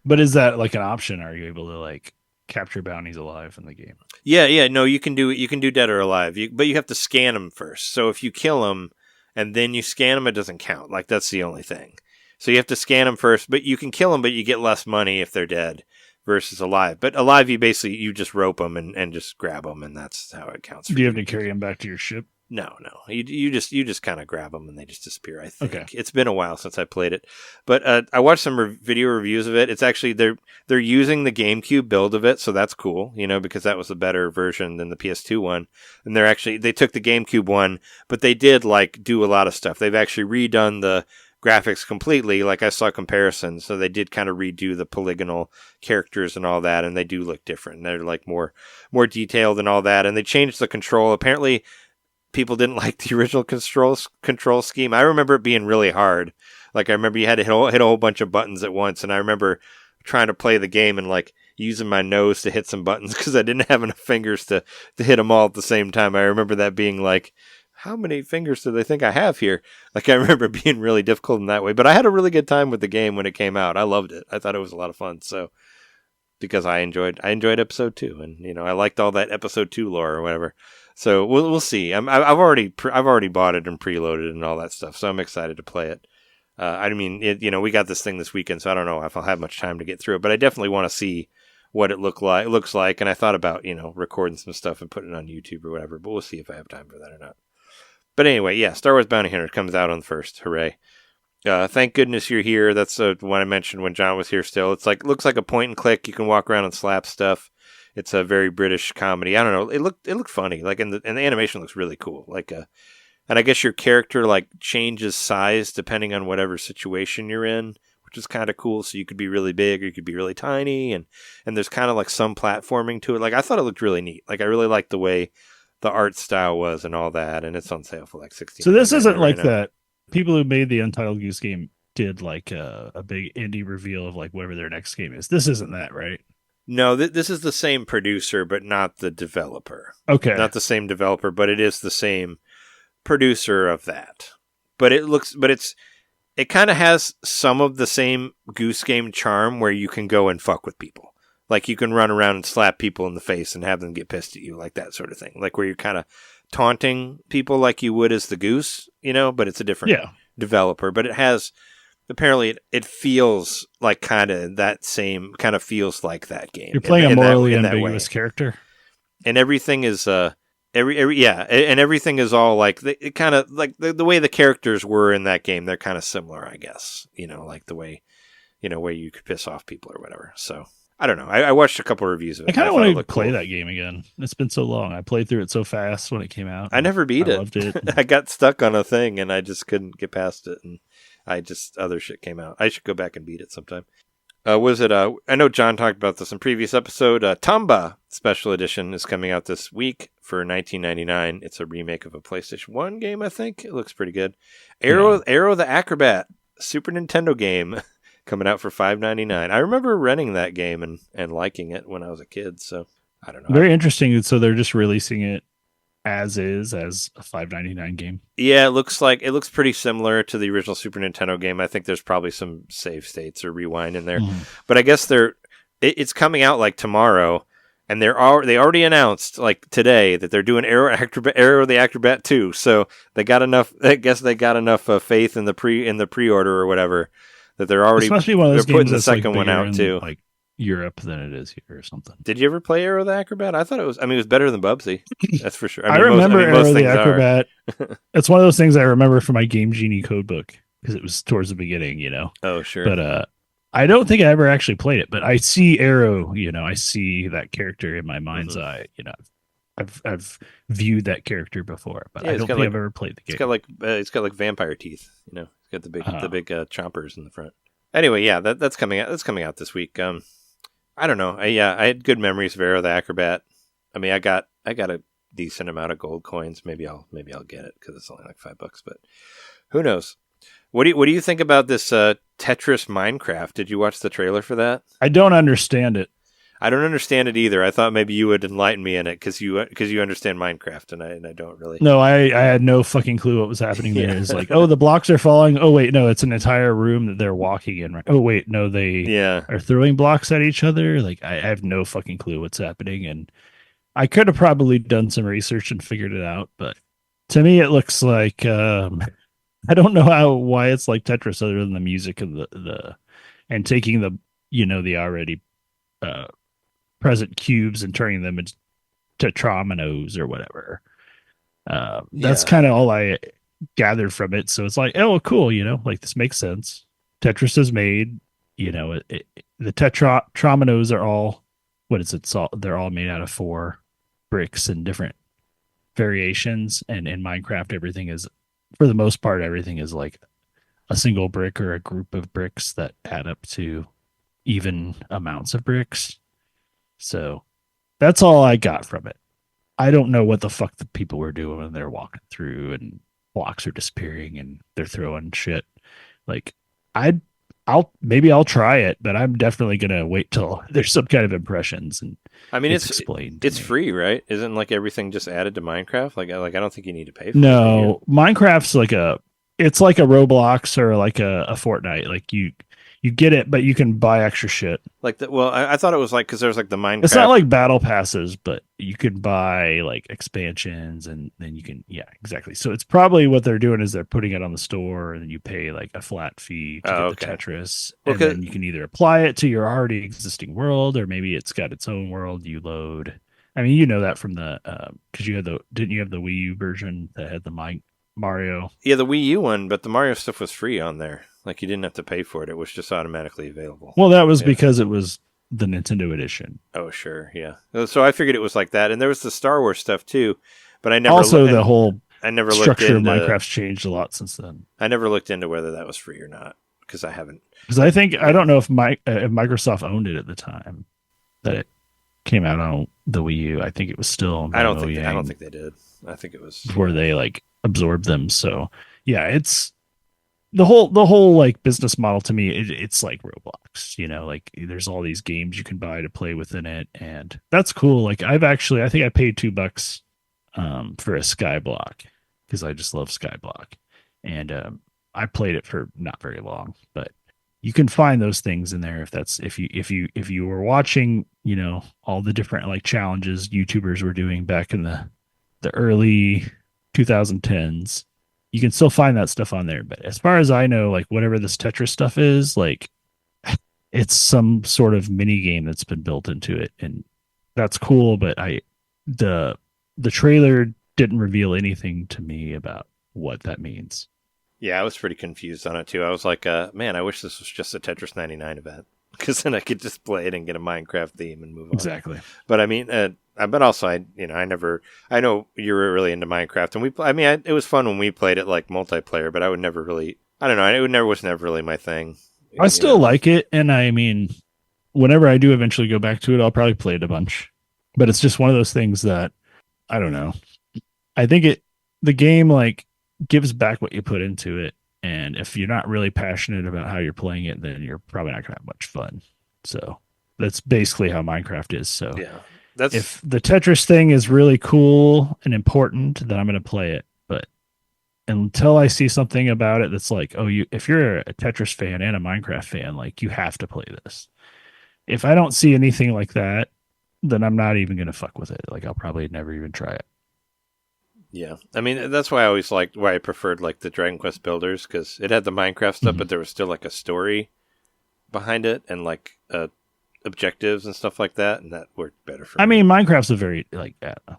But is that an option? Are you able to capture bounties alive in the game? Yeah. No, you can do dead or alive, but you have to scan them first. So if you kill them and then you scan them, it doesn't count. That's the only thing. So you have to scan them first, but you can kill them, but you get less money if they're dead versus alive. But alive, you just rope them and just grab them, and that's how it counts. Do you have to carry them back to your ship? No. You just kind of grab them and they just disappear. I think okay. It's been a while since I played it, but I watched some video reviews of it. It's actually they're using the GameCube build of it, so that's cool. Because that was a better version than the PS2 one. And they took the GameCube one, but they did do a lot of stuff. They've actually redone the graphics completely. I saw comparisons, so they did kind of redo the polygonal characters and all that, and they do look different. They're more detailed and all that, and they changed the control. Apparently, people didn't like the original control scheme. I remember it being really hard. I remember you had to hit a whole bunch of buttons at once, and I remember trying to play the game and using my nose to hit some buttons because I didn't have enough fingers to hit them all at the same time. I remember that being how many fingers do they think I have here? I remember being really difficult in that way, but I had a really good time with the game when it came out. I loved it. I thought it was a lot of fun. So because I enjoyed Episode 2, and I liked all that Episode 2 lore or whatever. So we'll see. I've already bought it and preloaded and all that stuff, so I'm excited to play it. I mean, we got this thing this weekend, so I don't know if I'll have much time to get through it, but I definitely want to see what it looks like. And I thought about, recording some stuff and putting it on YouTube or whatever, but we'll see if I have time for that or not. But anyway, yeah, Star Wars Bounty Hunter comes out on the 1st. Hooray. Thank goodness you're here. That's what I mentioned when John was here still. Looks like a point and click. You can walk around and slap stuff. It's a very British comedy. I don't know. It looked funny. Like, and the animation looks really cool. Like, and I guess your character changes size depending on whatever situation you're in, which is kind of cool. So you could be really big or you could be really tiny, and there's kind of some platforming to it. Like, I thought it looked really neat. Like, I really liked the way the art style was and all that, and it's on sale for $16. So this isn't like that. People who made the Untitled Goose Game did a big indie reveal of whatever their next game is. This isn't that, right? No, this is the same producer, but not the developer. Okay. Not the same developer, but it is the same producer of that. But it kind of has some of the same Goose Game charm where you can go and fuck with people. Like, you can run around and slap people in the face and have them get pissed at you, like that sort of thing. Like, where you're kind of taunting people like you would as the goose, but it's a different developer. But it has... Apparently, it feels like kind of feels like that game. You're playing a morally ambiguous character, and everything is and everything is all it kind of the way the characters were in that game. They're kind of similar, I guess. Like the way where you could piss off people or whatever. So I don't know. I watched a couple of reviews of it. I kind of want to play that game again. It's been so long. I played through it so fast when it came out. I never beat it. I loved it. I got stuck on a thing and I just couldn't get past it, and other shit came out. I should go back and beat it sometime. I know John talked about this in previous episode. Tamba Special Edition is coming out this week for $19.99. It's a remake of a PlayStation 1 game, I think. It looks pretty good. Arrow the Acrobat, Super Nintendo game, coming out for $5.99. I remember renting that game and liking it when I was a kid, so I don't know. Very interesting. So they're just releasing it as a $5.99 game. Yeah, it looks pretty similar to the original Super Nintendo game. I think there's probably some save states or rewind in there, but I guess it's coming out tomorrow, and they already announced today that they're doing Arrow the Acrobat 2. So they got enough. I guess they got enough faith in the pre-order or whatever that they're already. This must be one of those they're putting games the second one out too. Europe than it is here or something. Did you ever play Arrow the Acrobat? I thought it was. I mean, it was better than Bubsy. That's for sure. I remember Arrow the Acrobat. It's one of those things I remember from my Game Genie codebook because it was towards the beginning, Oh, sure. But I don't think I ever actually played it. But I see Arrow. I see that character in my mind's eye. I've viewed that character before, but I don't think I've ever played the game. It's got vampire teeth. It's got the big chompers in the front. Anyway, yeah, that's coming out. That's coming out this week. I don't know. I had good memories of Arrow the Acrobat. I mean, I got a decent amount of gold coins. Maybe I'll get it because it's only $5. But who knows? What do you think about this Tetris Minecraft? Did you watch the trailer for that? I don't understand it. I don't understand it either. I thought maybe you would enlighten me in it because you understand Minecraft and I don't really. No, I had no fucking clue what was happening there. It's the blocks are falling. Oh wait, no, it's an entire room that they're walking in. Right? Oh wait, no, they are throwing blocks at each other. I have no fucking clue what's happening, and I could have probably done some research and figured it out. But to me, it looks like I don't know why it's like Tetris other than the music and the and taking the the already present cubes and turning them into tetrominoes or whatever. That's kind of all I gathered from it. So it's oh, cool, this makes sense. Tetris is made, the tetrominoes are all, what is it? They're all made out of 4 bricks and different variations. And in Minecraft, everything is, for the most part, everything is a single brick or a group of bricks that add up to even amounts of bricks. So that's all I got from it. I don't know what the fuck the people were doing when they're walking through and blocks are disappearing and they're throwing shit. I'll try it, but I'm definitely gonna wait till there's some kind of impressions and it's explained. It's free, right? Isn't everything just added to Minecraft? I don't think you need to pay for it. No, Minecraft's it's like a Roblox or like a Fortnite. You get it, but you can buy extra shit. Like I thought it was like because there's like the Minecraft. It's not like battle passes, but you can buy like expansions, and then you can exactly. So it's probably what they're doing is they're putting it on the store, and then you pay like a flat fee to get the Tetris, and then you can either apply it to your already existing world, or maybe it's got its own world you load. I mean, you know that from the because you had didn't you have the Wii U version that had the Mario? Yeah, the Wii U one, but the Mario stuff was free on there. Like you didn't have to pay for it; it was just automatically available. Well, that was because it was the Nintendo edition. Oh, sure, yeah. So I figured it was like that, and there was the Star Wars stuff too. But I never the whole structure of Minecraft's changed a lot since then. I never looked into whether that was free or not because I haven't. Because I don't know if Microsoft owned it at the time that it came out on the Wii U. I think it was still. I don't think they did. I think it was before they like absorbed them. So yeah, it's the whole like business model to me. It's like Roblox. You know, like there's all these games you can buy to play within it, and that's cool. Like I think I paid $2 for a Skyblock because I just love Skyblock, and I played it for not very long, but you can find those things in there if you were watching, you know, all the different like challenges YouTubers were doing back in the early 2010s. You can still find that stuff on there, but as far as I know, like whatever this Tetris stuff is, like it's some sort of mini game that's been built into it, and that's cool. But the trailer didn't reveal anything to me about what that means. Yeah, I was pretty confused on it too. I was like, man, I wish this was just a Tetris 99 event because then I could just play it and get a Minecraft theme and move on. Exactly. But I mean, but also I know you were really into Minecraft, and it was fun when we played it like multiplayer, but I would never really, I don't know, was never really my thing. I still like it, and I mean, whenever I do eventually go back to it, I'll probably play it a bunch. But it's just one of those things that I don't know. I think the game like gives back what you put into it, and if you're not really passionate about how you're playing it, then you're probably not gonna have much fun. So that's basically how Minecraft is. So yeah, if the Tetris thing is really cool and important, then I'm gonna play it. But until I see something about it that's like, if you're a Tetris fan and a Minecraft fan, like you have to play this. If I don't see anything like that, then I'm not even gonna fuck with it. Like I'll probably never even try it. Yeah, I mean that's why I preferred like the Dragon Quest Builders because it had the Minecraft stuff, but there was still like a story behind it and like objectives and stuff like that, and that worked better for me. I mean, Minecraft's a very like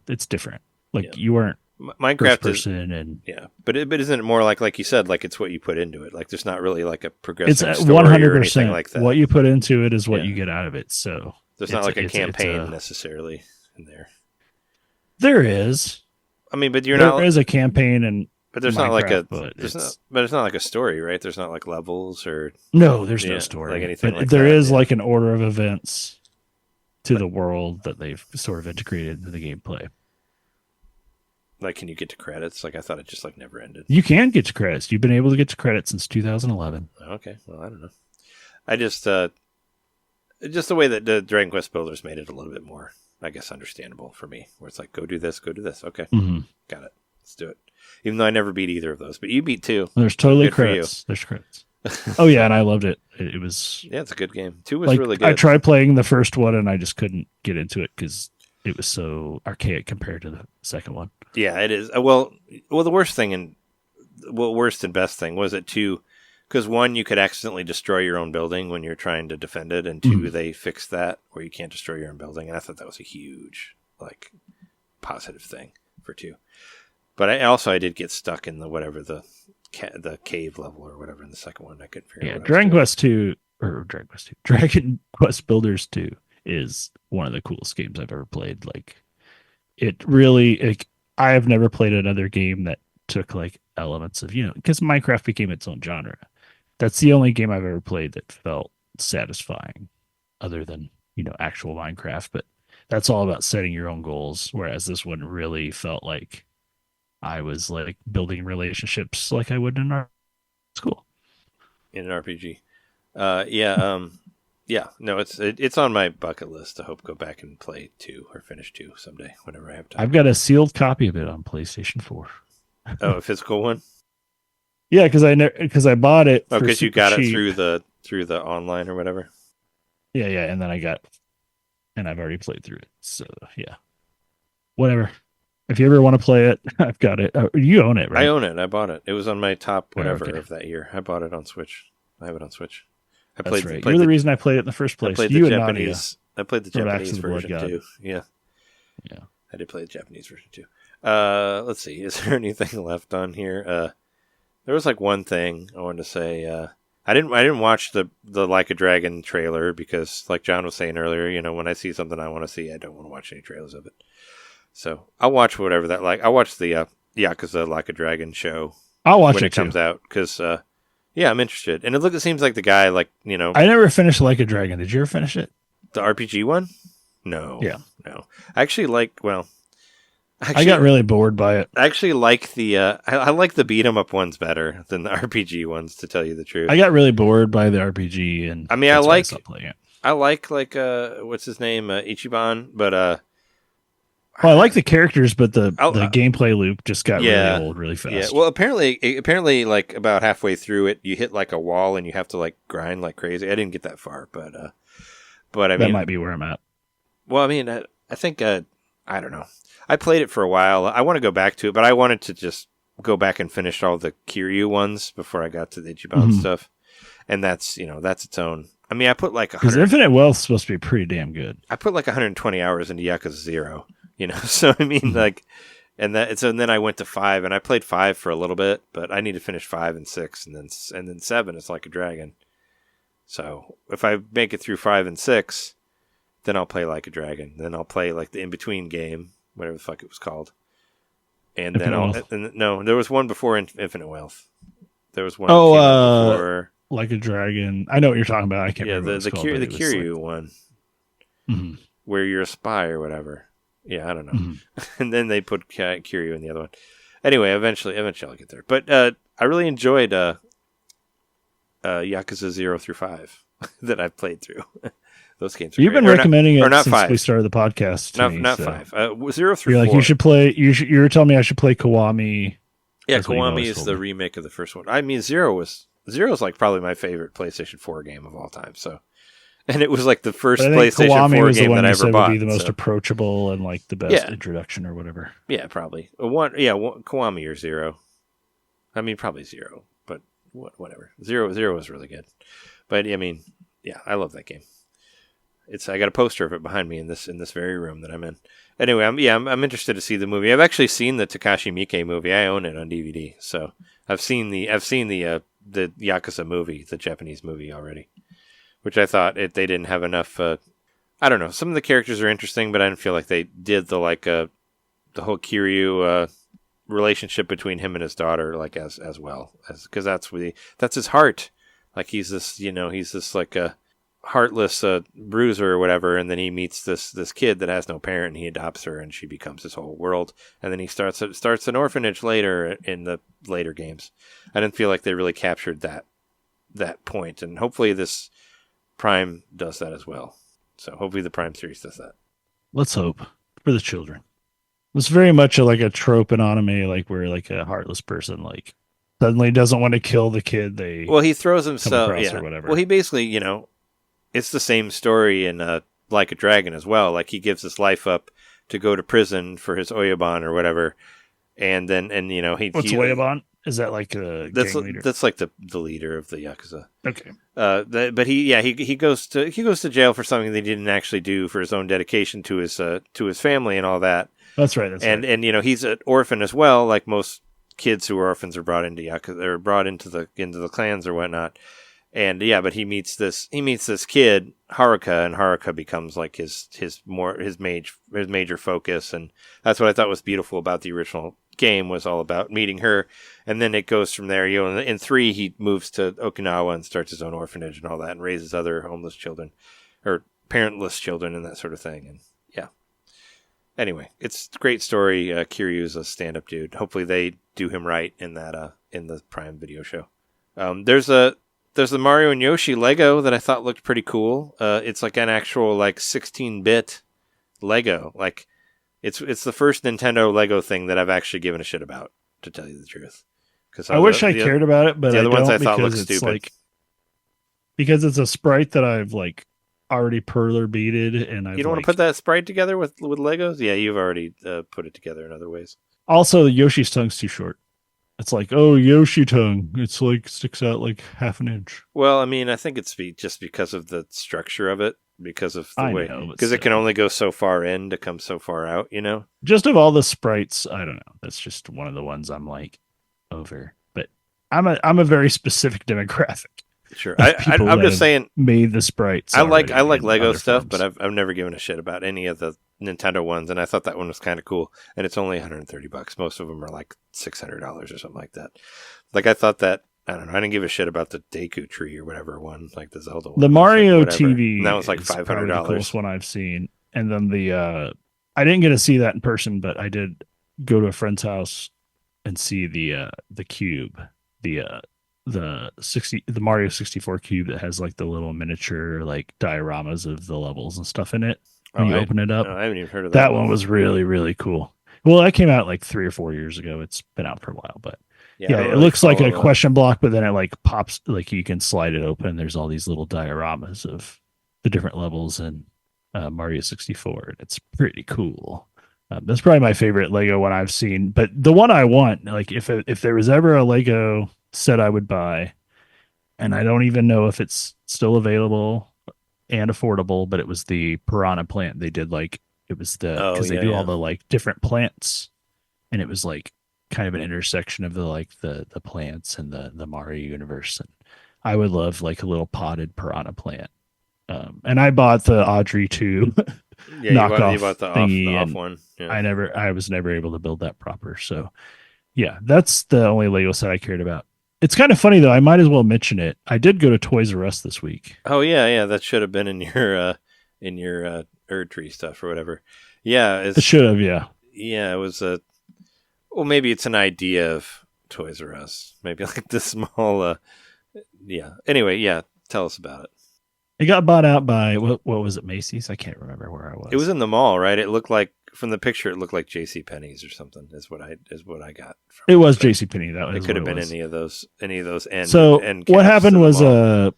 it's different. Like you weren't Minecraft person and but isn't it more like you said, like it's what you put into it? Like there's not really like a progressive it's story 100% or anything like that. What you put into it is what you get out of it. So there's not like a campaign necessarily in there. There is. I mean, but there is a campaign, but there's Minecraft, not like it's not like a story, right? There's not like levels or there's no story, like anything. But like there that, is like an order of events to the world that they've sort of integrated into the gameplay. Like, can you get to credits? Like, I thought it just like never ended. You can get to credits. You've been able to get to credits since 2011. Okay, well, I don't know. I just the way that the Dragon Quest Builders made it a little bit more, I guess, understandable for me, where it's like, go do this. Okay, got it. Let's do it. Even though I never beat either of those, but you beat 2. There's totally credits. There's credits. Oh yeah, and I loved it. It was it's a good game. 2 was really good. I tried playing the first one and I just couldn't get into it because it was so archaic compared to the second one. Yeah, it is. Well, the worst and best thing was it 2. Because 1, you could accidentally destroy your own building when you're trying to defend it, and 2, they fixed that where you can't destroy your own building, and I thought that was a huge, like, positive thing for 2. But I did get stuck in the cave level or whatever in the second one. I couldn't figure out. Yeah, Dragon Quest Builders 2 is one of the coolest games I've ever played. Like, it really, I have never played another game that took like elements of, because Minecraft became its own genre. That's the only game I've ever played that felt satisfying other than, actual Minecraft. But that's all about setting your own goals. Whereas this one really felt like I was like building relationships like I would in an school. In an RPG. No, it's on my bucket list. I hope to go back and play 2 or finish 2 someday, whenever I have time. I've got a sealed copy of it on PlayStation 4. Oh, a physical one? Yeah, because I bought it. Oh, because you got it through through the online or whatever. Yeah, and then I've already played through it. So yeah, whatever. If you ever want to play it, I've got it. You own it, right? I own it. I bought it. It was on my top whatever okay. of that year. I bought it on Switch. I have it on Switch. That's right. You're the reason I played it in the first place. You and Nadia. I played the Japanese version too. Yeah. I did play the Japanese version too. Let's see. Is there anything left on here? There was like one thing I wanted to say. I didn't watch the Like a Dragon trailer because, like John was saying earlier, you know, when I see something I want to see, I don't want to watch any trailers of it. So I'll watch whatever that like. I'll watch the Yakuza Like a Dragon show. I'll watch when it it comes out because yeah, I'm interested. And it seems like the guy, like, you know, I never finished Like a Dragon. Did you ever finish it? The RPG one? No. Yeah. No. I actually like. Well, I got really bored by it. I actually like the I like the beat 'em up ones better than the RPG ones, to tell you the truth. I got really bored by the RPG, and I mean, I like playing it. I like what's his name, Ichiban, but well, I like the characters, but the gameplay loop just got really old really fast. Yeah. Well, apparently, like about halfway through it, you hit like a wall and you have to like grind like crazy. I didn't get that far, but I mean, that might be where I'm at. Well, I mean, I think I don't know. I played it for a while. I want to go back to it, but I wanted to just go back and finish all the Kiryu ones before I got to the Ichiban stuff. And that's its own. I mean, I put like because Infinite Wealth's supposed to be pretty damn good. I put like 120 hours into Yakuza 0, you know. So I mean, like, and then I went to 5, and I played 5 for a little bit, but I need to finish 5 and 6, and then 7. It's Like a Dragon. So if I make it through 5 and 6, then I'll play Like a Dragon. Then I'll play like the in between game, whatever the fuck it was called. And no, there was one before Infinite Wealth. There was one before Like a Dragon. I know what you're talking about. I can't remember. The Kiryu one, where you're a spy or whatever. Yeah, I don't know. And then they put Kiryu in the other one. Anyway, eventually I'll get there. But I really enjoyed Yakuza 0 through 5 that I've played through. Those games. You've been recommending it since 5. we started the podcast. Not 5. 0 through 4. You're like, you should play. You were telling me I should play Kiwami. Yeah, Kiwami is the remake of the first one. I mean, Zero is like probably my favorite PlayStation 4 game of all time. So, and it was like the first PlayStation Kiwami 4 was game that I ever bought. Would be the most approachable and like the best introduction or whatever. Yeah, probably Kiwami or Zero. I mean, probably Zero, but whatever. Zero was really good. But I mean, yeah, I love that game. I got a poster of it behind me in this very room that I'm in. Anyway, I'm interested to see the movie. I've actually seen the Takashi Miike movie. I own it on DVD, so I've seen the Yakuza movie, the Japanese movie already, which I thought they didn't have enough. I don't know. Some of the characters are interesting, but I didn't feel like they did the whole Kiryu relationship between him and his daughter like as well, because that's his heart. Like he's this like a heartless bruiser or whatever, and then he meets this kid that has no parent, and he adopts her, and she becomes his whole world. And then he starts an orphanage later in the later games. I didn't feel like they really captured that point, and hopefully this Prime does that as well. So hopefully the Prime series does that. Let's hope for the children. It's very much like a trope in anime, like where like a heartless person like suddenly doesn't want to kill the kid he throws himself or whatever. Well, he basically it's the same story in Like a Dragon as well. Like he gives his life up to go to prison for his Oyaban or whatever, and then what's Oyaban? Is that like a gang leader? That's like the leader of the Yakuza. Okay. But he goes to jail for something that he didn't actually do for his own dedication to his family and all that. That's right. And he's an orphan as well, like most kids who are orphans are brought into Yakuza or brought into the clans or whatnot. And but he meets this kid Haruka, and Haruka becomes like his major focus, and that's what I thought was beautiful about the original game, was all about meeting her, and then it goes from there. In 3 he moves to Okinawa and starts his own orphanage and all that, and raises other homeless children or parentless children and that sort of thing. And anyway, it's a great story. Kiryu's a stand-up dude. Hopefully they do him right in that in the Prime Video show. There's the Mario and Yoshi Lego that I thought looked pretty cool. It's like an actual like 16-bit Lego. Like it's the first Nintendo Lego thing that I've actually given a shit about, to tell you the truth. Because I wish I cared about it, but the other I ones don't, I thought because looked it's stupid. like because it's a sprite that I've like already perler beaded, and I've You don't want like, to put that sprite together with Legos? Yeah, you've already put it together in other ways. Also, Yoshi's tongue's too short. It's like, oh, Yoshi tongue. It's like sticks out like half an inch. Well, I mean, I think it's just because of the structure of it, because of the way, because it can only go so far in to come so far out, you know? Just of all the sprites, I don't know. That's just one of the ones I'm like over. But I'm a very specific demographic. Sure. People I'm that just have saying, made the sprites. I like already in Lego other stuff, forms. but I've never given a shit about any of the Nintendo ones, and I thought that one was kind of cool. And it's only $130. Most of them are like $600 or something like that. Like I thought that, I don't know. I didn't give a shit about the Deku Tree or whatever one, like the Zelda one. The Mario like TV. And that was like is probably $500. the coolest one I've seen. And then I didn't get to see that in person, but I did go to a friend's house and see the cube, the Mario 64 cube that has like the little miniature like dioramas of the levels and stuff in it. When you open it up, I haven't even heard of that one was really, really cool. Well, that came out like 3 or 4 years ago. It's been out for a while, but yeah, it looks like a question block, but then it like pops, like you can slide it open. There's all these little dioramas of the different levels in Mario 64. And it's pretty cool. That's probably my favorite Lego one I've seen. But the one I want, like if there was ever a Lego set I would buy, and I don't even know if it's still available and affordable, but it was the Piranha plant. They did like, it was because they do all the like different plants, and it was like kind of an intersection of the plants and the Mario universe. And I would love like a little potted Piranha plant. And I bought the Audrey 2 knockoff you bought the thingy, off one. Yeah. I was never able to build that proper. So yeah, that's the only Lego set I cared about. It's kind of funny though. I might as well mention it. I did go to Toys R Us this week. Oh yeah. That should have been in your Erdtree stuff or whatever. Yeah, It should have. Yeah. Yeah, it was well, maybe it's an idea of Toys R Us. Maybe like the small. Yeah. Anyway, yeah. Tell us about it. It got bought out by what was it, Macy's? I can't remember where I was. It was in the mall, right? It looked like from the picture, it looked like J.C. Penney's or something. Is what I got. From it was J.C. Penney. That it could have been any of those. So what happened was, well,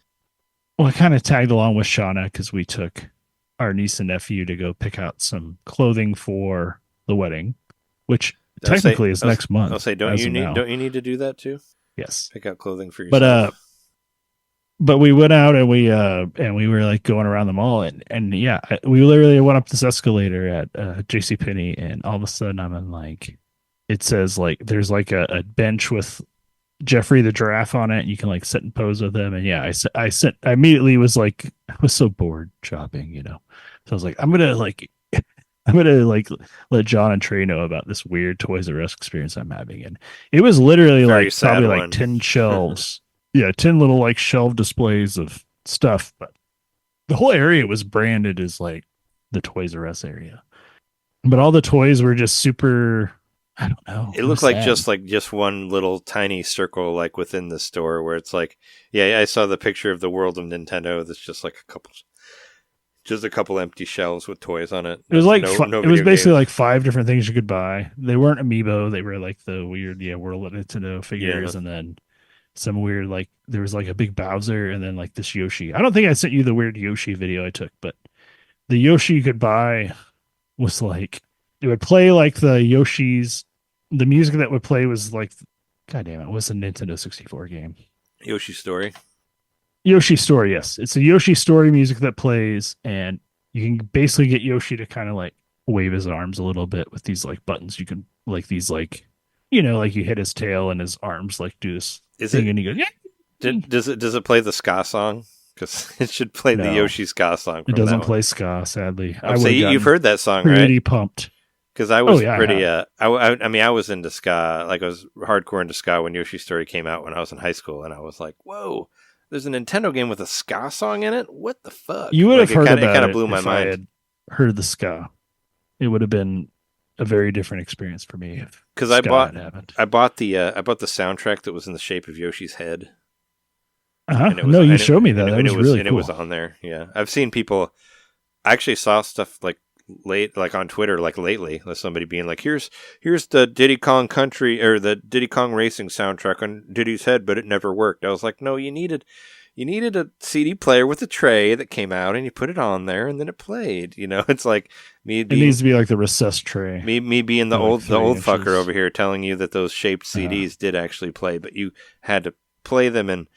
I kind of tagged along with Shauna because we took our niece and nephew to go pick out some clothing for the wedding, which technically is next month. I'll say, don't you need to do that too? Yes, pick out clothing for yourself. But we went out and we were like going around the mall and yeah, we literally went up this escalator at JCPenney, and all of a sudden I'm in like, it says like there's like a bench with Jeffrey the giraffe on it, and you can like sit and pose with him. And yeah, I immediately was like, I was so bored shopping, you know. So I was like, I'm gonna let John and Trey know about this weird Toys R Us experience I'm having. And it was literally like probably like 10 shelves. Yeah, 10 little like shelf displays of stuff, but the whole area was branded as like the Toys R Us area. But all the toys were just super, I don't know. It looked like just one little tiny circle like within the store where it's like, yeah, I saw the picture of the world of Nintendo that's just like a couple empty shelves with toys on it. It was like it was basically like 5 different things you could buy. They weren't amiibo, they were like the weird World of Nintendo figures, and then some weird, like there was like a big Bowser and then like this Yoshi. I don't think I sent you the weird Yoshi video I took, but the Yoshi you could buy was like, it would play like the Yoshi's, the music that would play was like, God damn it, was a Nintendo 64 game. Yoshi Story, yes. It's a Yoshi Story music that plays, and you can basically get Yoshi to kind of like wave his arms a little bit with these like buttons. You can like these like, you know, like you hit his tail and his arms like do this thing, and he goes, yeah. Does it play the ska song? Because it should play the Yoshi ska song. It doesn't play ska, sadly. I would say you've heard that song, right? Pretty pumped. Because I was pretty. I mean, I was into ska. Like I was hardcore into ska when Yoshi Story came out when I was in high school, and I was like, "Whoa, there's a Nintendo game with a ska song in it. What the fuck?" You would have heard about it. It kind of blew my mind. I had heard the ska, it would have been a very different experience for me. Because I bought the soundtrack that was in the shape of Yoshi's head. No, you showed me that. That was really cool. And it was on there. Yeah, I've seen people. I actually saw stuff like like on Twitter, like lately, with somebody being like, here's the Diddy Kong Country or the Diddy Kong Racing soundtrack on Diddy's head, but it never worked. I was like, no, you needed a CD player with a tray that came out, and you put it on there, and then it played. It's like me. It needs to be like the recessed tray. Me being the like old 3 fucker inches. over here, telling you that those shaped CDs did actually play, but you had to play them in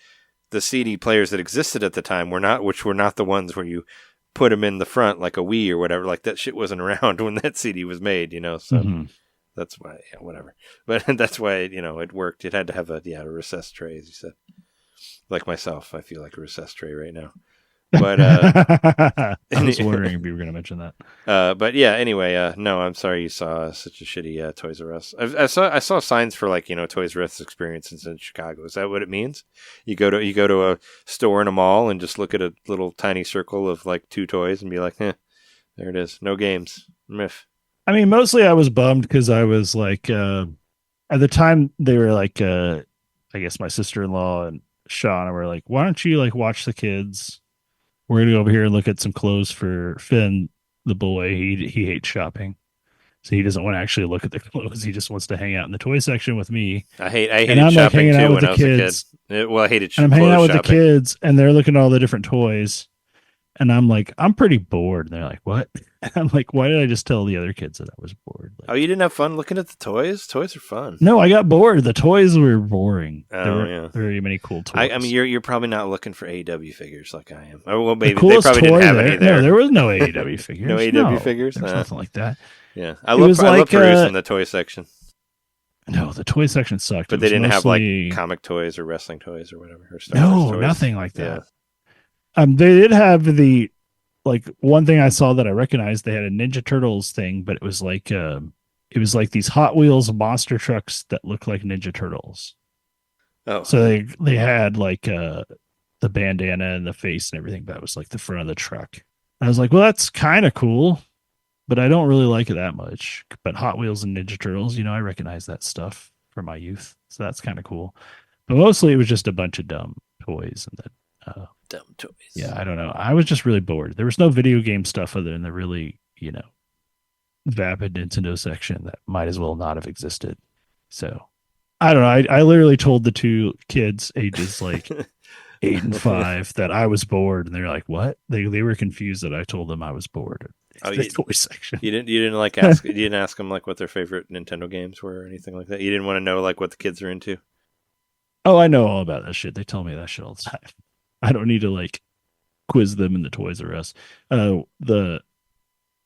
the CD players that existed at the time which were not the ones where you put them in the front like a Wii or whatever. Like that shit wasn't around when that CD was made, so that's why, whatever. But that's why, it worked. It had to have a recessed tray, as you said. Like myself, I feel like a recessed tray right now. But I was wondering if you were going to mention that. but yeah, anyway, no, I'm sorry you saw such a shitty Toys R Us. I saw signs for like Toys R Us experiences in Chicago. Is that what it means? You go to a store in a mall and just look at a little tiny circle of like 2 toys and be like, there it is, no games. Miff. I mean, mostly I was bummed because I was like, at the time they were like, I guess my sister-in-law and Shauna were like, why don't you like watch the kids? We're going to go over here and look at some clothes for Finn, the boy. He hates shopping. So he doesn't want to actually look at the clothes. He just wants to hang out in the toy section with me. I hated shopping too when I was a kid. Well, I hated and I'm hanging out with shopping. the kids, and they're looking at all the different toys. And I'm like, I'm pretty bored. And they're like, what? And I'm like, why did I just tell the other kids that I was bored? Like, Oh, you didn't have fun looking at the toys? Toys are fun. no, I got bored. The toys were boring. Oh, There weren't very many cool toys. I mean, you're probably not looking for AEW figures like I am. Oh, well, maybe the coolest they probably toy didn't have any there. No, there was no AEW figures. No AEW figures? There's nothing like that. Yeah, I love perusing the toy section. No, the toy section sucked. But they didn't have like comic toys or wrestling toys or whatever. Or Star Wars toys. Nothing like that. Yeah. They did have the one thing I saw that I recognized. They had a Ninja Turtles thing, but it was like these Hot Wheels monster trucks that looked like Ninja Turtles. Oh, so they had like the bandana and the face and everything, but that was like the front of the truck. I was like, well, that's kind of cool, but I don't really like it that much. But Hot Wheels and Ninja Turtles, I recognize that stuff from my youth, so that's kind of cool. But mostly it was just a bunch of dumb toys and then. Dumb toys. Yeah, I don't know. I was just really bored. There was no video game stuff other than the really, vapid Nintendo section that might as well not have existed. So, I don't know. I literally told the 2 kids, ages like 8 and 5, that I was bored, and they're like, "What?" They were confused that I told them I was bored. The toy section. You didn't like ask you didn't ask them like what their favorite Nintendo games were or anything like that. You didn't want to know like what the kids are into. Oh, I know all about that shit. They tell me that shit all the time. I don't need to like quiz them in the Toys R Us. My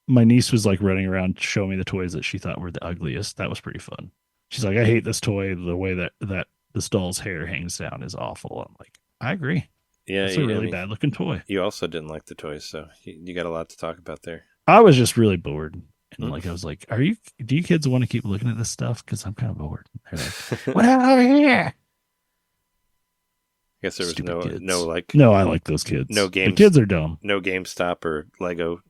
niece was like running around showing me the toys that she thought were the ugliest. That was pretty fun. She's like, I hate this toy. The way that this doll's hair hangs down is awful. I'm like, I agree. Yeah, it's a really bad looking toy. You also didn't like the toys, so you got a lot to talk about there. I was just really bored. And like I was like, do you kids want to keep looking at this stuff? Because I'm kind of bored. They're like, what over here? I guess there was Stupid no like. No, I like those kids. No games. The kids are dumb. No GameStop or Lego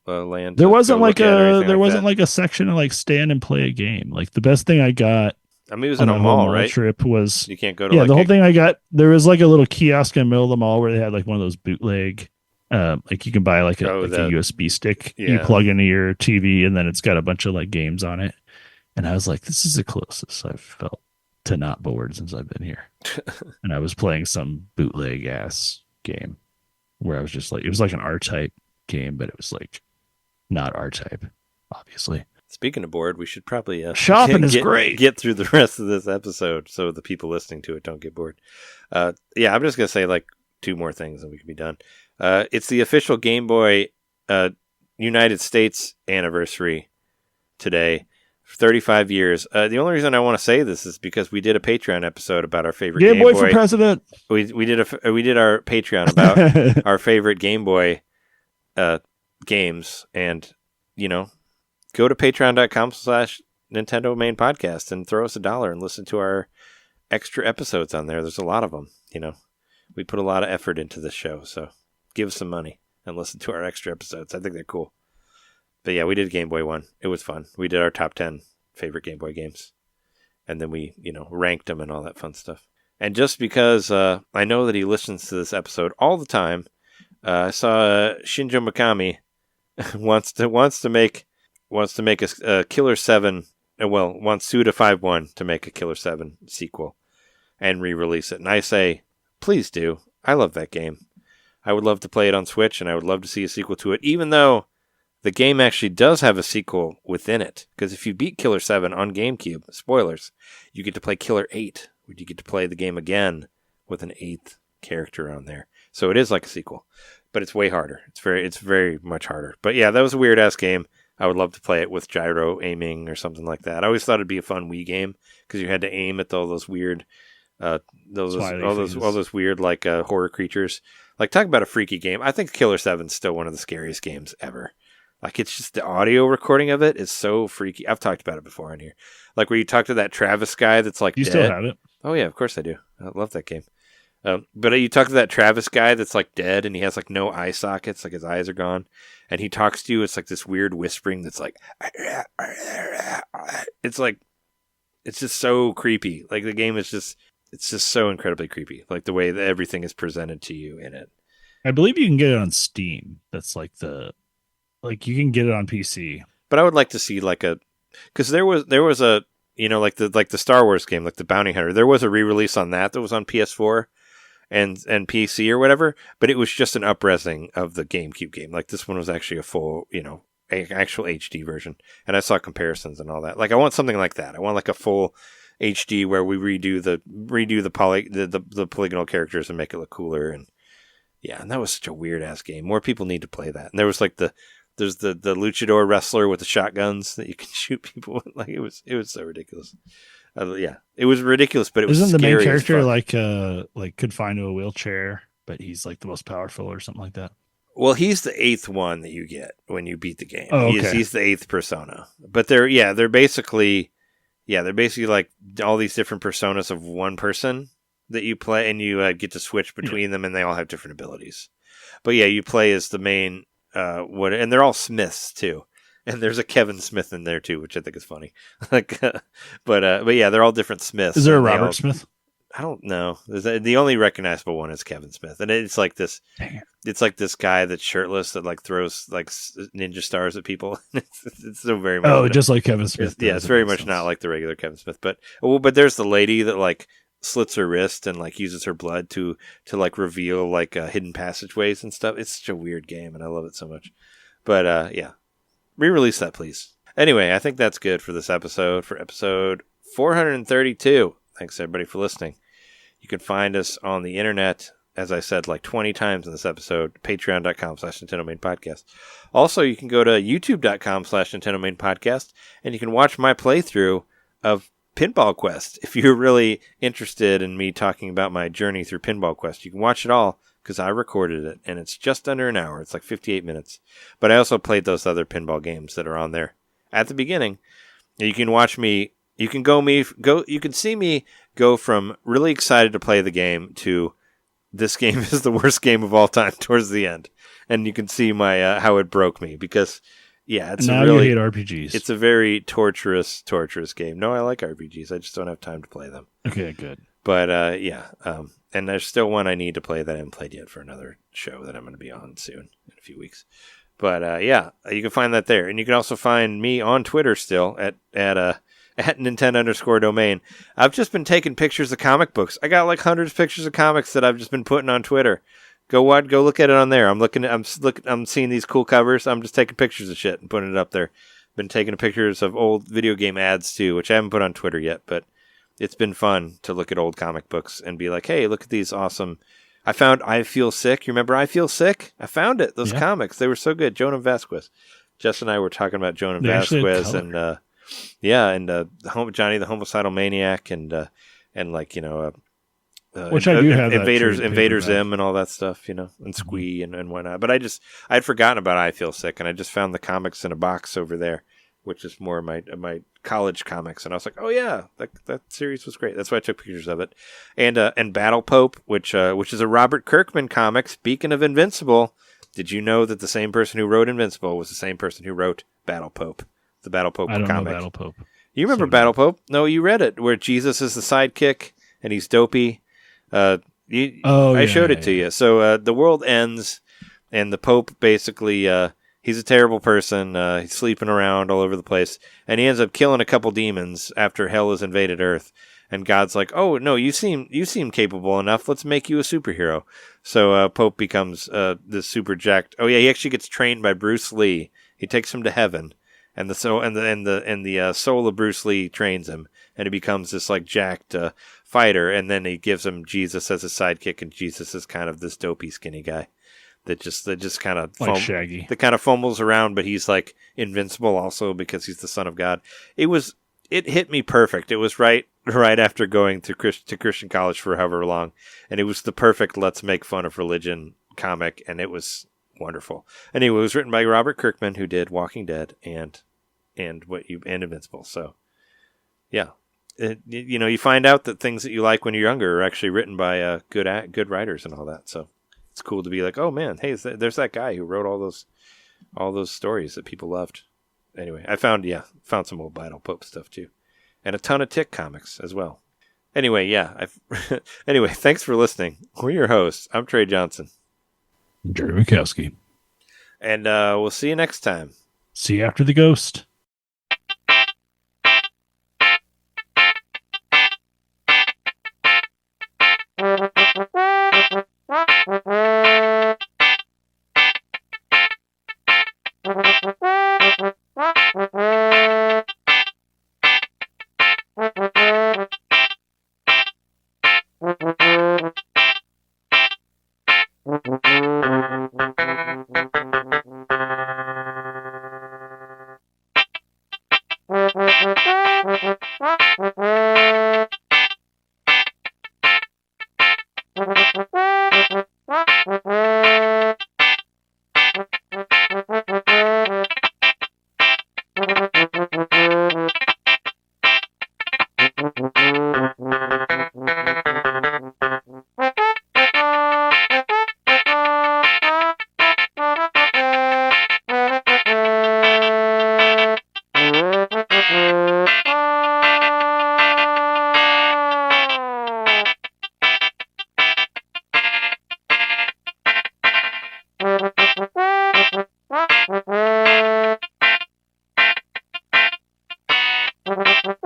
Land. There wasn't like a section to like stand and play a game. Like the best thing I got. I mean, it was in a mall, right? Trip was you can't go to. Yeah, the whole thing I got. There was like a little kiosk in the middle of the mall where they had like one of those bootleg. Like you can buy like a USB stick. Yeah. You plug into your TV and then it's got a bunch of like games on it. And I was like, this is the closest I've felt to not bored since I've been here. And I was playing some bootleg ass game where I was just like, it was like an R-Type game, but it was like not R-Type, obviously. Speaking of bored, we should probably shopping is great. Get through the rest of this episode so the people listening to it don't get bored. Yeah, I'm just gonna say like 2 more things and we can be done. It's the official Game Boy United States anniversary today. 35 years. The only reason I want to say this is because we did a Patreon episode about our favorite Game Boy for president. We did our Patreon about our favorite Game Boy games, and go to patreon.com/NintenDomain podcast and throw us $1 and listen to our extra episodes on there. There's a lot of them. We put a lot of effort into this show, so give us some money and listen to our extra episodes. I think they're cool. But yeah, we did Game Boy one. It was fun. We did our top 10 favorite Game Boy games. And then we, ranked them and all that fun stuff. And just because I know that he listens to this episode all the time, I saw Shinjo Mikami wants to make a Killer 7. Wants Suda 5-1 to make a Killer 7 sequel and re-release it. And I say, please do. I love that game. I would love to play it on Switch, and I would love to see a sequel to it, even though the game actually does have a sequel within it. Because if you beat Killer 7 on GameCube, spoilers, you get to play Killer 8, where you get to play the game again with an 8th character on there. So it is like a sequel, but it's way harder. It's very much harder. But yeah, that was a weird-ass game. I would love to play it with gyro aiming or something like that. I always thought it'd be a fun Wii game because you had to aim at all those weird, all those weird like horror creatures. Like, talk about a freaky game. I think Killer 7 is still one of the scariest games ever. Like, it's just the audio recording of it is so freaky. I've talked about it before on here. Like, where you talk to that Travis guy that's like You dead. still have it? Oh yeah, of course I do. I love that game. But you talk to that Travis guy that's like dead, and he has like no eye sockets, like his eyes are gone, and he talks to you. It's like this weird whispering that's like, it's just so creepy. Like, the game is it's just so incredibly creepy. Like, the way that everything is presented to you in it. I believe you can get it on Steam. That's like you can get it on PC. But I would like to see because there was a, like the Star Wars game, like the Bounty Hunter. There was a re-release on that was on PS4 and PC or whatever, but it was just an up-resing of the GameCube game. Like, this one was actually a full, actual HD version. And I saw comparisons and all that. Like, I want something like that. I want like a full HD where we redo the polygonal characters and make it look cooler. And yeah, and that was such a weird ass game. More people need to play that. And there was like there's the luchador wrestler with the shotguns that you can shoot people with. Like, it was so ridiculous. Yeah, it was ridiculous, but it was Isn't the main scary as character fuck. like confined to a wheelchair, but he's like the most powerful or something like that? Well, he's the 8th one that you get when you beat the game. Oh, okay. He's the 8th persona. But they're basically like all these different personas of one person that you play, and you get to switch between them, and they all have different abilities. But yeah, you play as the main and they're all Smiths too. And there's a Kevin Smith in there too, which I think is funny. Like, but yeah, they're all different Smiths. Is there a Robert Smith? I don't know. The only recognizable one is Kevin Smith, and it's like this. It's like this guy that's shirtless that like throws like ninja stars at people. It's so very much. Just like Kevin Smith. It's very much not like the regular Kevin Smith. But there's the lady that like slits her wrist and like uses her blood to like reveal like hidden passageways and stuff. It's such a weird game, and I love it so much. But yeah. Re-release that, please. Anyway, I think that's good for this episode, for episode 432. Thanks, everybody, for listening. You can find us on the internet, as I said like 20 times in this episode, patreon.com/NintenDomain Podcast. Also, you can go to youtube.com/NintenDomain Podcast, and you can watch my playthrough of Pinball Quest. If you're really interested in me talking about my journey through Pinball Quest, you can watch it all, because I recorded it, and it's just under an hour. It's like 58 minutes. But I also played those other pinball games that are on there at the beginning. You can watch me. You can see me go from really excited to play the game to this game is the worst game of all time towards the end, and you can see my how it broke me, because yeah, it's now really, you hate RPGs. It's a very torturous game. No, I like RPGs. I just don't have time to play them. Okay, good. But yeah, and there's still one I need to play that I haven't played yet for another show that I'm going to be on soon in a few weeks. But yeah, you can find that there, and you can also find me on Twitter still at Nintendo_domain. I've just been taking pictures of comic books. I got like hundreds of pictures of comics that I've just been putting on Twitter. Go look at it on there. I'm seeing these cool covers. I'm just taking pictures of shit and putting it up there. Been taking pictures of old video game ads too, which I haven't put on Twitter yet, but it's been fun to look at old comic books and be like, hey, look at these awesome. I found I Feel Sick. You remember I Feel Sick? I found it. Those comics, they were so good. Joan and Vasquez. Jess and I were talking about Joan and Vasquez and Johnny the Homicidal Maniac and like, which I do have Invader Zim and all that stuff, and Squee and whatnot. But I'd forgotten about I Feel Sick, and I just found the comics in a box over there, which is more of my college comics, and I was like, oh yeah, that series was great. That's why I took pictures of it. And Battle Pope, which is a Robert Kirkman comic. Speaking of Invincible, did you know that the same person who wrote Invincible was the same person who wrote Battle Pope, the Battle Pope comic? I don't know Battle Pope. You remember Battle Pope? No, you read it, where Jesus is the sidekick and he's dopey. I showed it to you. So the world ends, and the Pope basically He's a terrible person. He's sleeping around all over the place. And he ends up killing a couple demons after hell has invaded Earth. And God's like, oh, no, you seem capable enough. Let's make you a superhero. So Pope becomes this super jacked. Oh, yeah, he actually gets trained by Bruce Lee. He takes him to heaven. And the soul of Bruce Lee trains him. And he becomes this like jacked fighter. And then he gives him Jesus as a sidekick. And Jesus is kind of this dopey, skinny guy. That just kind of like Shaggy. that kind of fumbles around, but he's like invincible also because he's the son of God. It hit me perfect. It was right after going to Christian college for however long, and it was the perfect let's make fun of religion comic, and it was wonderful. Anyway, it was written by Robert Kirkman, who did Walking Dead and Invincible. So yeah, you find out that things that you like when you're younger are actually written by good writers and all that. So. It's cool to be like, oh man, hey, there's that guy who wrote all those stories that people loved. Anyway, I found some old Vital Pope stuff too, and a ton of Tick comics as well. Anyway, yeah. Anyway, thanks for listening. We're your hosts. I'm Trey Johnson, Jerry Mikowski, and we'll see you next time. See you after the ghost. Thank you.